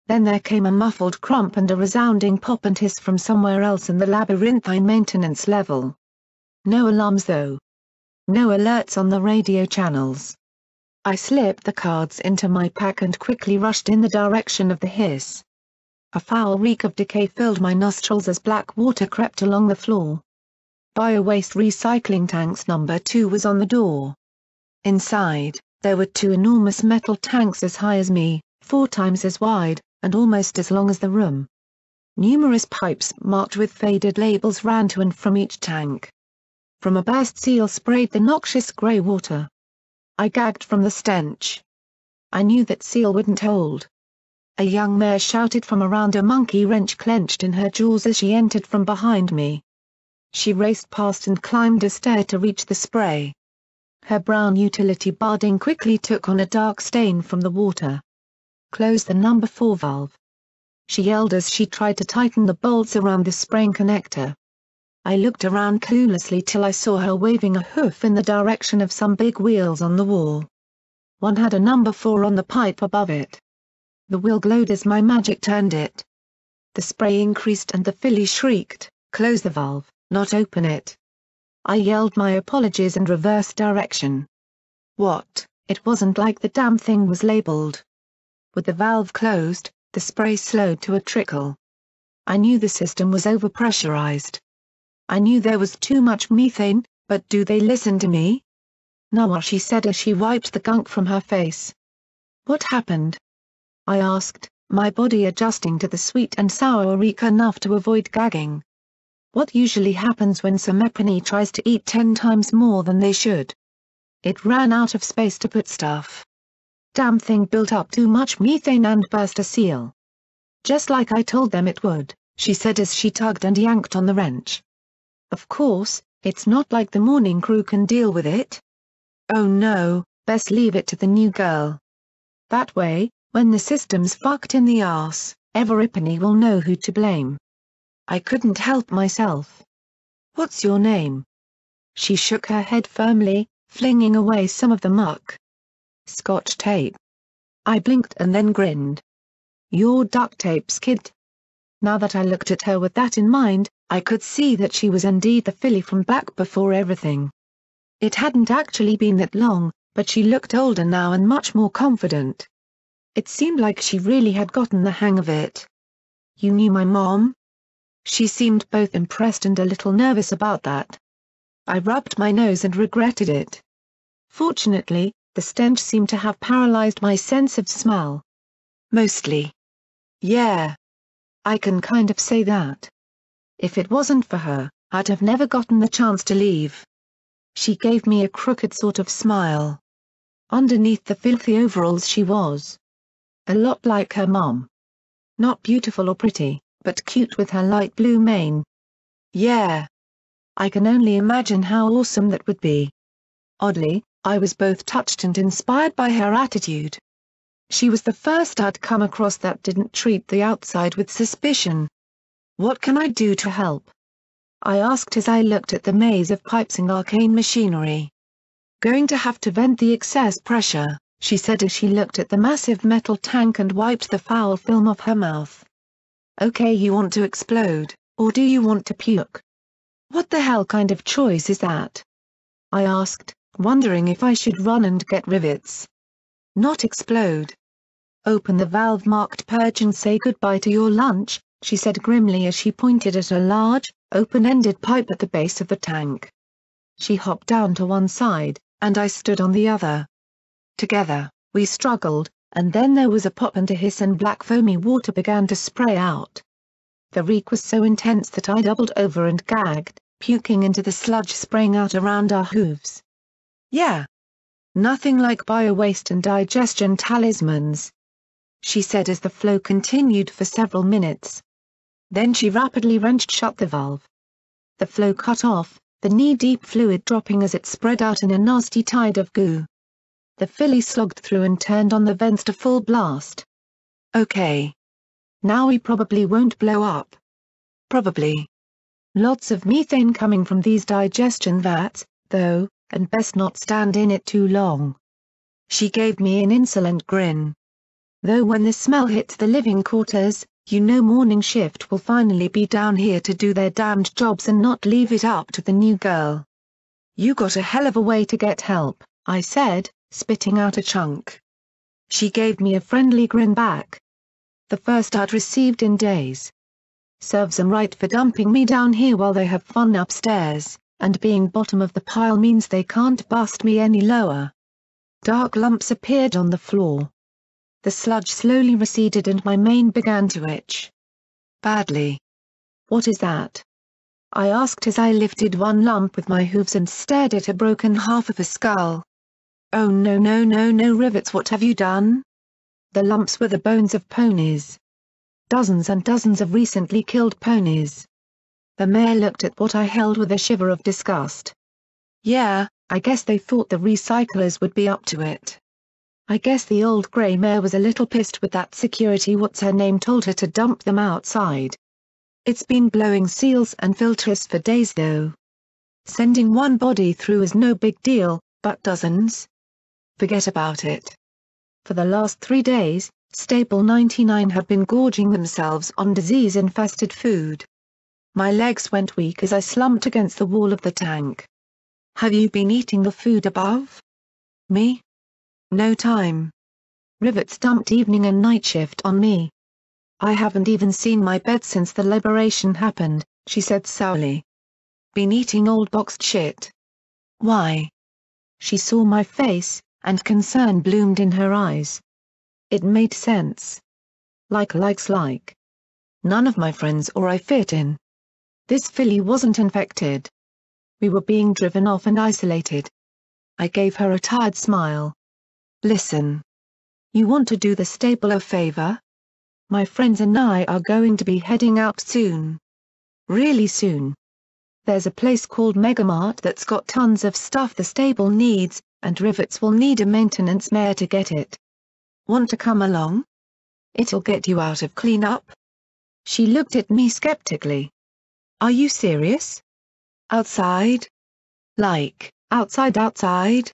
[SPEAKER 1] Then there came a muffled crump and a resounding pop and hiss from somewhere else in the labyrinthine maintenance level. No alarms though. No alerts on the radio channels. I slipped the cards into my pack and quickly rushed in the direction of the hiss. A foul reek of decay filled my nostrils as black water crept along the floor. Bio-waste recycling tanks number 2 was on the door. Inside, there were 2 enormous metal tanks as high as me, 4 times as wide, and almost as long as the room. Numerous pipes marked with faded labels ran to and from each tank. From a burst seal sprayed the noxious grey water. I gagged from the stench. I knew that seal wouldn't hold. A young mare shouted from around a monkey wrench clenched in her jaws as she entered from behind me. She raced past and climbed a stair to reach the spray. Her brown utility barding quickly took on a dark stain from the water. Close the number 4 valve. She yelled as she tried to tighten the bolts around the spraying connector. I looked around cluelessly till I saw her waving a hoof in the direction of some big wheels on the wall. One had a number 4 on the pipe above it. The wheel glowed as my magic turned it. The spray increased and the filly shrieked, "Close the valve, not open it." I yelled my apologies and reversed direction. What? It wasn't like the damn thing was labeled. With the valve closed, the spray slowed to a trickle. I knew the system was overpressurized. I knew there was too much methane, but do they listen to me? "No," she said as she wiped the gunk from her face. "What happened?" I asked, my body adjusting to the sweet and sour reek enough to avoid gagging. What usually happens when some Epony tries to eat 10 times more than they should? It ran out of space to put stuff. Damn thing built up too much methane and burst a seal. Just like I told them it would, she said as she tugged and yanked on the wrench. Of course, it's not like the morning crew can deal with it. Oh no, best leave it to the new girl. That way, when the system's fucked in the arse, Everipany will know who to blame. I couldn't help myself. What's your name? She shook her head firmly, flinging away some of the muck. Scotch tape. I blinked and then grinned. You're duct tape's kid. Now that I looked at her with that in mind, I could see that she was indeed the filly from back before everything. It hadn't actually been that long, but she looked older now and much more confident. It seemed like she really had gotten the hang of it. You knew my mom? She seemed both impressed and a little nervous about that. I rubbed my nose and regretted it. Fortunately, the stench seemed to have paralyzed my sense of smell. Mostly. Yeah. I can kind of say that. If it wasn't for her, I'd have never gotten the chance to leave. She gave me a crooked sort of smile. Underneath the filthy overalls she was a lot like her mom. Not beautiful or pretty, but cute with her light blue mane. Yeah. I can only imagine how awesome that would be. Oddly, I was both touched and inspired by her attitude. She was the first I'd come across that didn't treat the outside with suspicion. What can I do to help? I asked as I looked at the maze of pipes and arcane machinery. Going to have to vent the excess pressure, she said as she looked at the massive metal tank and wiped the foul film off her mouth. Okay, you want to explode, or do you want to puke? What the hell kind of choice is that? I asked, wondering if I should run and get rivets. Not explode. Open the valve marked purge and say goodbye to your lunch, she said grimly as she pointed at a large, open-ended pipe at the base of the tank. She hopped down to one side, and I stood on the other. Together, we struggled, and then there was a pop and a hiss and black foamy water began to spray out. The reek was so intense that I doubled over and gagged, puking into the sludge spraying out around our hooves. Yeah. Nothing like bio-waste and digestion talismans, she said as the flow continued for several minutes. Then she rapidly wrenched shut the valve. The flow cut off, the knee-deep fluid dropping as it spread out in a nasty tide of goo. The filly slogged through and turned on the vents to full blast. Okay. Now we probably won't blow up. Probably. Lots of methane coming from these digestion vats, though, and best not stand in it too long. She gave me an insolent grin. Though when the smell hits the living quarters, you know morning shift will finally be down here to do their damned jobs and not leave it up to the new girl. You got a hell of a way to get help, I said, spitting out a chunk. She gave me a friendly grin back. The first I'd received in days. Serves 'em right for dumping me down here while they have fun upstairs, and being bottom of the pile means they can't bust me any lower. Dark lumps appeared on the floor. The sludge slowly receded and my mane began to itch. Badly. What is that? I asked as I lifted one lump with my hooves and stared at a broken half of a skull. Oh no no no no rivets, what have you done? The lumps were the bones of ponies. Dozens and dozens of recently killed ponies. The mayor looked at what I held with a shiver of disgust. Yeah, I guess they thought the recyclers would be up to it. I guess the old grey mare was a little pissed with that security what's-her-name told her to dump them outside. It's been blowing seals and filters for days though. Sending one body through is no big deal, but dozens? Forget about it. For the last 3 days, Stable 99 have been gorging themselves on disease-infested food. My legs went weak as I slumped against the wall of the tank. Have you been eating the food above? Me? No time. Rivets dumped evening and night shift on me. I haven't even seen my bed since the liberation happened, she said sourly. Been eating old boxed shit. Why? She saw my face, and concern bloomed in her eyes. It made sense. Likes like. None of my friends or I fit in. This filly wasn't infected. We were being driven off and isolated. I gave her a tired smile. Listen. You want to do the stable a favor? My friends and I are going to be heading out soon. Really soon. There's a place called Megamart that's got tons of stuff the stable needs, and Rivets will need a maintenance mare to get it. Want to come along? It'll get you out of cleanup. She looked at me skeptically. Are you serious? Outside? Like, outside?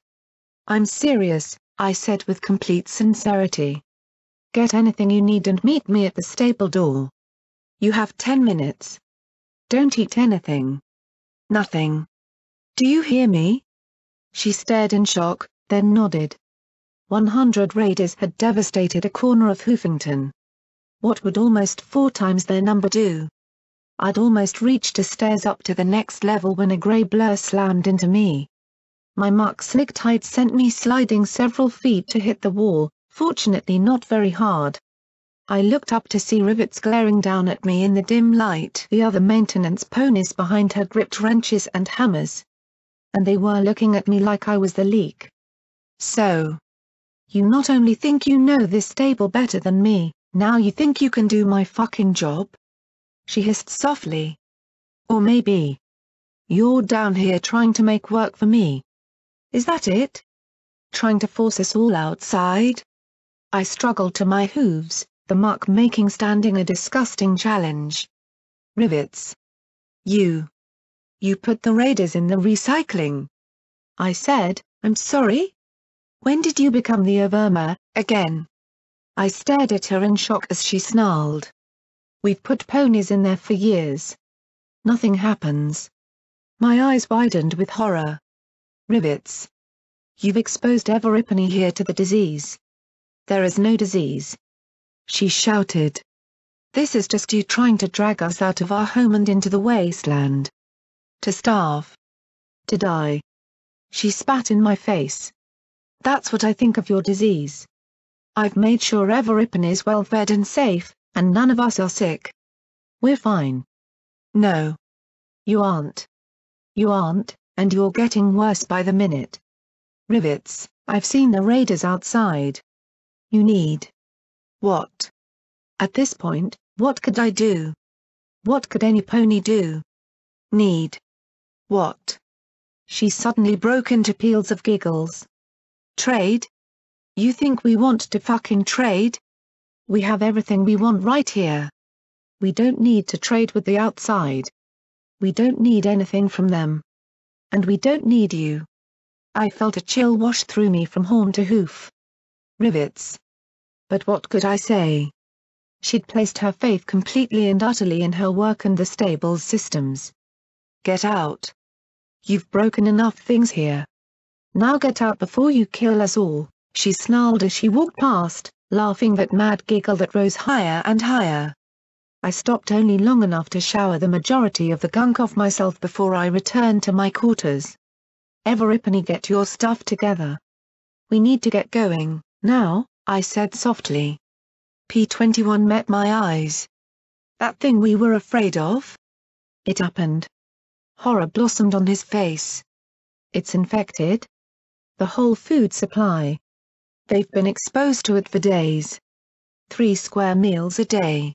[SPEAKER 1] I'm serious, I said with complete sincerity. Get anything you need and meet me at the stable door. You have 10 minutes. Don't eat anything. Nothing. Do you hear me? She stared in shock, then nodded. 100 raiders had devastated a corner of Hoofington. What would almost 4 times their number do? I'd almost reached the stairs up to the next level when a grey blur slammed into me. My muck-slick tide sent me sliding several feet to hit the wall, fortunately not very hard. I looked up to see Rivets glaring down at me in the dim light. The other maintenance ponies behind her gripped wrenches and hammers. And they were looking at me like I was the leak. So. You not only think you know this stable better than me, now you think you can do my fucking job? She hissed softly. Or maybe. You're down here trying to make work for me. Is that it? Trying to force us all outside? I struggled to my hooves, the muck making standing a disgusting challenge. Rivets. You put the raiders in the recycling. I said, I'm sorry? When did you become the Overmer, again? I stared at her in shock as she snarled. We've put ponies in there for years. Nothing happens. My eyes widened with horror. Rivets. You've exposed Everipany here to the disease. There is no disease. She shouted. This is just you trying to drag us out of our home and into the wasteland. To starve. To die. She spat in my face. That's what I think of your disease. I've made sure Everipany's well fed and safe, and none of us are sick. We're fine. No. You aren't. You aren't, and you're getting worse by the minute. Rivets, I've seen the raiders outside. You need. What? At this point, what could I do? What could any pony do? Need. What? She suddenly broke into peals of giggles. Trade? You think we want to fucking trade? We have everything we want right here. We don't need to trade with the outside. We don't need anything from them. And we don't need you. I felt a chill wash through me from horn to hoof. Rivets. But what could I say? She'd placed her faith completely and utterly in her work and the stable's systems. Get out. You've broken enough things here. Now get out before you kill us all, she snarled as she walked past, laughing that mad giggle that rose higher and higher. I stopped only long enough to shower the majority of the gunk off myself before I returned to my quarters. Everipany, get your stuff together. We need to get going, now, I said softly. P-21 met my eyes. That thing we were afraid of? It happened. Horror blossomed on his face. It's infected? The whole food supply. They've been exposed to it for days. 3 square meals a day.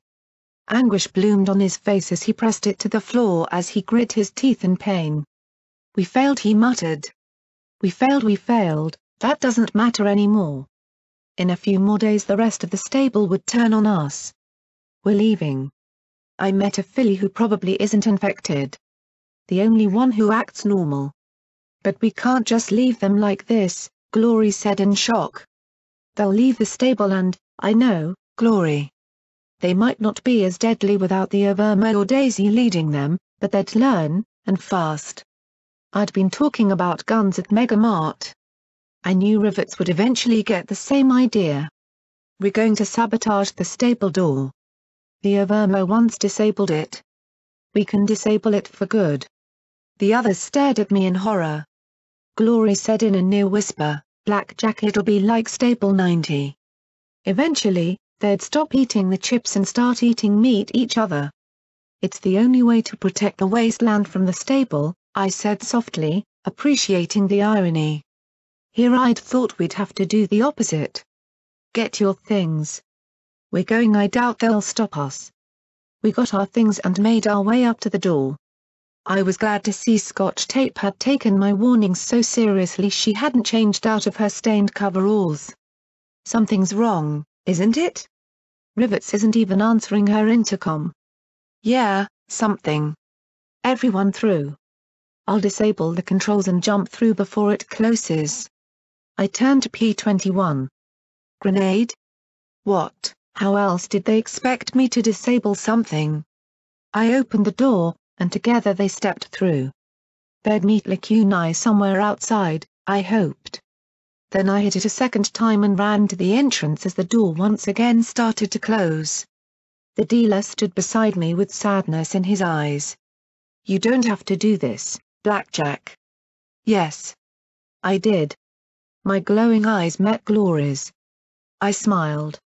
[SPEAKER 1] Anguish bloomed on his face as he pressed it to the floor as he grit his teeth in pain. We failed, he muttered. We failed, that doesn't matter anymore. In a few more days the rest of the stable would turn on us. We're leaving. I met a filly who probably isn't infected. The only one who acts normal. But we can't just leave them like this, Glory said in shock. They'll leave the stable and, I know, Glory. They might not be as deadly without the Overmer or Daisy leading them, but they'd learn, and fast. I'd been talking about guns at Megamart. I knew Rivets would eventually get the same idea. We're going to sabotage the stable door. The Overmer once disabled it. We can disable it for good. The others stared at me in horror. Glory said in a near whisper, Blackjack, it'll be like Stable 90. Eventually, they'd stop eating the chips and start eating meat each other. It's the only way to protect the wasteland from the stable, I said softly, appreciating the irony. Here I'd thought we'd have to do the opposite. Get your things. We're going. I doubt they'll stop us. We got our things and made our way up to the door. I was glad to see Scotch Tape had taken my warnings so seriously she hadn't changed out of her stained coveralls. Something's wrong, isn't it? Rivets isn't even answering her intercom. Yeah, something. Everyone through. I'll disable the controls and jump through before it closes. I turned to P-21. Grenade? What? How else did they expect me to disable something? I opened the door, and together they stepped through. They'd meet Lacuni somewhere outside, I hoped. Then I hit it a second time and ran to the entrance as the door once again started to close. The dealer stood beside me with sadness in his eyes. You don't have to do this, Blackjack. Yes. I did. My glowing eyes met Glory's. I smiled.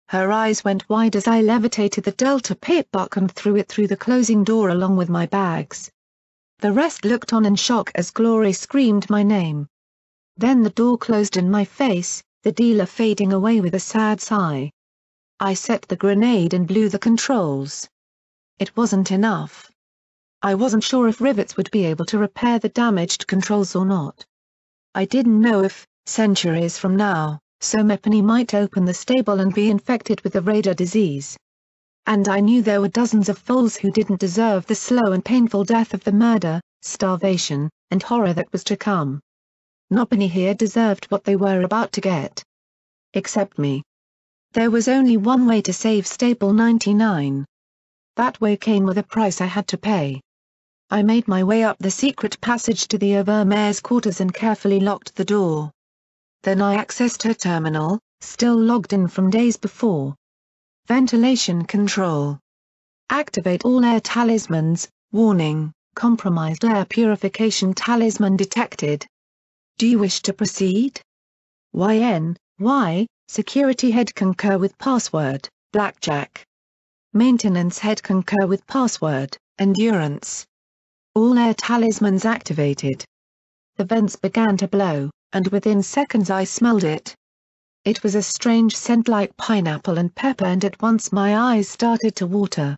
[SPEAKER 1] Her eyes went wide as I levitated the Delta pit buck and threw it through the closing door along with my bags. The rest looked on in shock as Glory screamed my name. Then the door closed in my face, the dealer fading away with a sad sigh. I set the grenade and blew the controls. It wasn't enough. I wasn't sure if Rivets would be able to repair the damaged controls or not. I didn't know if, centuries from now, Somepony might open the stable and be infected with the radar disease. And I knew there were dozens of foals who didn't deserve the slow and painful death of the murder, starvation, and horror that was to come. Nobody here deserved what they were about to get. Except me. There was only one way to save Stable 99. That way came with a price I had to pay. I made my way up the secret passage to the Overmare's quarters and carefully locked the door. Then I accessed her terminal, still logged in from days before. Ventilation control. Activate all air talismans, warning, compromised air purification talisman detected. Do you wish to proceed? Why, security head concur with password, Blackjack. Maintenance head concur with password, endurance. All air talismans activated. The vents began to blow, and within seconds I smelled it. It was a strange scent like pineapple and pepper, and at once my eyes started to water.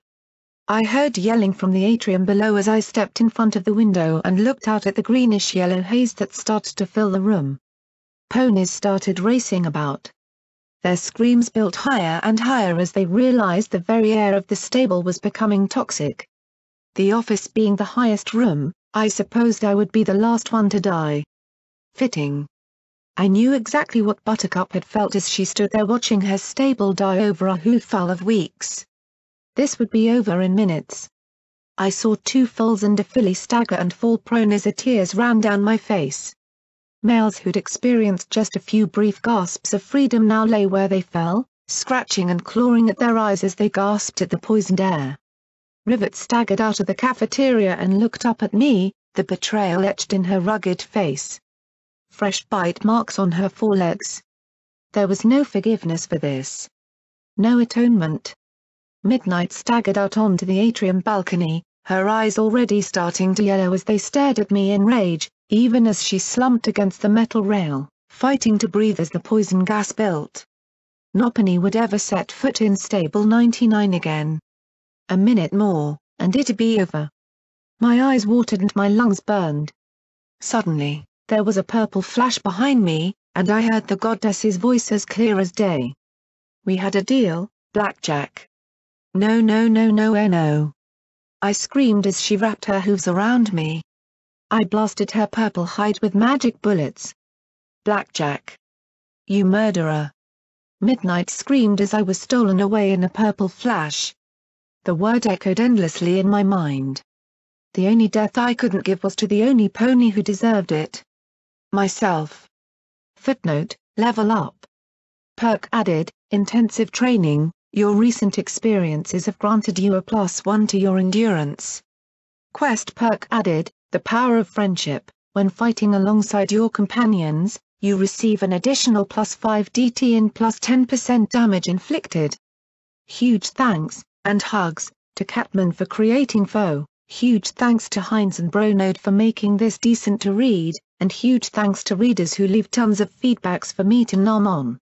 [SPEAKER 1] I heard yelling from the atrium below as I stepped in front of the window and looked out at the greenish-yellow haze that started to fill the room. Ponies started racing about. Their screams built higher and higher as they realized the very air of the stable was becoming toxic. The office being the highest room, I supposed I would be the last one to die. Fitting. I knew exactly what Buttercup had felt as she stood there watching her stable die over a hooful of weeks. This would be over in minutes. I saw two foals and a filly stagger and fall prone as the tears ran down my face. Males who'd experienced just a few brief gasps of freedom now lay where they fell, scratching and clawing at their eyes as they gasped at the poisoned air. Rivet staggered out of the cafeteria and looked up at me, the betrayal etched in her rugged face. Fresh bite marks on her forelegs. There was no forgiveness for this. No atonement. Midnight staggered out onto the atrium balcony, her eyes already starting to yellow as they stared at me in rage, even as she slumped against the metal rail, fighting to breathe as the poison gas built. Nobody would ever set foot in Stable 99 again. A minute more, and it'd be over. My eyes watered and my lungs burned. Suddenly, there was a purple flash behind me, and I heard the goddess's voice as clear as day. We had a deal, Blackjack. No no no no no. I screamed as she wrapped her hooves around me. I blasted her purple hide with magic bullets. Blackjack. You murderer. Midnight screamed as I was stolen away in a purple flash. The word echoed endlessly in my mind. The only death I couldn't give was to the only pony who deserved it. Myself. Footnote, level up. Perk added, intensive training, your recent experiences have granted you a +1 to your endurance. Quest perk added, the power of friendship, when fighting alongside your companions, you receive an additional +5 DT and +10% damage inflicted. Huge thanks, and hugs, to Catman for creating Foe, Huge thanks to Heinz and Bronode for making this decent to read, and huge thanks to readers who leave tons of feedbacks for me to nom on.